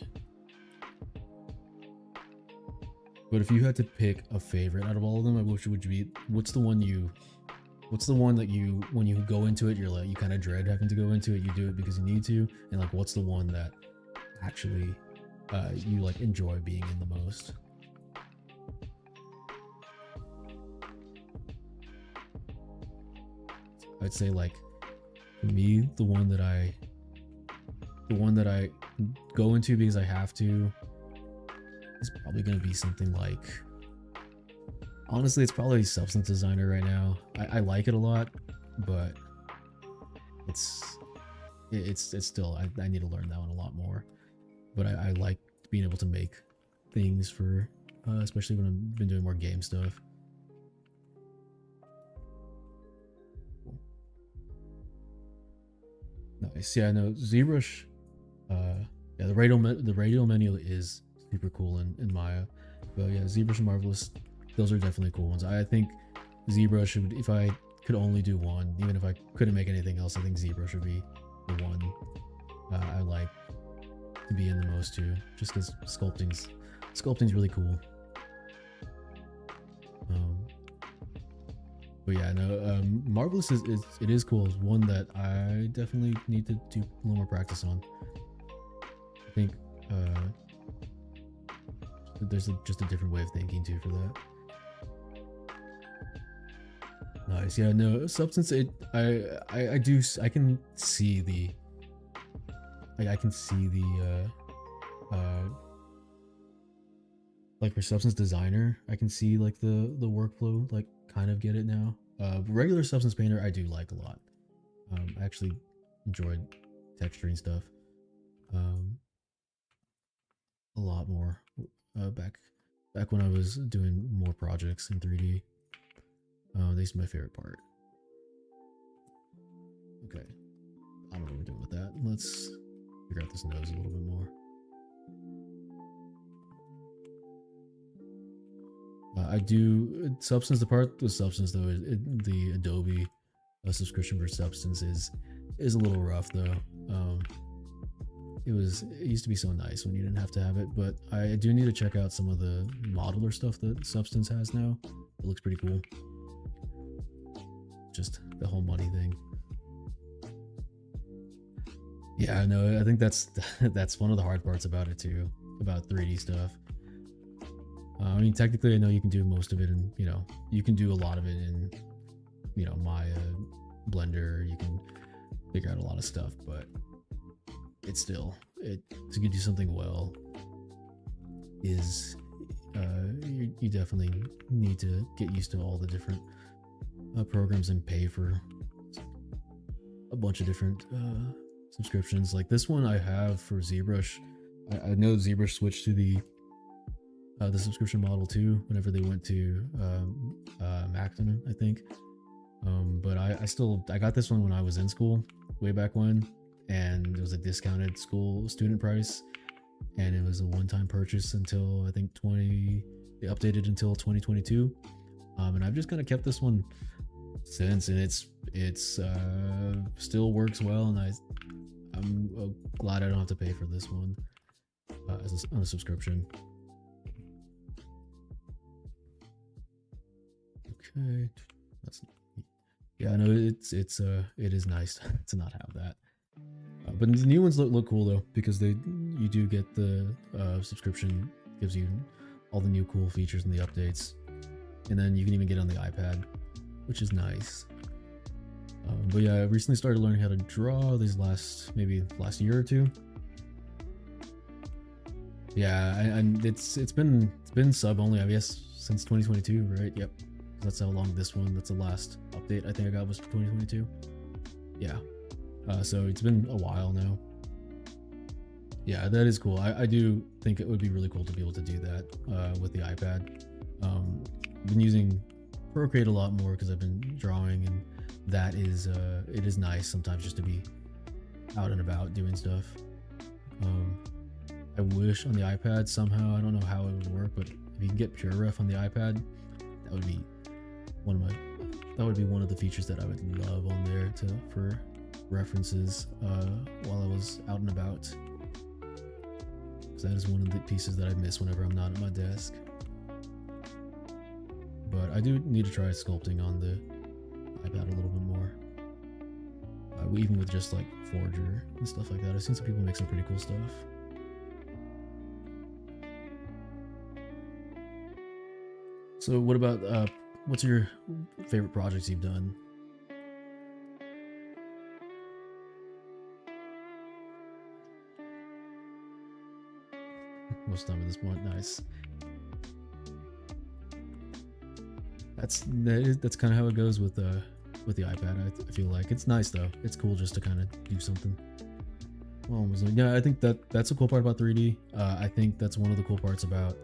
But if you had to pick a favorite out of all of them, which would you be? What's the one that you, when you go into it, you're like, you kind of dread having to go into it, you do it because you need to, and like what's the one that actually you like enjoy being in the most? I'd say like for me, the one that I go into because I have to is probably going to be something like, honestly, it's probably Substance Designer right now. I like it a lot, but it's it's still I need to learn that one a lot more. But I like being able to make things for especially when I've been doing more game stuff. Nice. Yeah, no, ZBrush. Yeah, the radial menu is super cool in Maya. But yeah, ZBrush and Marvelous, those are definitely cool ones. I think ZBrush would, if I could only do one, even if I couldn't make anything else, I think ZBrush would be the one I like to be in the most too, just because sculpting's really cool. But yeah, no, Marvelous is cool. It's one that I definitely need to do a little more practice on. I think there's just a different way of thinking too for that. Nice. Yeah, no, Substance, I can see the like for Substance Designer, I can see like the workflow, like kind of get it now. Regular Substance Painter I do like a lot. I actually enjoyed texturing stuff a lot more back when I was doing more projects in 3D. This is my favorite part. Okay, I don't know what we're doing with that. Let's figure out this nose a little bit more. I do Substance. The part with Substance though, the Adobe subscription for Substance is a little rough though. It used to be so nice when you didn't have to have it, but I do need to check out some of the modeler stuff that Substance has now. It looks pretty cool. Just the whole money thing. Yeah, no, I think that's one of the hard parts about it too, about 3D stuff. I mean, technically, I know you can do most of it, and you can do a lot of it in, Maya, Blender. You can figure out a lot of stuff, but it's still to do something well is you definitely need to get used to all the different programs and pay for a bunch of different subscriptions. Like this one I have for ZBrush. I know ZBrush switched to the subscription model too whenever they went to Macton, I think. But I got this one when I was in school way back when, and it was a discounted school student price, and it was a one-time purchase until I think they updated until 2022. And I've just kind of kept this one since, and it's still works well, and I'm glad I don't have to pay for this one on a subscription. Okay, yeah, no, it is nice to not have that. But the new ones look cool though, because you do get the subscription, gives you all the new cool features and the updates, and then you can even get it on the iPad, which is nice. But yeah, I recently started learning how to draw these last year or two. Yeah, and it's been sub only, I guess, since 2022, right? Yep, that's how long that's the last update I think I got was 2022. Yeah, so it's been a while now. Yeah, that is cool. I do think it would be really cool to be able to do that with the iPad. I've been using Procreate a lot more because I've been drawing, and that is it is nice sometimes just to be out and about doing stuff. I wish on the iPad somehow, I don't know how it would work, but if you can get PureRef on the iPad, that would be one of the features that I would love on there for references while I was out and about. Because that is one of the pieces that I miss whenever I'm not at my desk. But I do need to try sculpting on the iPad a little bit more. Even with just like Forger and stuff like that. I've seen some people make some pretty cool stuff. So what about what's your favorite projects you've done? Most time at this point. Nice. That's kind of how it goes with with the iPad. I feel like it's nice though. It's cool just to kind of do something. Well, yeah, I think that's a cool part about 3D. I think that's one of the cool parts about.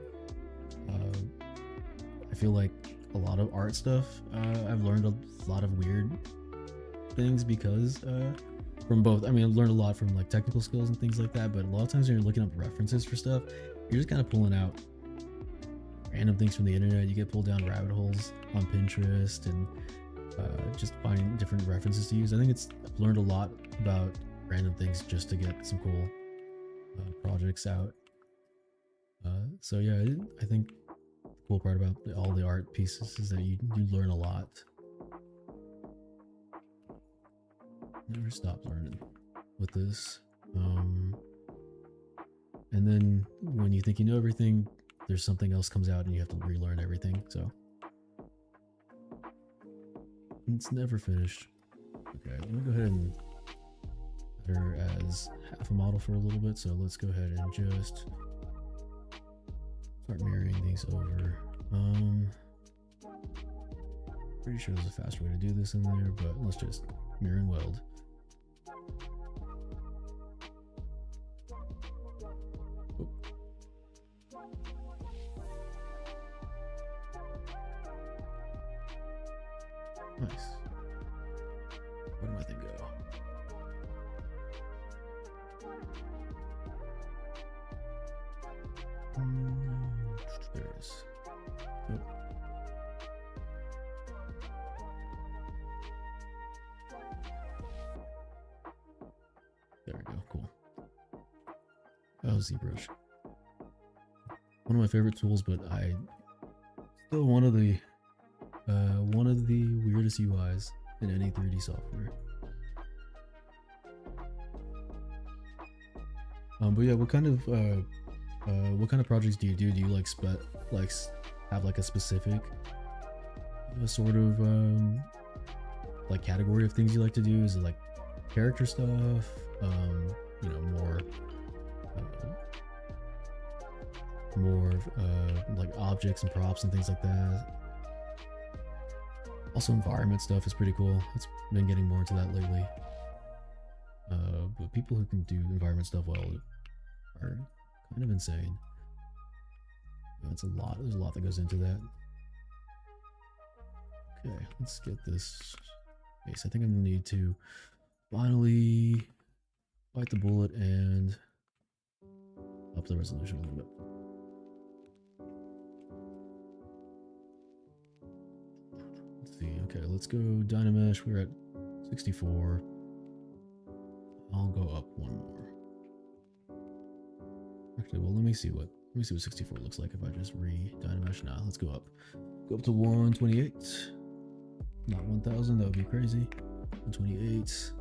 I feel like a lot of art stuff. I've learned a lot of weird things because from both. I mean, I've learned a lot from like technical skills and things like that. But a lot of times when you're looking up references for stuff, you're just kind of pulling out random things from the internet. You get pulled down rabbit holes on Pinterest and just finding different references to use. I think I've learned a lot about random things just to get some cool projects out. So yeah, I think the cool part about all the art pieces is that you learn a lot. Never stop learning with this. And then when you think you know everything, there's something else comes out and you have to relearn everything. So it's never finished. Okay, let me go ahead and put her as half a model for a little bit. So let's go ahead and just start mirroring these over. Pretty sure there's a faster way to do this in there, but let's just mirror and weld. Oh. Nice. Where did my thing go? There it is. Oh. There we go. Cool. Oh, ZBrush. One of my favorite tools, but still one of the weirdest UIs in any 3D software. But yeah, what kind of projects do you do? Do you like have like a specific sort of like category of things you like to do? Is it like character stuff? You know, more like objects and props and things like that. Also, environment stuff is pretty cool. It's been getting more into that lately. But people who can do environment stuff well are kind of insane. That's a lot. There's a lot that goes into that. Okay, let's get this base. I think I'm gonna need to finally bite the bullet and up the resolution a little bit. Let's see. Okay, let's go Dynamesh. We're at 64. I'll go up one more. Actually, well, let me see what 64 looks like if I just re-Dynamesh. Now, let's go up. Go up to 128. Not 1000, that would be crazy. 128.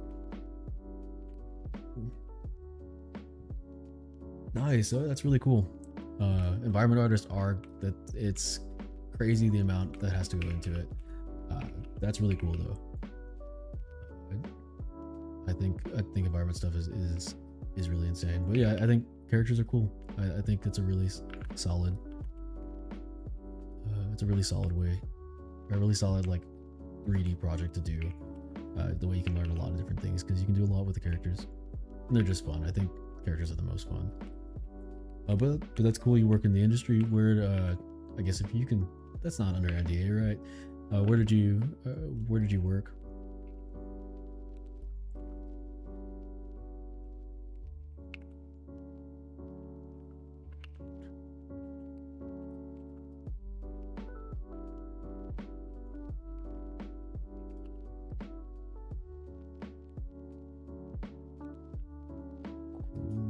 Nice. Oh, that's really cool. Environment artists are that it's crazy the amount that has to go into it. That's really cool though. I think environment stuff is really insane. But yeah, I think characters are cool. I think it's a really solid. It's a really solid way, a really solid like 3D project to do. The way you can learn a lot of different things because you can do a lot with the characters. And they're just fun. I think characters are the most fun. But that's cool. You work in the industry. Where I guess if you can, that's not under NDA, right? Where did you work?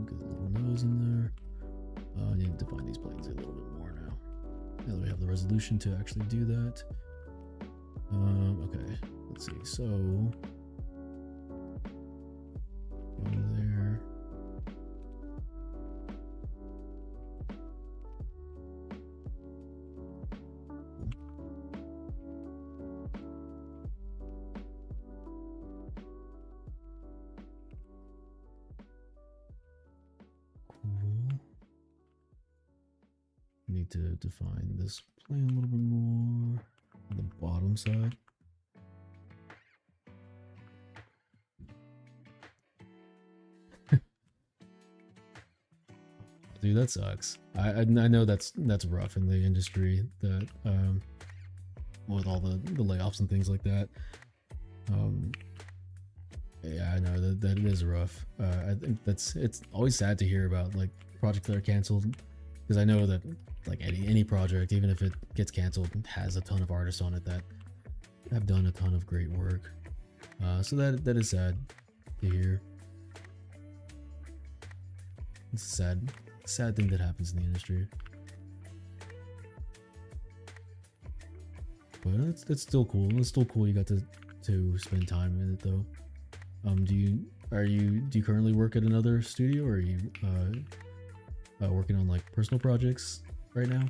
Get a little nose in there. I need to define these planes a little bit more now. Now that we have the resolution to actually do that. Okay, let's see. So go there. Cool. Need to define this plane a little bit more on the bottom side. dude, that sucks. I know that's rough in the industry, that with all the layoffs and things like that. Um, yeah, I know that it is rough. I think it's always sad to hear about like projects that are canceled, because I know that like any project, even if it gets canceled, has a ton of artists on it that have done a ton of great work. So that is sad to hear. It's a sad thing that happens in the industry. But it's still cool. It's still cool you got to spend time in it though. Do you currently work at another studio, or are you working on like personal projects right now?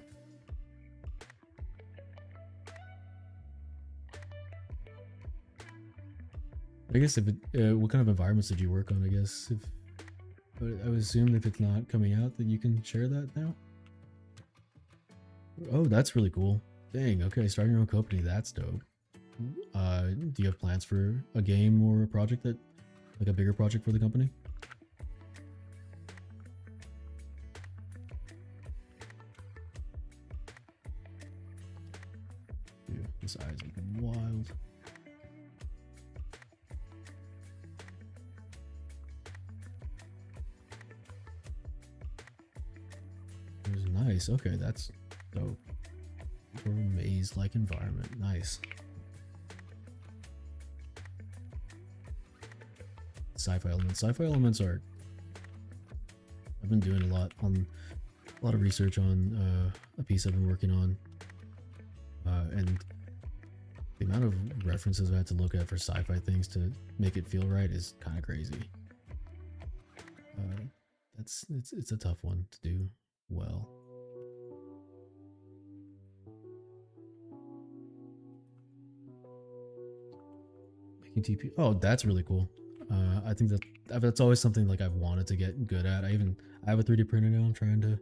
I guess if it, what kind of environments did you work on? I guess if I would assume if it's not coming out, that you can share that now. Oh, that's really cool. Dang. Okay, starting your own company. That's dope. Do you have plans for a game or a project that, like a bigger project for the company? Dude, this eye's looking wild. It was nice. Okay, that's dope. For a maze-like environment. Nice. Sci-fi elements. Sci-fi elements are. I've been doing a lot of research on a piece I've been working on, and the amount of references I had to look at for sci-fi things to make it feel right is kind of crazy. It's a tough one to do well. Making TP. Oh, that's really cool. I think that's always something like I've wanted to get good at. I have a 3D printer now. I'm trying to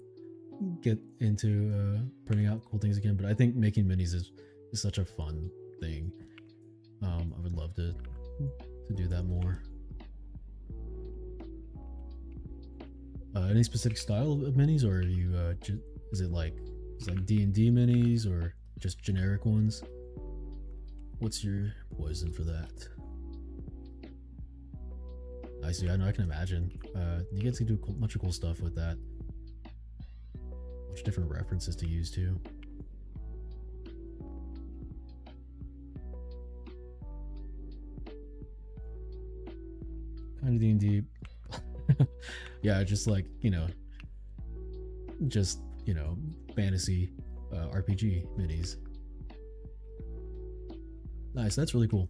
get into printing out cool things again. But I think making minis is such a fun thing. I would love to do that more. Any specific style of minis, or are you is it like D&D minis, or just generic ones? What's your poison for that? I see. I know. I can imagine. You get to do a bunch of cool stuff with that. A bunch of different references to use too. Kind of D&D. Yeah, just like fantasy RPG minis. Nice. That's really cool.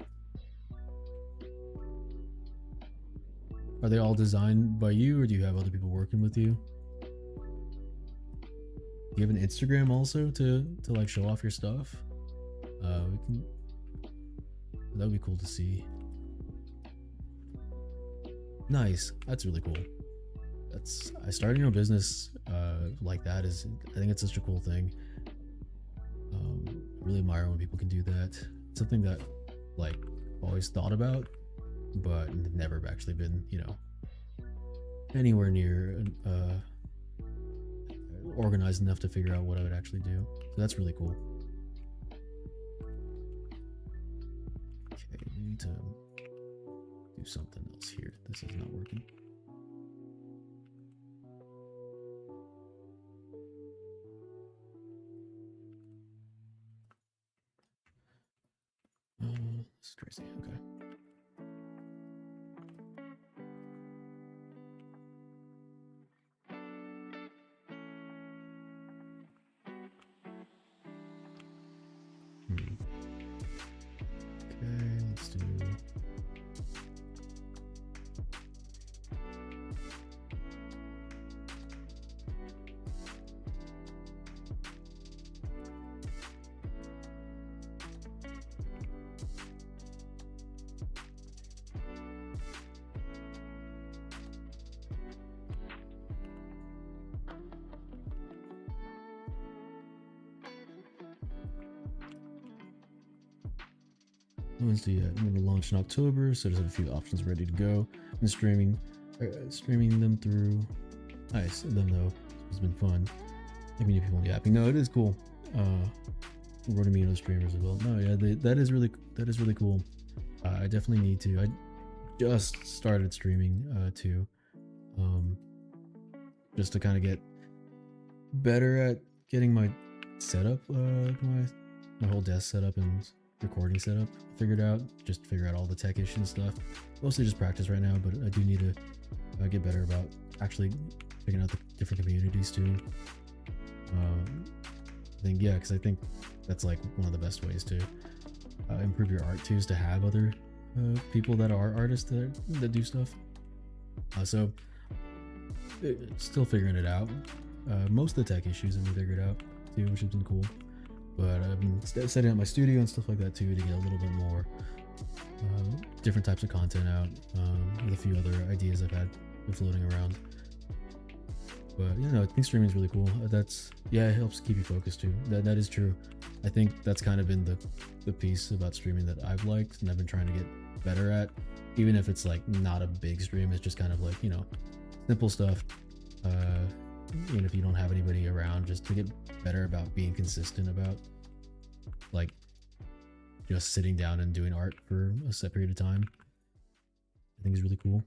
Are they all designed by you, or do you have other people working with you? Do you have an Instagram also to like show off your stuff? That would be cool to see. Nice. That's really cool. Starting your own business like that is, I think it's such a cool thing. I really admire when people can do that. It's something that like always thought about, but never actually been, anywhere near organized enough to figure out what I would actually do. So that's really cool. Okay, we need to do something else here. This is not working. This is crazy. Okay. Okay, let's do. Wednesday, I'm going to launch in October, so there's a few options ready to go. And streaming them through. Nice. Them though, It's been fun. Maybe new people in the app. No, it is cool. Running me other streamers as well. No, yeah, that is really cool. I definitely need to. I just started streaming too, just to kind of get better at getting my setup, my whole desk setup and recording setup figured out. Just figure out all the tech issues and stuff. Mostly just practice right now, but I do need to get better about actually figuring out the different communities too. I think, yeah, because I think that's like one of the best ways to improve your art too, is to have other people that are artists that do stuff. So still figuring it out. Most of the tech issues have been figured out too, which has been cool. But I've been setting up my studio and stuff like that too, to get a little bit more different types of content out, with a few other ideas I've had been floating around. But you know, I think streaming is really cool. It helps keep you focused too. That is true. I think that's kind of been the piece about streaming that I've liked and I've been trying to get better at. Even if it's like not a big stream, it's just kind of like, you know, simple stuff. Even if you don't have anybody around, just to get better about being consistent about like just sitting down and doing art for a set period of time. I think is really cool.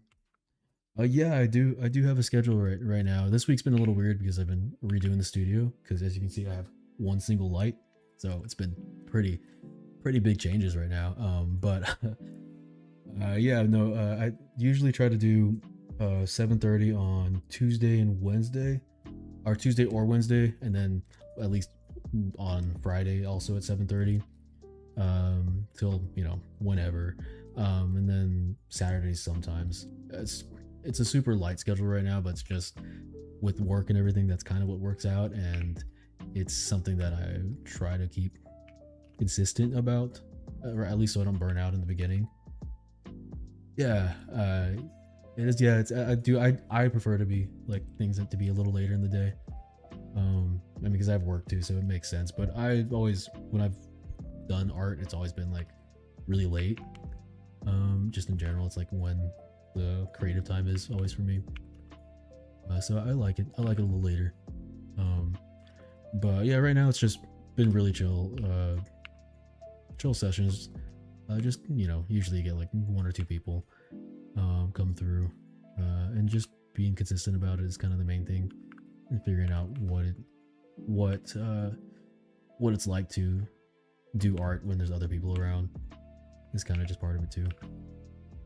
Yeah, I do have a schedule right now. This week's been a little weird because I've been redoing the studio, because as you can see I have one single light, so it's been pretty big changes right now. But yeah, no, I usually try to do 7:30 on Tuesday and Wednesday, or Tuesday or Wednesday, and then at least on Friday also at 7:30 till, you know, whenever, and then Saturdays sometimes. It's a super light schedule right now, but it's just with work and everything, that's kind of what works out, and it's something that I try to keep consistent about, or at least so I don't burn out in the beginning. Yeah, it is. Yeah, I prefer to be like things to be a little later in the day. I mean, because I have work too, so it makes sense. But I've always, when I've done art, it's always been like really late. Just in general, it's like when the creative time is always for me. So I like it. I like it a little later. But yeah, right now it's just been really chill sessions. Just, you know, usually you get like 1 or 2 people come through, and just being consistent about it is kind of the main thing, and figuring out what it's like to do art when there's other people around is kind of just part of it too.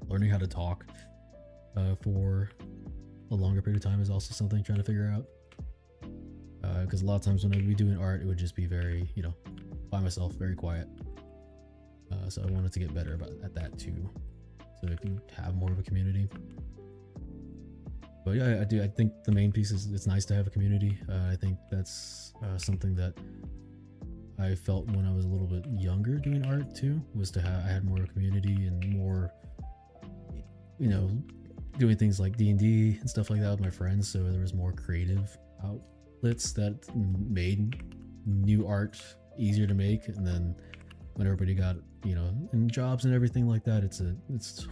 Learning how to talk for a longer period of time is also something I'm trying to figure out, because a lot of times when I'd be doing art, it would just be very, you know, by myself, very quiet. So I wanted to get better at that too, so I can have more of a community. But yeah, I think the main piece is it's nice to have a community. I think that's something that I felt when I was a little bit younger doing art too, was I had more of a community and more, you know, doing things like D&D and stuff like that with my friends. So there was more creative outlets that made new art easier to make. And then when everybody got, you know, in jobs and everything like that, it's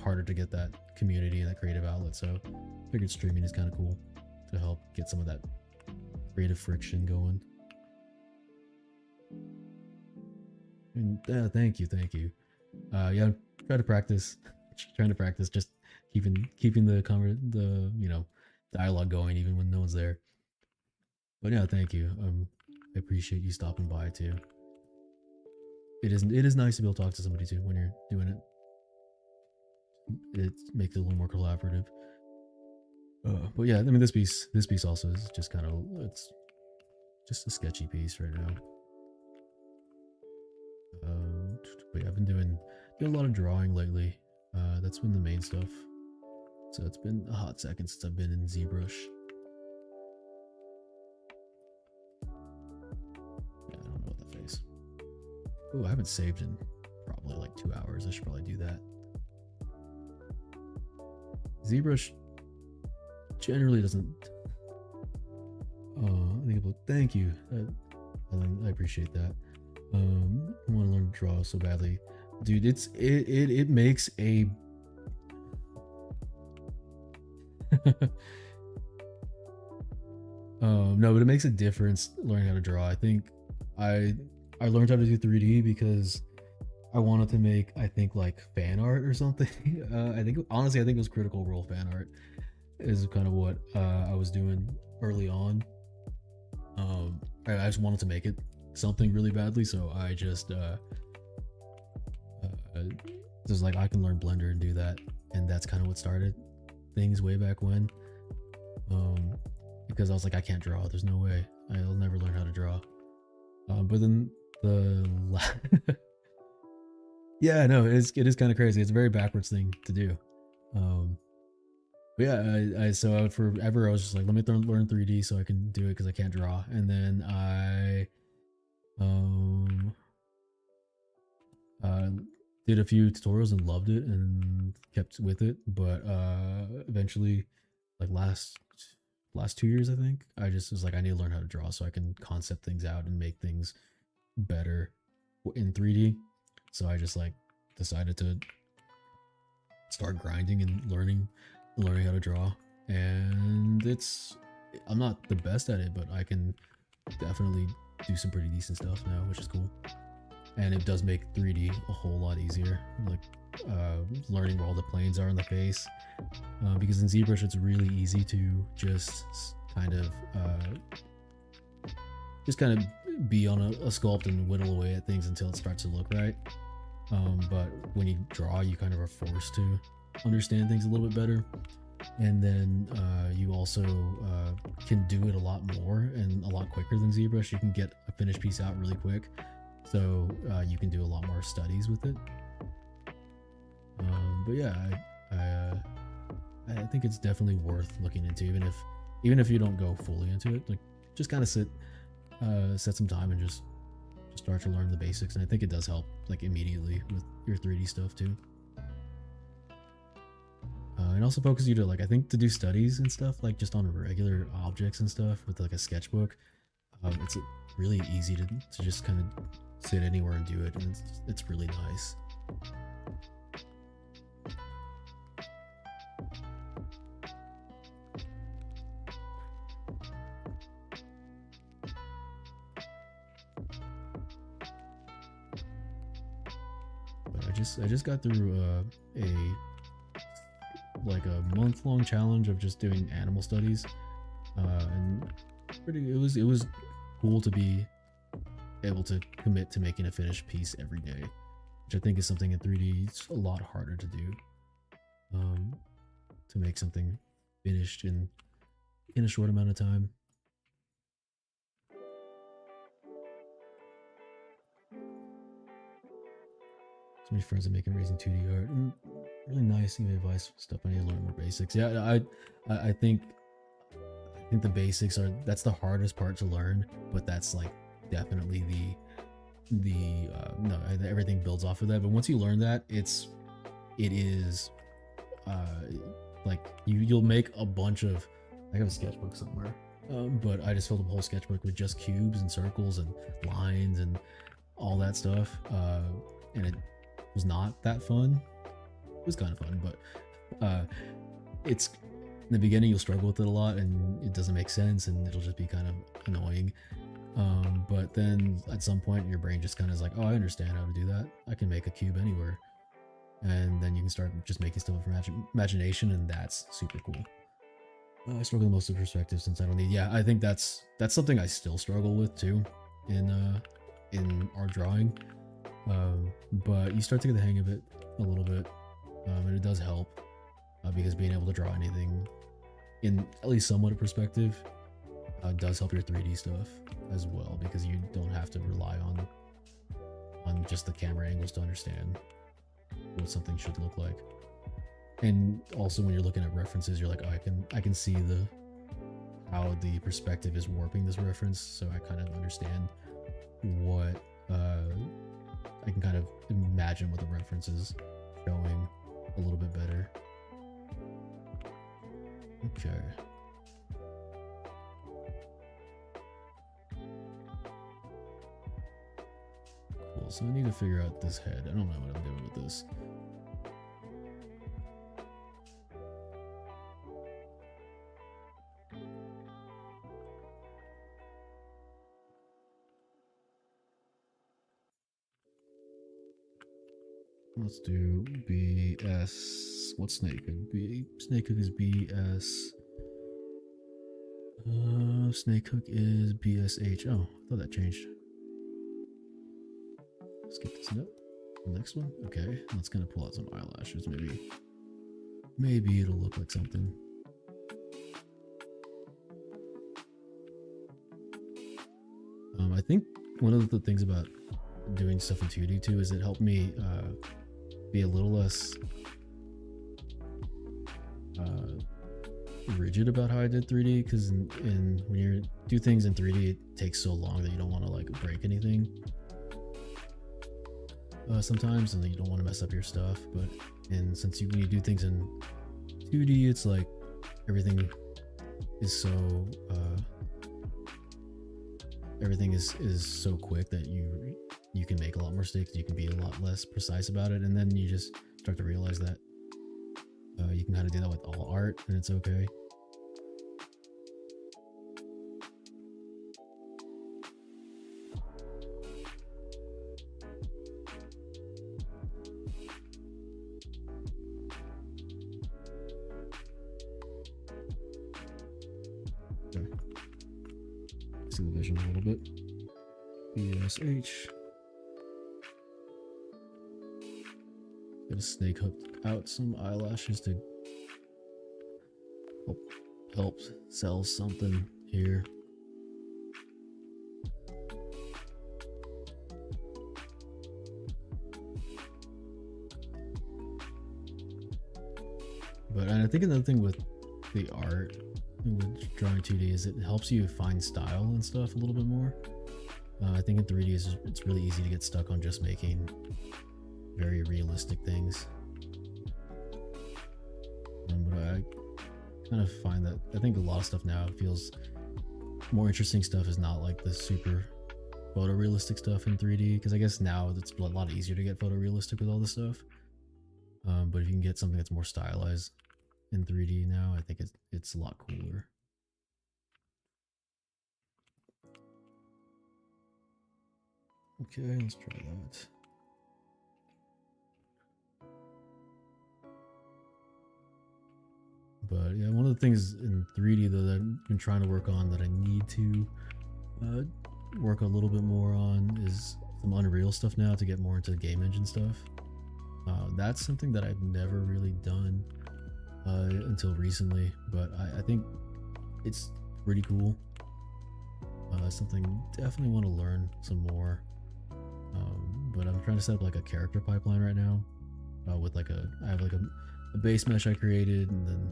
harder to get that community and that creative outlet. So I figured streaming is kind of cool to help get some of that creative friction going. And thank you. Yeah, trying to practice just keeping the you know, dialogue going even when no one's there. But yeah, thank you. I appreciate you stopping by too. It is nice to be able to talk to somebody too when you're doing it. It makes it a little more collaborative. But yeah, I mean, this piece also is just kind of, it's just a sketchy piece right now. But yeah, I've been doing a lot of drawing lately. That's been the main stuff. So it's been a hot second since I've been in ZBrush. Yeah, I don't know what that face. Oh, I haven't saved in probably like 2 hours. I should probably do that. ZBrush generally doesn't. Thank you. I appreciate that. I want to learn to draw so badly, dude. It makes a No, but it makes a difference learning how to draw. I think I I learned how to do 3D because I wanted to make, I think, like fan art or something. I think honestly, I think it was Critical Role fan art is kind of what I was doing early on. I just wanted to make it something really badly, so I just like I can learn Blender and do that, and that's kind of what started things way back when. Um, because I was like, I can't draw. There's no way. I'll never learn how to draw. But then yeah, no, it is kind of crazy. It's a very backwards thing to do. Um, but yeah, I forever I was just like, let me learn 3D so I can do it because I can't draw. And then I um uh did a few tutorials and loved it and kept with it. But eventually, like last 2 years, I think I just was like, I need to learn how to draw so I can concept things out and make things better in 3D. So I just like decided to start grinding and learning how to draw. And I'm not the best at it, but I can definitely do some pretty decent stuff now, which is cool. And it does make 3D a whole lot easier, like learning where all the planes are in the face, because in ZBrush it's really easy to just kind of be on a sculpt and whittle away at things until it starts to look right. But when you draw, you kind of are forced to understand things a little bit better. And then you also can do it a lot more and a lot quicker than ZBrush. You can get a finished piece out really quick, so you can do a lot more studies with it. But yeah, I think it's definitely worth looking into, even if you don't go fully into it. Like, just kind of set some time and just start to learn the basics. And I think it does help, like, immediately with your 3D stuff too. And also focus you to, like, I think to do studies and stuff, like just on regular objects and stuff with like a sketchbook. It's really easy to just kind of sit anywhere and do it, and it's really nice. But I just got through a month-long challenge of just doing animal studies, and it was cool to be able to commit to making a finished piece every day, which I think is something in 3D it's a lot harder to do, to make something finished in a short amount of time. So many friends are making amazing 2D art, and really nice. Give me advice, stuff. I need to learn more basics. Yeah, I think the basics that's the hardest part to learn, but that's like definitely the no, everything builds off of that. But once you learn that, it is like you'll make a bunch of. I have a sketchbook somewhere, but I just filled up a whole sketchbook with just cubes and circles and lines and all that stuff, and it was not that fun. It was kind of fun, but it's in the beginning you'll struggle with it a lot and it doesn't make sense and it'll just be kind of annoying. But then at some point your brain just kind of is like, oh, I understand how to do that. I can make a cube anywhere. And then you can start just making stuff from imagination, and that's super cool. I struggle the most with perspective since I don't need. Yeah, I think that's something I still struggle with too in art drawing. But you start to get the hang of it a little bit, and it does help, because being able to draw anything in at least somewhat of perspective does help your 3D stuff as well, because you don't have to rely on just the camera angles to understand what something should look like. And also when you're looking at references, you're like, oh, I can see how the perspective is warping this reference, so I kind of understand what I can kind of imagine what the reference is showing a little bit better. Okay. Cool, so I need to figure out this head. I don't know what I'm doing with this. Let's do BS. What's snake hook? Snake hook is BS. Snake hook is BSH. Oh, I thought that changed. Skip this note. Next one. Okay, let's gonna pull out some eyelashes. Maybe it'll look like something. I think one of the things about doing stuff in 2D too is it helped me be a little less rigid about how I did 3D, because when you do things in 3D it takes so long that you don't want to like break anything sometimes, and you don't want to mess up your stuff. But since when you do things in 2D, it's like everything is so so quick that you can make a lot more mistakes. You can be a lot less precise about it, and then you just start to realize that you can kind of do that with all art, and it's okay. Okay. See the vision a little bit. BSH. Got a snake hooked out some eyelashes to help sell something here. But I think another thing with the art with drawing 2D is it helps you find style and stuff a little bit more. I think in 3D it's really easy to get stuck on just making very realistic things. But I kind of find that I think a lot of stuff now feels more interesting. Stuff is not like the super photorealistic stuff in 3D, because I guess now it's a lot easier to get photorealistic with all this stuff. But if you can get something that's more stylized in 3D now, I think it's a lot cooler. Okay, let's try that. But yeah, one of the things in 3D though that I've been trying to work on that I need to work a little bit more on is some Unreal stuff now to get more into game engine stuff. That's something that I've never really done until recently, but I think it's pretty cool. Something definitely want to learn some more. But I'm trying to set up like a character pipeline right now with like I have like a base mesh I created, and then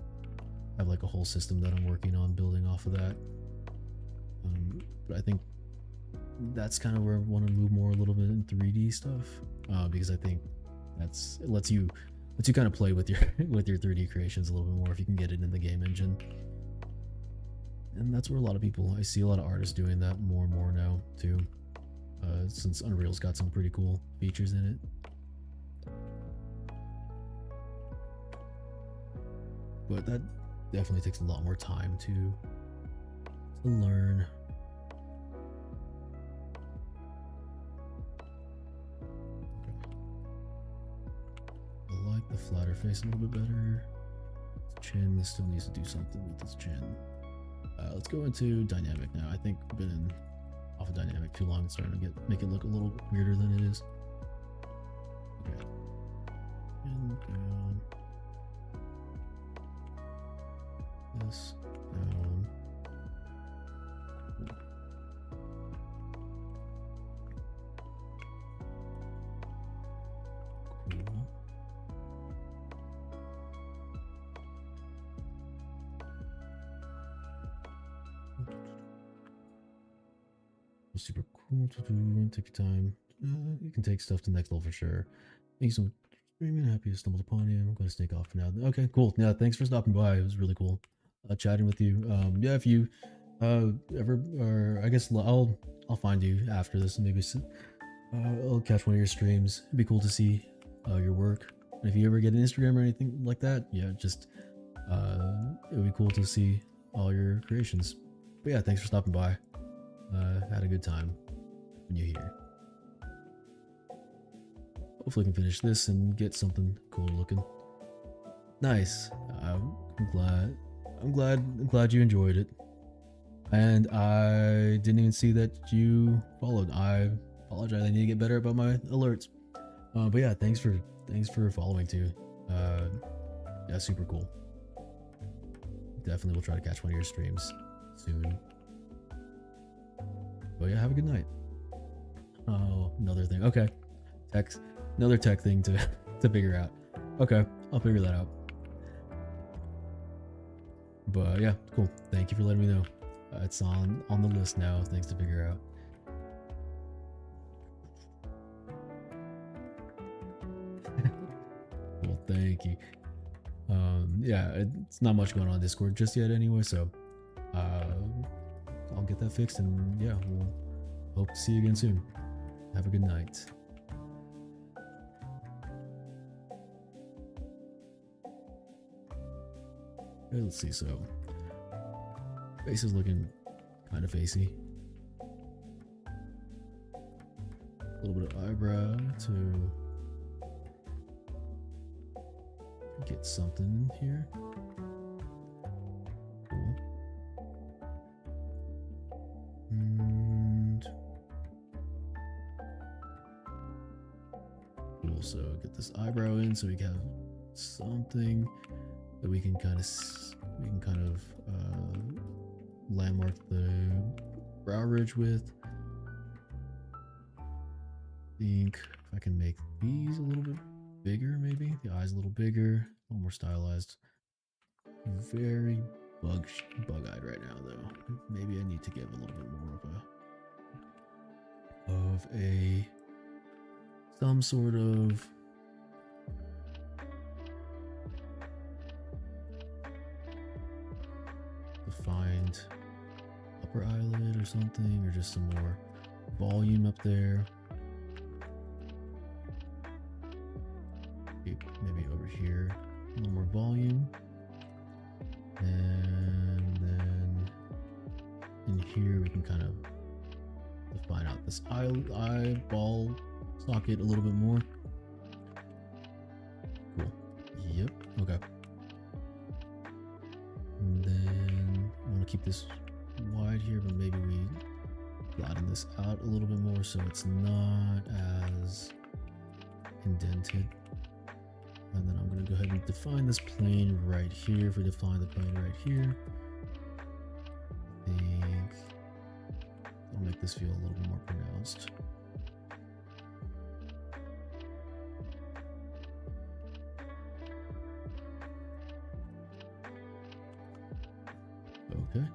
I have like a whole system that I'm working on building off of that. But I think that's kind of where I want to move more a little bit in 3D stuff, because I think it lets you kind of play with your 3D creations a little bit more if you can get it in the game engine. And that's where I see a lot of artists doing that more and more now too, since Unreal's got some pretty cool features in it. But that definitely takes a lot more time to learn. I like the flatter face a little bit better. Chin still needs to do something with his chin. Let's go into dynamic now. I think we've been off of dynamic too long. It's starting to make it look a little weirder than it is. Okay. And down. This down. Cool. Super cool to do. Take your time. You can take stuff to the next level for sure. Thank you so much for streaming. Happy to stumble upon you. I'm going to sneak off for now. Okay, cool. Yeah, thanks for stopping by. It was really cool chatting with you. Yeah, if you ever, or I guess I'll find you after this, and maybe I'll catch one of your streams. It'd be cool to see your work. And if you ever get an Instagram or anything like that, yeah, just it would be cool to see all your creations. But yeah, thanks for stopping by. Had a good time when you're here. hopefully I can finish this and get something cool looking. Nice. I'm glad. I'm glad you enjoyed it. And I didn't even see that you followed. I apologize. I need to get better about my alerts. But yeah, thanks for following too. Yeah, super cool. Definitely will try to catch one of your streams soon. But yeah, have a good night. Oh, another thing. Okay. Another tech thing to figure out. Okay, I'll figure that out. But yeah, cool. Thank you for letting me know. It's on the list now. Things to figure out. Well, thank you. Yeah, it's not much going on Discord just yet anyway, so I'll get that fixed, and yeah, we'll hope to see you again soon. Have a good night. Okay, let's see. So face is looking kind of facey. A little bit of eyebrow to get something in here. Cool. And we'll also get this eyebrow in so we can have something that we can kind of landmark the brow ridge with. I think if I can make these a little bit bigger, maybe the eyes a little bigger, a little more stylized. Very bug-eyed right now, though. Maybe I need to give a little bit more of some sort of defined upper eyelid or something, or just some more volume up there. Maybe over here, a little more volume. And then in here we can kind of define out this eyeball socket a little bit more. Cool. Yep. Okay. And then I want to keep this wide here, but maybe we flatten this out a little bit more so it's not as indented. And then I'm going to go ahead and define this plane right here. If we define the plane right here, I think I'll make this feel a little bit more pronounced. Okay.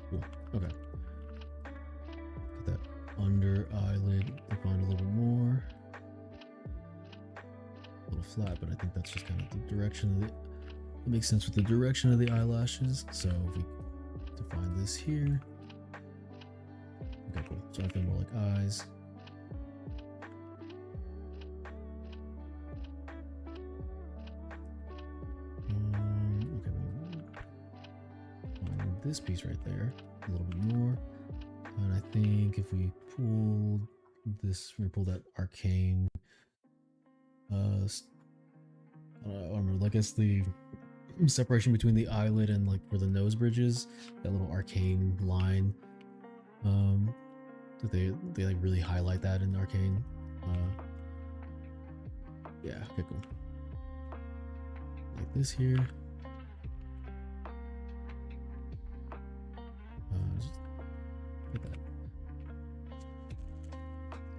Cool. Okay. Get that under eyelid defined a little bit more. A little flat, but I think that's just kind of the direction of it. It makes sense with the direction of the eyelashes. So if we define this here. Okay, cool. So I feel more like eyes. This piece right there a little bit more, and I think if we pull this, we pull that arcane I don't remember, I guess the separation between the eyelid and like where the nose bridge is, that little arcane line, that they like really highlight that in arcane. Yeah, okay, cool. Like this here. Just get that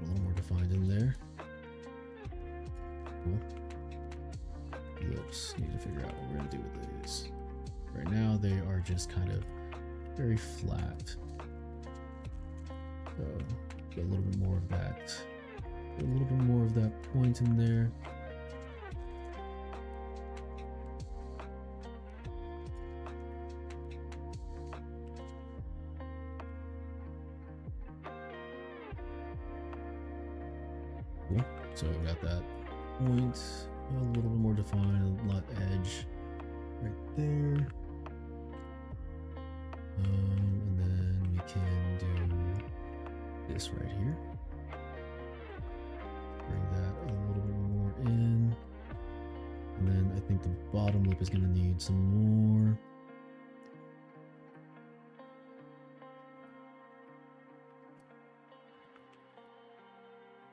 a little more defined in there. Cool. Lips, need to figure out what we're gonna do with these. Right now they are just kind of very flat. So get a little bit more of that. Get a little bit more of that point in there. Cool. So I've got that point a little bit more defined, a lot edge right there. And then we can do this right here. Bring that a little bit more in. And then I think the bottom lip is going to need some more.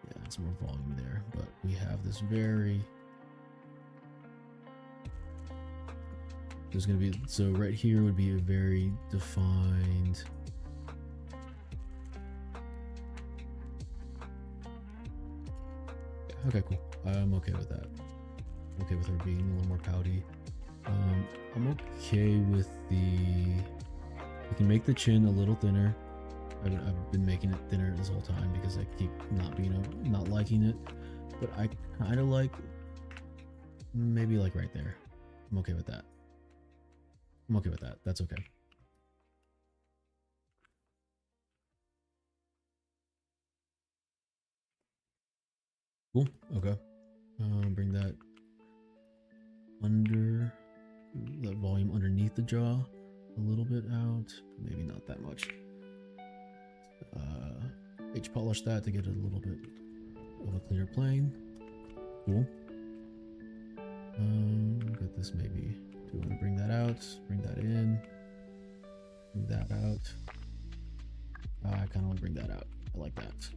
Yeah, some more volume there. But we have this very... There's going to be... So right here would be a very defined... Yeah, okay, cool. I'm okay with that. Okay with her being a little more pouty. I'm okay with the... We can make the chin a little thinner. I've been making it thinner this whole time because I keep not liking it. But I kind of like... Maybe like right there. I'm okay with that. I'm okay with that. That's okay. Cool. Okay. Bring that under that volume underneath the jaw a little bit out. Maybe not that much. H polish that to get a little bit of a cleaner plane. Cool. Get this maybe. Do we want to bring that out? Bring that in. Bring that out. I kind of want to bring that out. I like that.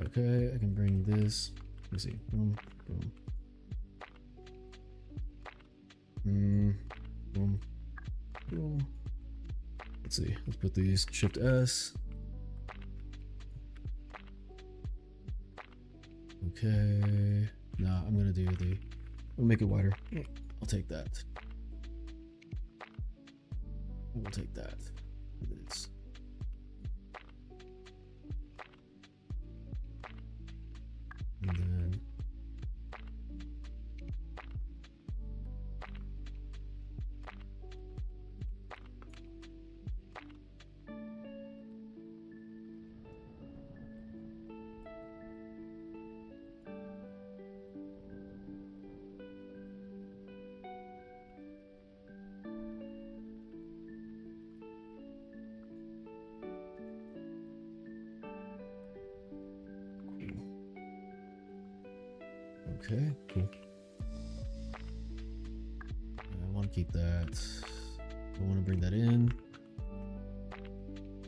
Okay, I can bring this. Let me see. Boom, boom. Boom. Boom. Let's see. Let's put these Shift S. Okay. Nah, I'm gonna do the. I'll make it wider. I'll take that. We'll take that. This. And then okay, cool. I want to keep that. I want to bring that in.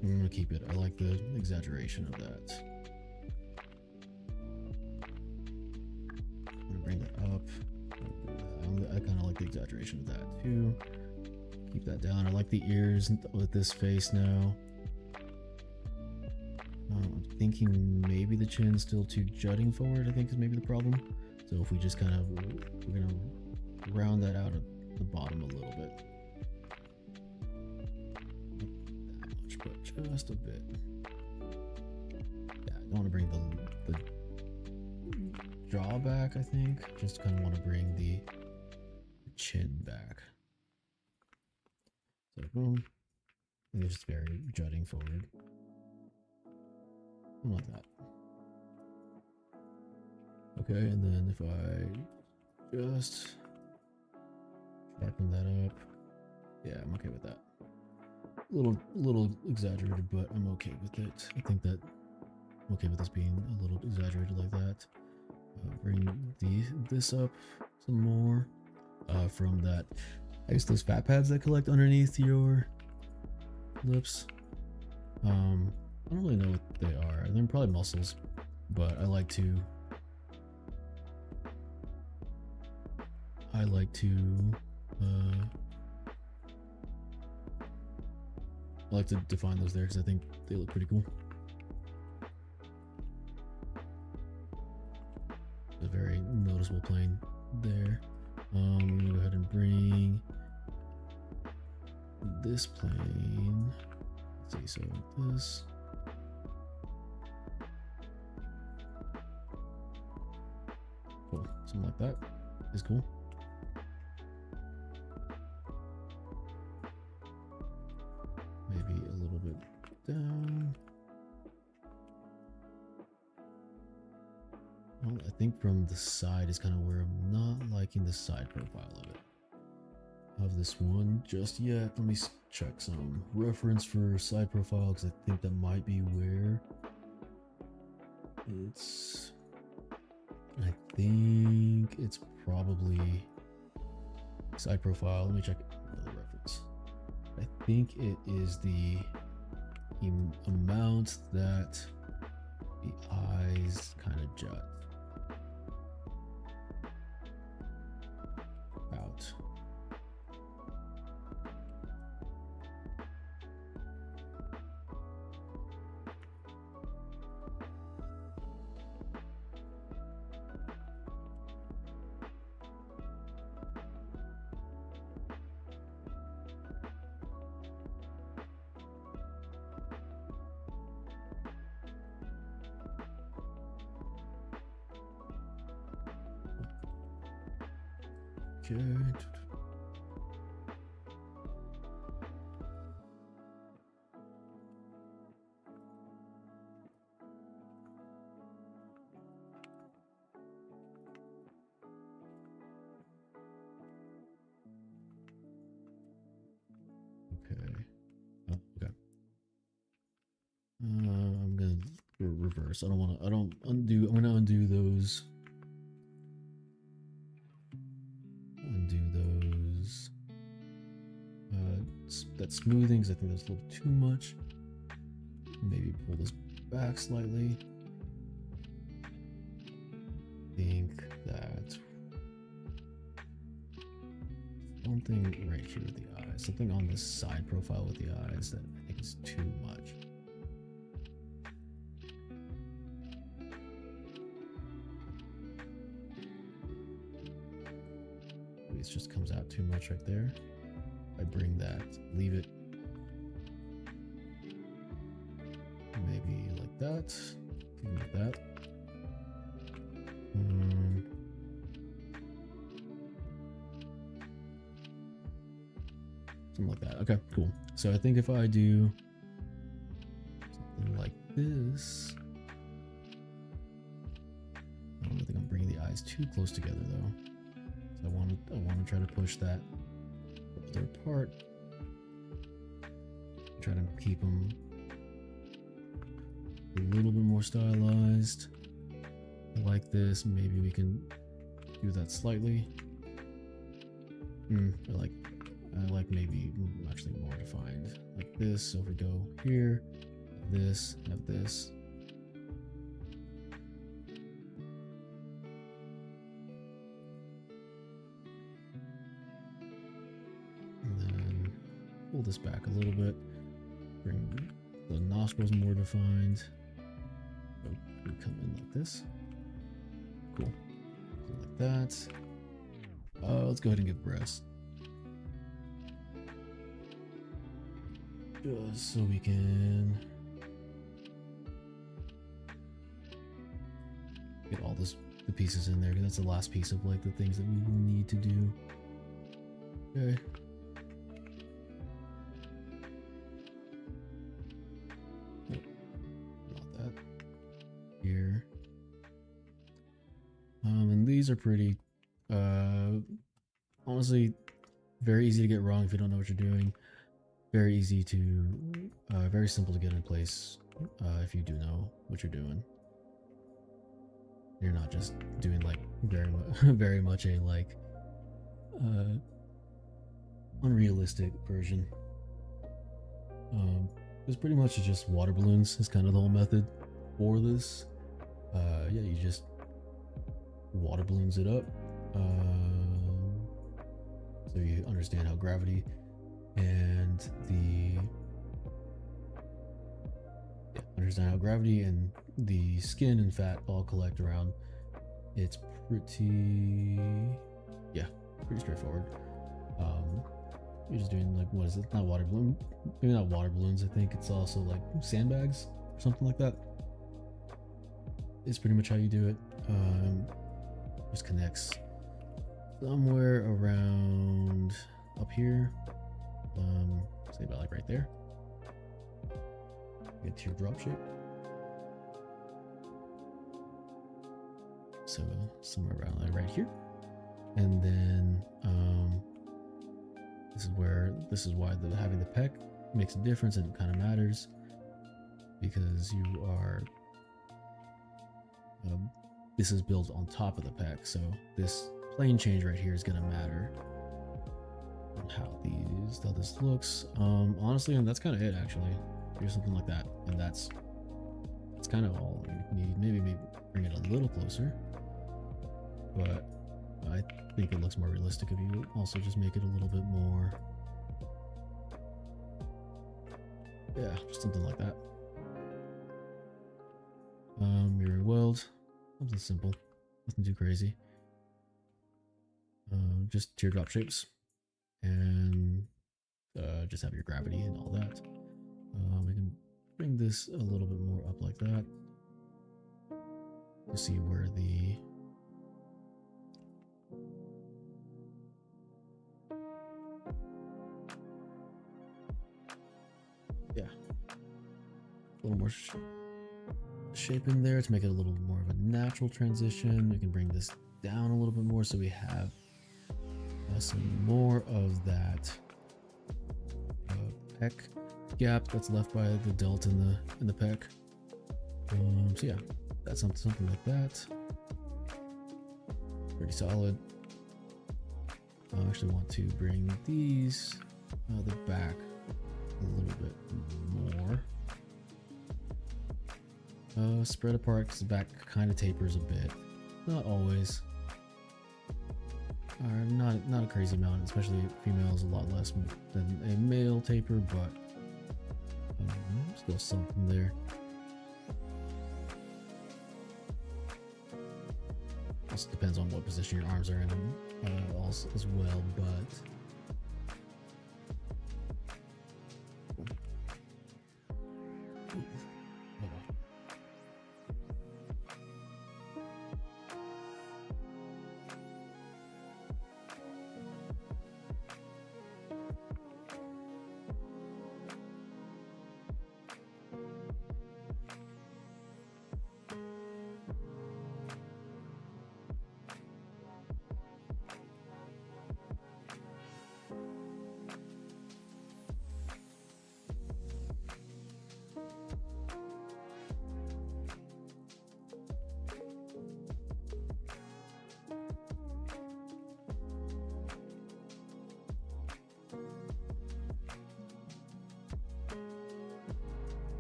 I'm going to keep it. I like the exaggeration of that. I'm going to bring that up. I kind of like the exaggeration of that too. Keep that down. I like the ears with this face now. I'm thinking maybe the chin's still too jutting forward, I think is maybe the problem. So if we just kind of, we're going to round that out at the bottom a little bit. Not that much, but just a bit. Yeah, I don't want to bring the jaw back, I think. Just kind of want to bring the chin back. So boom. And it's just very jutting forward. Like that. Okay, and then if I just sharpen that up, yeah, I'm okay with that. A little exaggerated, but I'm okay with it. I think that I'm okay with this being a little exaggerated like that. Bring this up some more from that. I guess those fat pads that collect underneath your lips. I don't really know what they are. They're probably muscles, but I like to define those there because I think they look pretty cool. A very noticeable plane there. I'm gonna go ahead and bring this plane. Let's see, so this. Cool, something like that is cool. Maybe a little bit down. think from the side is kind of where I'm not liking the side profile of it. Of this one just yet. Let me check some reference for side profile because I think that might be where it's. I think it's probably side profile. Let me check the reference. I think it is the amount that the eyes kind of jut out. Okay. Okay. I'm gonna reverse. I don't undo. I'm gonna undo those. That smoothing, because I think that's a little too much. Maybe pull this back slightly. I think that something right here with the eyes, something on this side profile with the eyes that I think is too much. Maybe it just comes out too much right there. I bring that, leave it maybe like that, like that. Something like that. Okay, cool. So I think if I do something like this, I don't think I'm bringing the eyes too close together though. So I want to try to push that further apart. Try to keep them a little bit more stylized. Like this, maybe we can do that slightly. I like maybe actually more defined, like this. So if we go here, have this, have this. And then pull this back a little bit, bring the nostrils more defined. So we come in like this. Cool. So like that. Let's go ahead and give breasts. Just so we can get all the pieces in there, because that's the last piece of like the things that we will need to do. Okay. Nope. Not that. Here. And these are pretty honestly very easy to get wrong if you don't know what you're doing. Very easy to, very simple to get in place if you do know what you're doing. You're not just doing like very much a like unrealistic version. It's pretty much just water balloons is kind of the whole method for this. Yeah, you just water balloons it up, so you understand how gravity and understand how gravity and the skin and fat all collect around. It's pretty straightforward. You're just doing like, what is it? Not water balloon, maybe not water balloons. I think it's also like sandbags or something like that. It's pretty much how you do it. Just connects somewhere around up here. Say about like right there. Get to your drop shape. So somewhere around like right here. And then this is why having the pec makes a difference, and it kind of matters because you are this is built on top of the pec, so this plane change right here is going to matter on how this looks. Honestly, and that's kind of it actually. Here's something like that, and that's kind of all you need. Maybe bring it a little closer, but I think it looks more realistic if you also just make it a little bit more, yeah, just something like that. Mirroring weld, something simple, nothing too crazy. Just teardrop shapes, and just have your gravity and all that. We can bring this a little bit more up like that to see where the a little more shape in there to make it a little more of a natural transition. We can bring this down a little bit more so we have some more of that pec gap that's left by the delt in the pec. So yeah, that's something like that. Pretty solid. I actually want to bring these the back a little bit more. Spread apart because the back kind of tapers a bit. Not always. Not a crazy amount, especially female is a lot less than a male taper, but still something there. Also depends on what position your arms are in also as well, but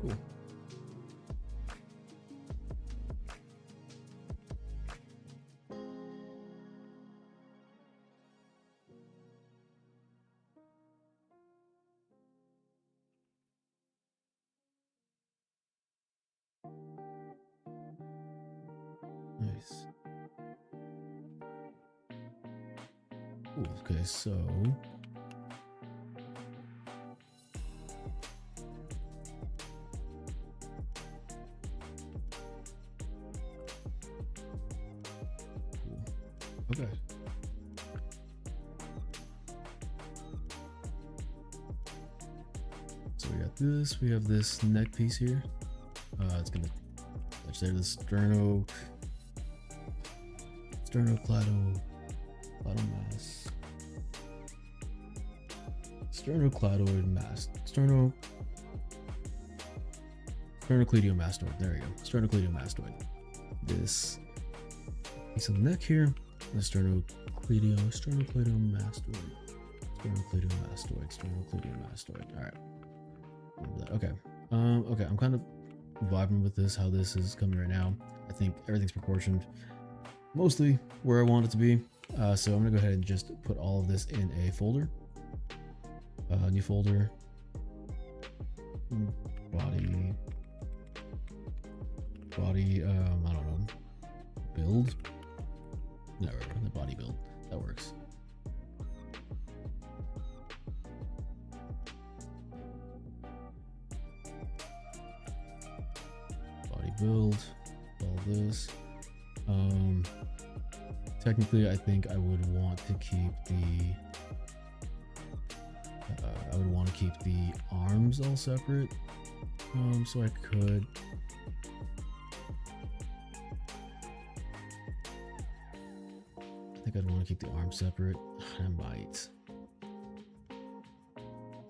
cool. Nice. Cool. Okay, so okay. So we got this. We have this neck piece here. It's gonna touch there. The sternocleidomastoid. There we go. Sternocleidomastoid. This piece of the neck here. The sternocleidomastoid. All right. Remember that. Okay. Okay. I'm kind of vibing with this. How this is coming right now. I think everything's proportioned, mostly where I want it to be. So I'm gonna go ahead and just put all of this in a folder. New folder. Body. I don't know. Build. No, the body build. That works. Body build. All this. Technically, I think I would want to keep the. I would want to keep the arms all separate. So I could. think I'd want to keep the arms separate. I might.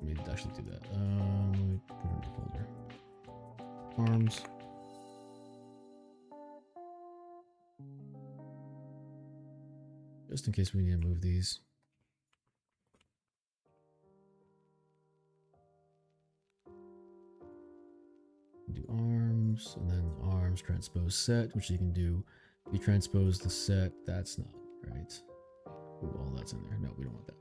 Let me actually do that. Let me put it in the folder. Arms. Just in case we need to move these. Do arms, and then arms transpose set, which you can do. If you transpose the set, that's not right. Ooh, all that's in there. No, we don't want that.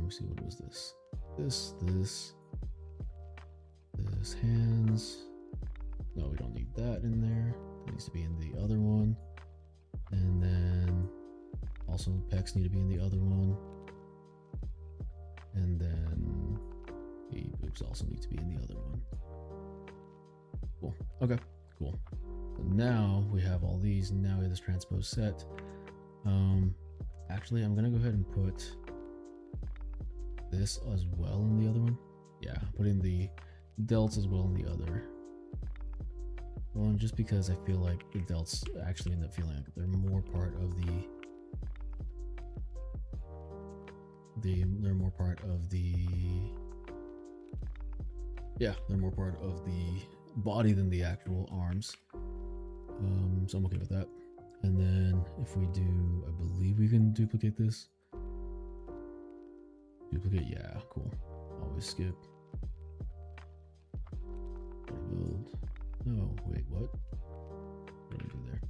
Let's see, what was this? This hands. No, we don't need that in there. That needs to be in the other one. And then also pecs need to be in the other one. And then the boobs also need to be in the other one. Cool. Okay, cool. So now we have all these, and now we have this transpose set. Actually, I'm gonna go ahead and put this as well in the other one. Yeah, putting the delts as well in the other one, just because I feel like the delts actually end up feeling like they're more part of they're more part of the body than the actual arms. So I'm okay with that. And then if we do, I believe we can duplicate this. Duplicate, yeah, cool. Always skip. Build. No, wait, what? What do we do there?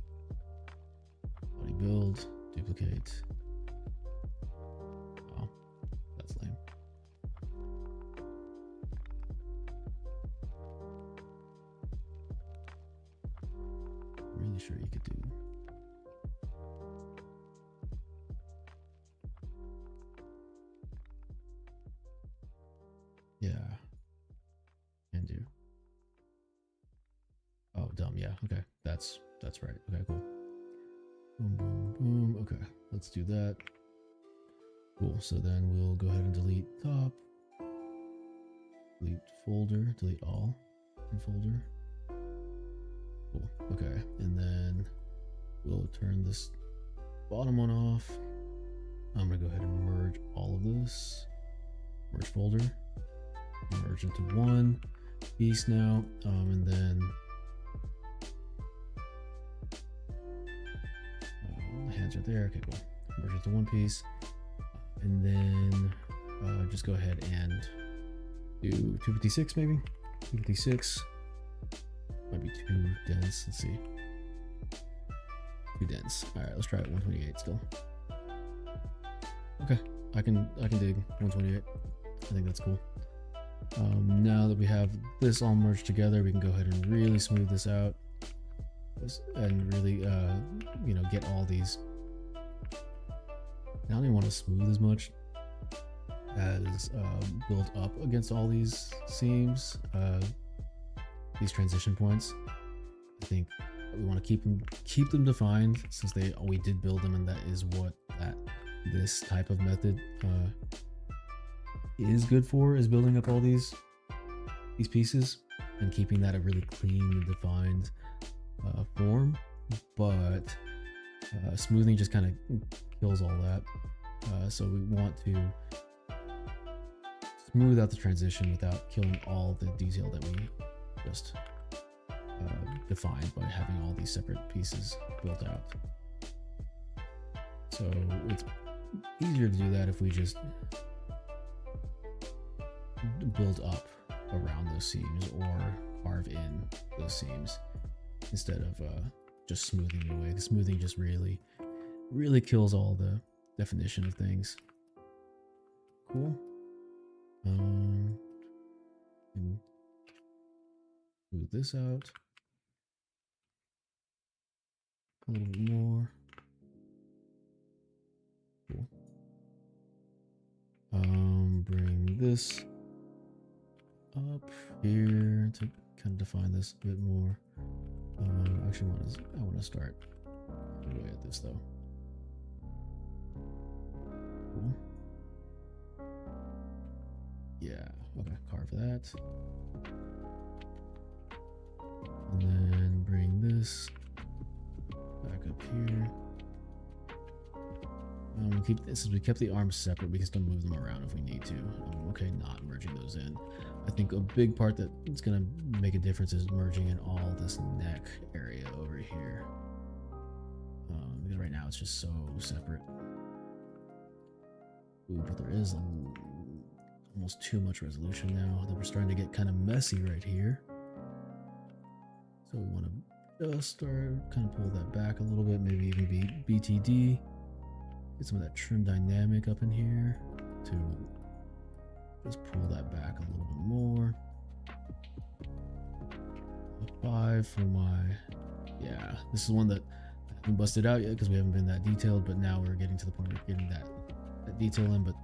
Body build, duplicate. Oh, that's lame. Really sure you could do. Yeah. Can do. Oh, dumb. Yeah. Okay. That's right. Okay, cool. Boom, boom, boom. Okay. Let's do that. Cool. So then we'll go ahead and delete top. Delete folder. Delete all in folder. Cool. Okay. And then we'll turn this bottom one off. I'm going to go ahead and merge all of this. Merge folder. Merge into one piece now. And then hands right there. Okay, cool. Merge into one piece. And then just go ahead and do 256 maybe. 256 might be too dense. Let's see. Too dense. All right, let's try it. 128 still. Okay, I can dig 128. I think that's cool. Now that we have this all merged together, we can go ahead and really smooth this out and really get all these. I don't even want to smooth as much as build up against all these seams, these transition points. I think we want to keep them defined, since we did build them, and that is what this type of method is good for, is building up all these pieces and keeping that a really clean and defined form. But smoothing just kind of kills all that. So we want to smooth out the transition without killing all the detail that we just defined by having all these separate pieces built out. So it's easier to do that if we just build up around those seams or carve in those seams instead of just smoothing it away. The smoothing just really kills all the definition of things. Cool. And move this out a little bit more. Cool. Bring this up here to kind of define this a bit more. Actually, I want to start away at this though. Cool. Yeah, okay, carve that. And then bring this back up here. We kept the arms separate, we can still move them around if we need to. I'm okay not merging those in. I think a big part that it's gonna make a difference is merging in all this neck area over here. Because right now it's just so separate. Ooh, but there is almost too much resolution now that we're starting to get kind of messy right here. So we want to just start kind of pull that back a little bit, maybe even be BTD. Get some of that trim dynamic up in here to just pull that back a little bit more. 5 for my, yeah, this is one that I haven't busted out yet because we haven't been that detailed, but now we're getting to the point of getting that detail in. But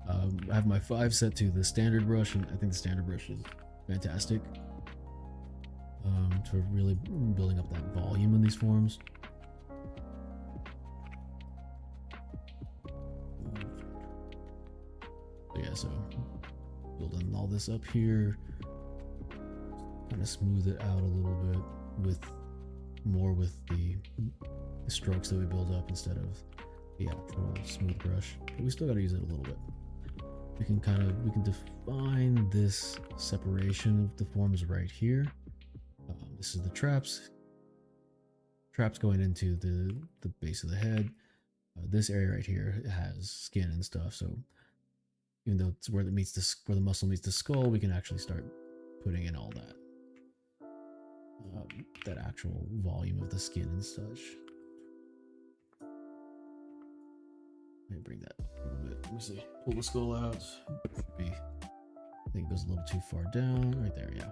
I have my 5 set to the standard brush, and I think the standard brush is fantastic for really building up that volume in these forms. But yeah, so building all this up here, kind of smooth it out a little bit with the strokes that we build up instead of the actual smooth brush. But we still got to use it a little bit. We can define this separation of the forms right here. This is the traps going into the base of the head. This area right here has skin and stuff, so even though it's where the muscle meets the skull, we can actually start putting in all that actual volume of the skin and such. Let me bring that up a little bit. Let me see. Pull the skull out. I think it goes a little too far down. Right there, yeah.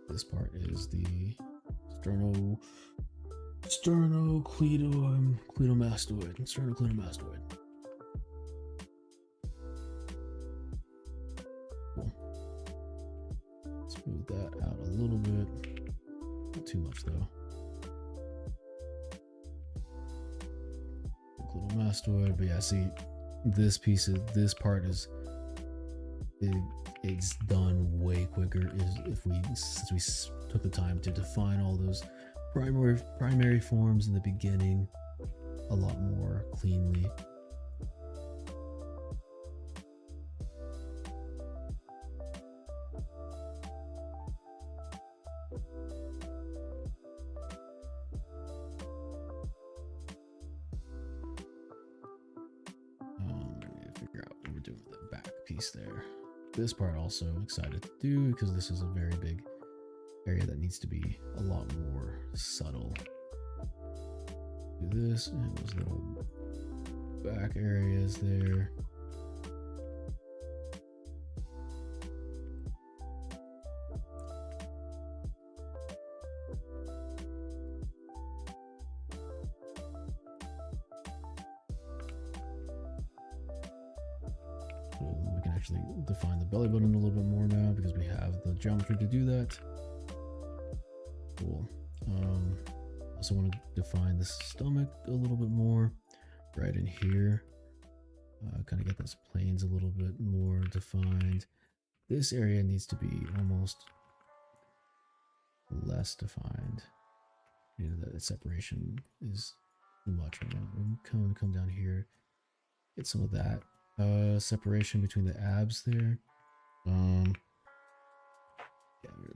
This part is the sternocleidomastoid. Cool. Smooth that out a little bit. Not too much though. Mastoid, but yeah, see, this part is it's done way quicker since we took the time to define all those primary forms in the beginning a lot more cleanly. There. This part also excited to do because this is a very big area that needs to be a lot more subtle. Do this and those little back areas there. We can actually define the belly button a little bit more now because we have the geometry to do that. Cool. Also want to define the stomach a little bit more right in here. Kind of get those planes a little bit more defined. This area needs to be almost less defined. You know, that separation is too much right now. We can come down here, get some of that separation between the abs there. Yeah,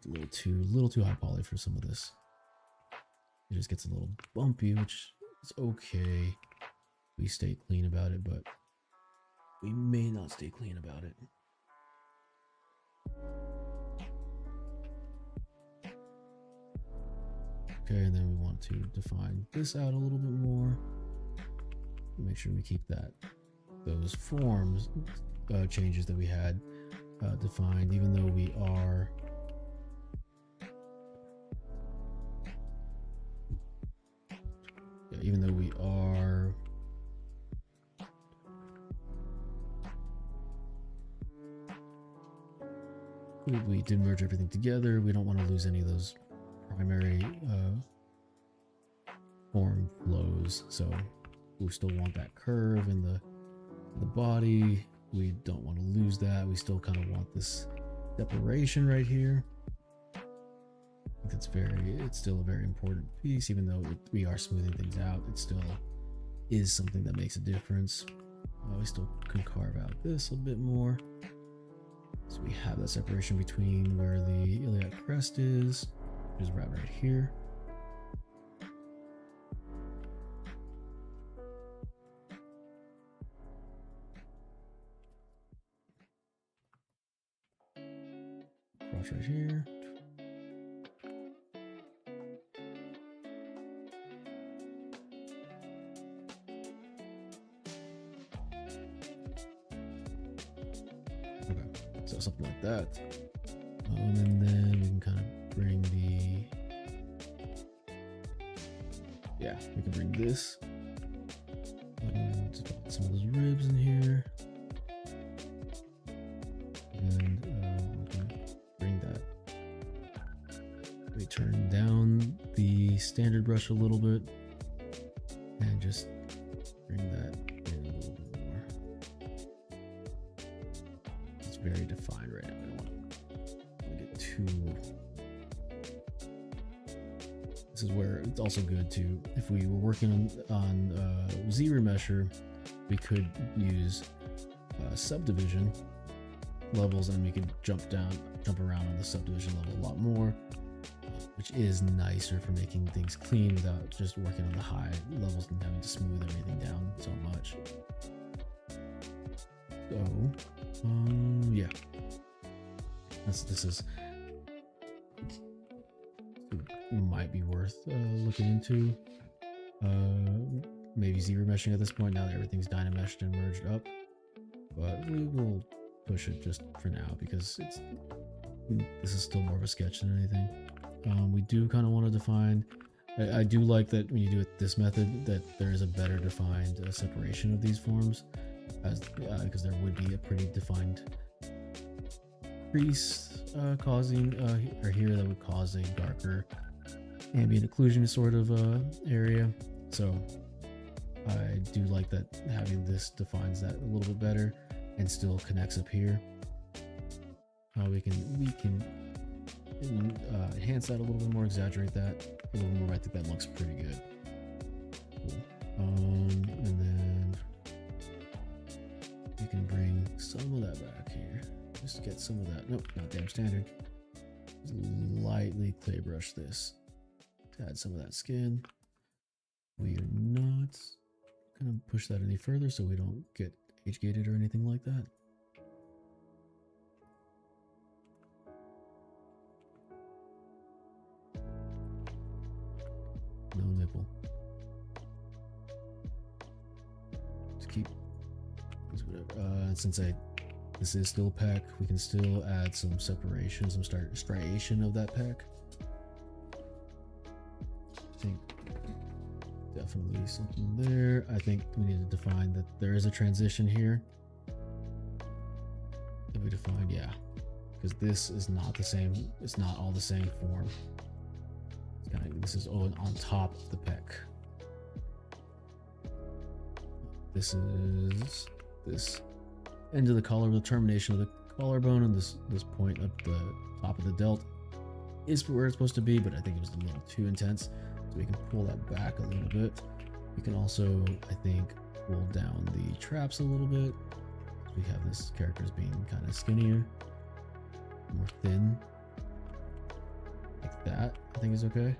we're a little too high poly for some of this. It just gets a little bumpy, which is okay. We stay clean about it, but we may not stay clean about it. Okay, and then we want to define this out a little bit more. Make sure we keep those forms changes that we had defined, even though we are we did merge everything together. We don't want to lose any of those primary form flows, so we still want that curve in the body. We don't want to lose that. We still kind of want this separation right here. It's still a very important piece, even though we are smoothing things out. It still is something that makes a difference. We still can carve out this a bit more. So we have that separation between where the iliac crest is, which is right here. Cross right here. So something like that. And then we can kind of bring we can bring this. Some of those ribs in here. And we can bring that. We turn down the standard brush a little bit. And just bring that in a little bit more. It's very defined right now. I don't want to get too. This is where it's also good to, if we were working on Z remesher, we could use subdivision levels, and we could jump around on the subdivision level a lot more, which is nicer for making things clean without just working on the high levels and having to smooth everything down so much. So, yeah, this might be worth looking into. Maybe Z remeshing at this point now that everything's dynameshed and merged up, but we will push it just for now because this is still more of a sketch than anything. We do kind of want to define. I do like that when you do it this method, that there is a better defined separation of these forms, because there would be a pretty defined crease causing or here that would cause a darker ambient occlusion sort of area. So I do like that having this defines that a little bit better and still connects up here. We can enhance that a little bit more, exaggerate that a little more. I think that looks pretty good. Cool. And then you can bring some of that back here. Just get some of that. Nope, not damn standard. Just lightly clay brush this to add some of that skin. We are not gonna push that any further so we don't get age gated or anything like that. No nipple. Just keep whatever. Since this is still pec, we can still add some separation, some striation of that pec. I think definitely something there. I think we need to define that there is a transition here. That we defined, yeah, because this is not the same. It's not all the same form. This is on top of the pec. This is this end of the collarbone, the termination of the collarbone, and this point at the top of the delt is where it's supposed to be, but I think it was a little too intense, so we can pull that back a little bit. We can also, I think, pull down the traps a little bit. We have this character as being kind of skinnier, more thin. Like that, I think is okay.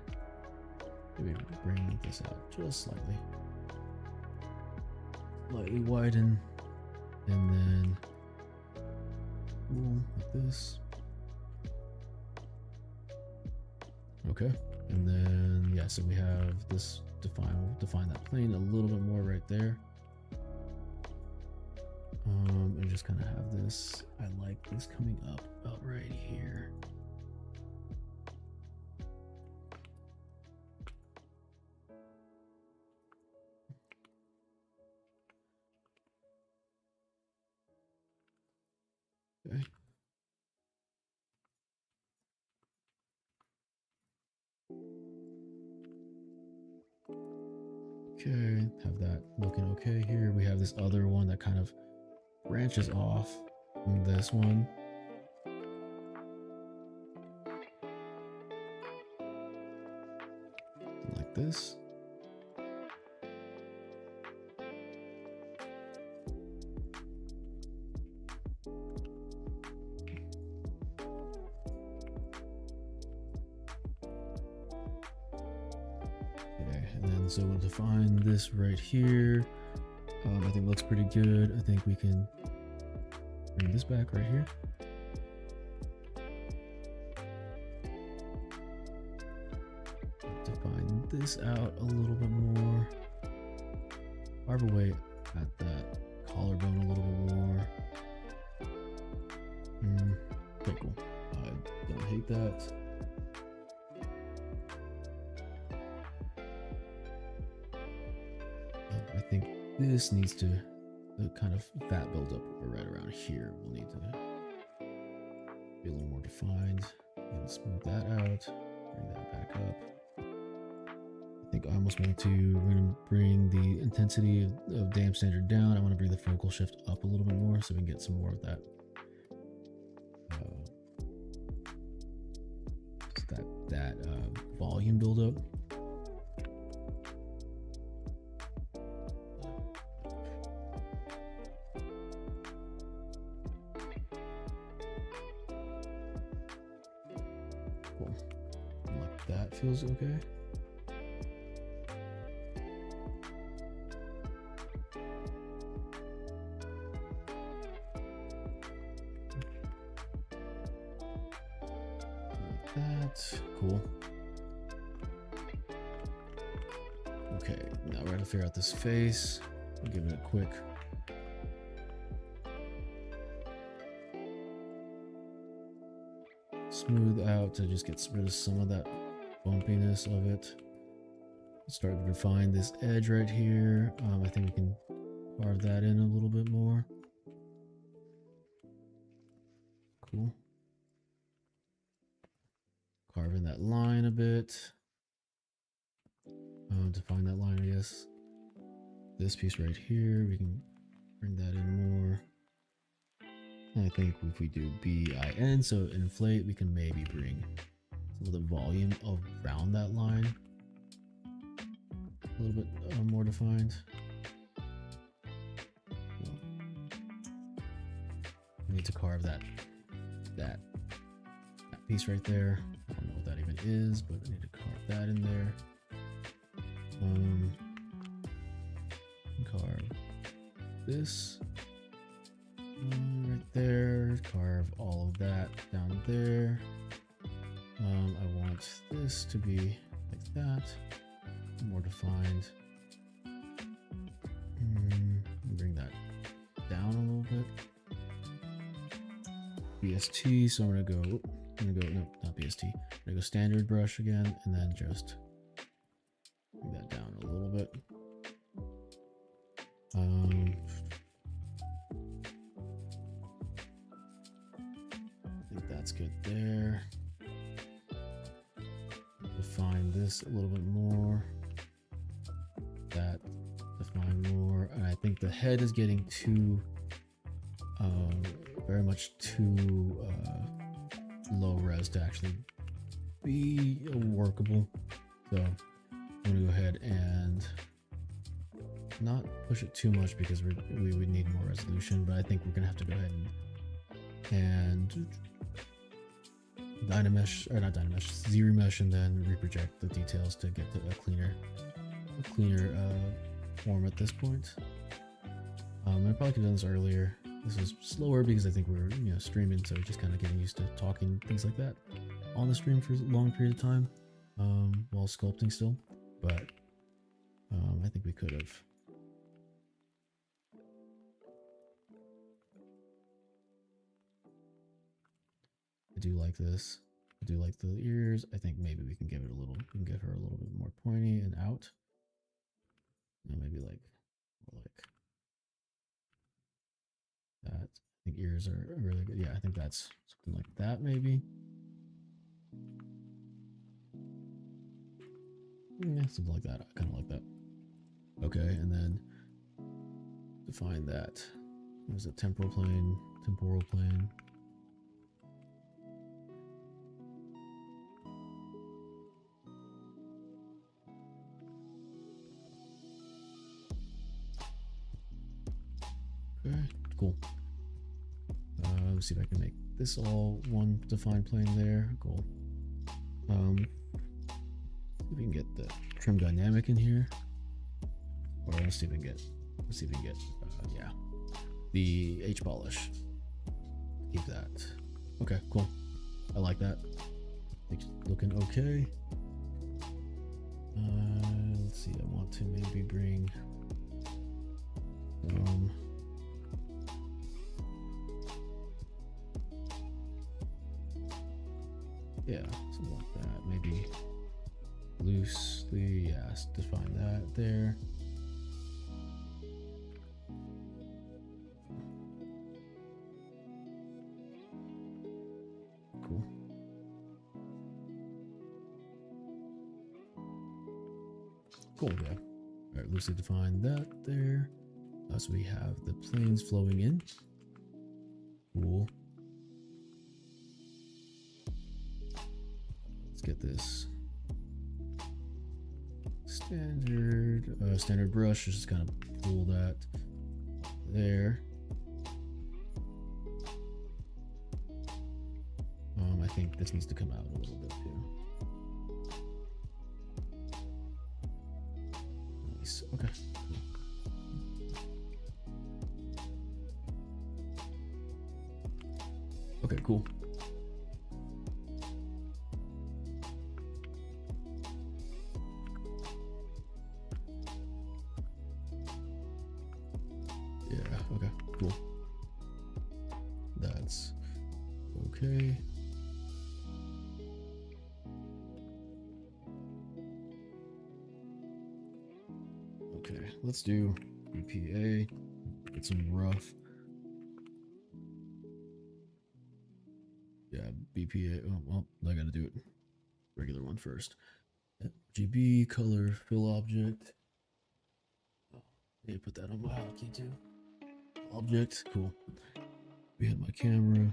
Maybe bring this out just slightly. Slightly widen, and then like this. Okay, and then yeah, so we have this we'll define that plane a little bit more right there. And just kind of have this. I like this coming up about right here. Okay. Okay, have that looking okay here. We have this other one that kind of branches off from this one. Like this. Okay, and then so we'll define this right here. I think it looks pretty good. I think we can bring this back right here. Define this out a little bit more. Carve away at that collarbone a little bit more. Okay, cool. I don't hate that. I think this needs to, the kind of fat buildup right around here will need to be a little more defined. And smooth that out. Bring that back up. I think I almost want to, we're going to bring the intensity of damp standard down. I want to bring the focal shift up a little bit more so we can get some more of that. Volume buildup. Cool. Like that feels okay. Like that. Cool. Okay, now we're gonna figure out this face. I'll give it a quick smooth out to just get rid of some of that bumpiness of it. Start to define this edge right here. I think we can carve that in a little bit more. Cool. Carve in that line a bit. Define that line, I guess. This piece right here, we can bring that in more. And I think if we do BIN, so inflate, we can maybe bring some of the volume around that line a little bit more defined. Well, we need to carve that piece right there. I don't know what that even is, but I need to carve that in there. Carve this right there. Carve all of that down there. I want this to be like that, more defined. Bring that down a little bit. BST. So I'm gonna go. No, not BST. I'm gonna go standard brush again, and then just bring that down a little bit. I think that's good there. Define this a little bit more. That define more, and I think the head is getting too, very much too low res to actually be workable. So I'm gonna go ahead and not push it too much because we would need more resolution, but I think we're gonna have to go ahead and Dynamesh, or not Dynamesh, Z-remesh, and then reproject the details to get to a cleaner form at this point. I probably could have done this earlier. This was slower because I think we were streaming, so just kind of getting used to talking, things like that on the stream for a long period of time while sculpting still. But I think we could have. I do like this. I do like the ears. I think maybe we can give it a little. We can get her a little bit more pointy and out. Maybe like that. I think ears are really good. Yeah, I think that's something like that maybe. Yeah, something like that. I kind of like that. Okay, and then define that. There's a temporal plane, temporal plane. Okay, cool. Let's see if I can make this all one defined plane there. Cool. See if we can get the trim dynamic in here, or let's see if we can get, yeah, the H polish. Keep that. Okay, cool. I like that. It's looking okay. Let's see. I want to maybe bring. Yeah, something like that. Maybe loosely, yes, define that there. Cool. Cool, yeah. All right, loosely define that there. So we have the planes flowing in. Cool. Get this standard brush, just kind of pull that there. I think this needs to come out a little bit too. Nice. Okay. Cool. Okay, cool. Okay, cool. That's okay. Okay, let's do BPA. Get some rough. Yeah, BPA. Oh, well, I gotta do it. Regular one first. RGB, color, fill object. Oh, I need to put that on my hotkey too. Object, cool. We had my camera.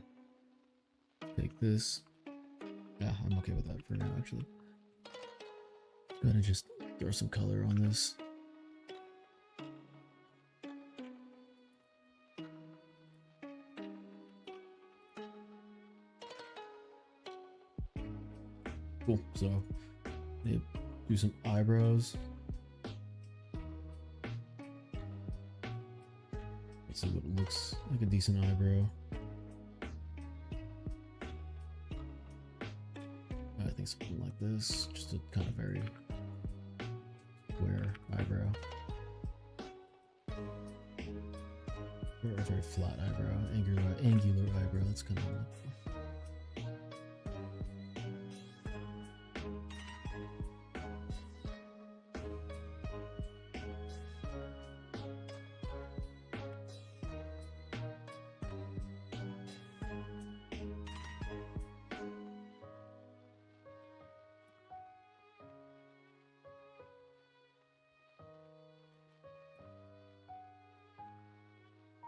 Take this. Yeah, I'm okay with that for now, actually. Go ahead and just throw some color on this. Cool. So, do some eyebrows. Let's see what it looks like. A decent eyebrow. I think something like this. Just a kind of very square eyebrow. Or a very flat eyebrow. Angular eyebrow. That's kind of like.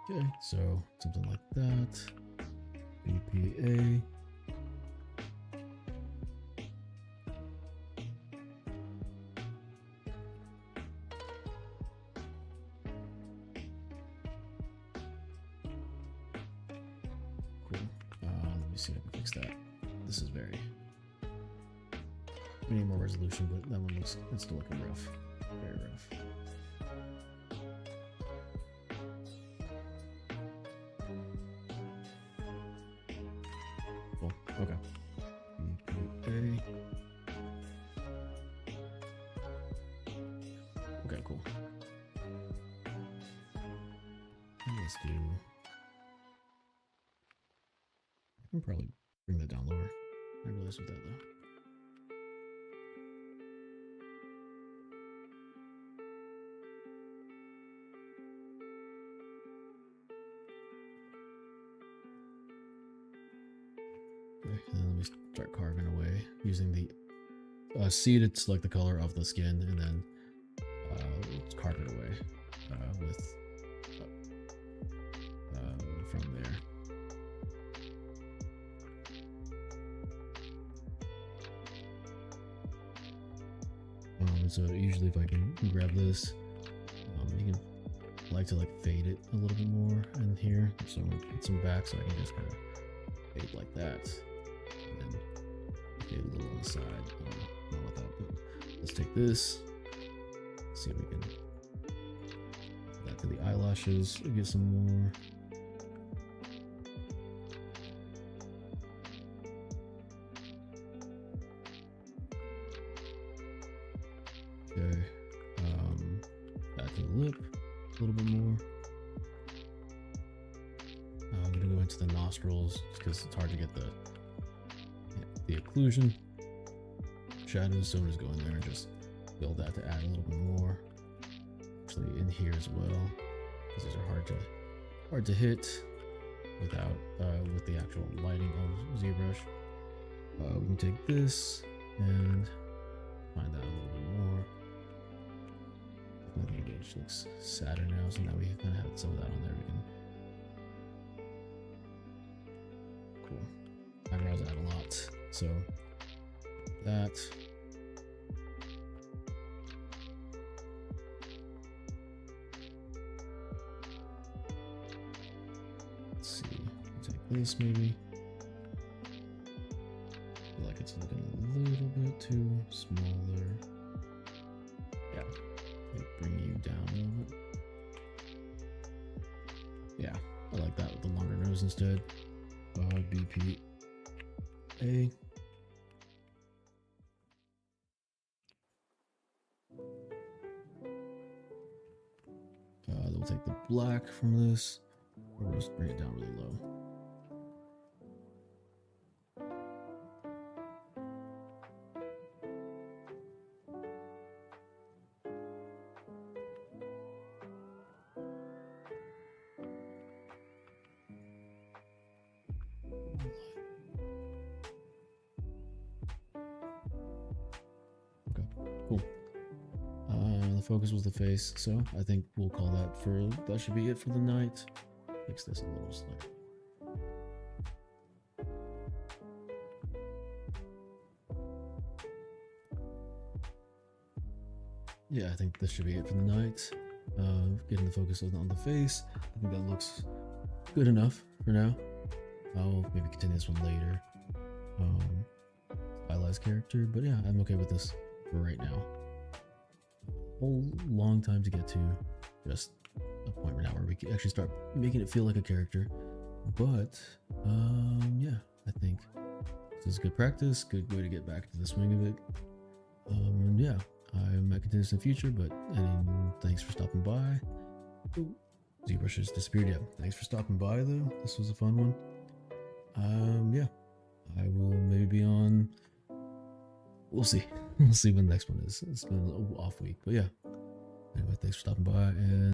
Okay, so something like that. BPA. Cool. Let me see if I can fix that. This is very. We need more resolution, but that one looks. It's still looking rough. Very rough. Okay. BPA. Okay, cool. And let's do. I can probably bring that down lower. I realized with that though. Okay, and then let me start carving away using the seed. It's like the color of the skin, and then let's carve it away with from there. So usually if I can grab this, you can like to fade it a little bit more in here. So I'm gonna put some back so I can just kind of fade like that. And then fade a little on the side. Not with that, but let's take this. See if we can add that to the eyelashes. Get some more. Okay, back to the lip a little bit more. I'm gonna go into the nostrils because it's hard to get the occlusion shadows, so I'm just going there and just build that to add a little bit more. Actually, in here as well, because these are hard to hit without with the actual lighting of ZBrush. We can take this and find that a little bit more. I think it just looks sadder now, so now we kind of have some of that on there. We can cool. Eyebrows add a lot, so that. Let's see. Take this maybe. I feel like it's looking a little bit too small there. Yeah. Bring you down a little bit. Yeah, I like that with the longer nose instead. BP A. Then we'll take the black from this. We'll just bring it down really low. Okay, cool. The focus was the face, so I think we'll call that should be it for the night. Fix this a little slightly. Yeah, I think this should be it for the night. Getting the focus on the face. I think that looks good enough for now. I'll maybe continue this one later. Stylized character, but yeah, I'm okay with this for right now. Whole long time to get to just a point right now where we can actually start making it feel like a character. But yeah, I think this is good practice, good way to get back to the swing of it. And yeah, I might continue this in the future, but thanks for stopping by. Ooh, ZBrush has disappeared. Yeah, thanks for stopping by though. This was a fun one. Yeah, I will maybe be on. We'll see. We'll see when the next one is. It's been a little off week, but yeah. Anyway, thanks for stopping by and.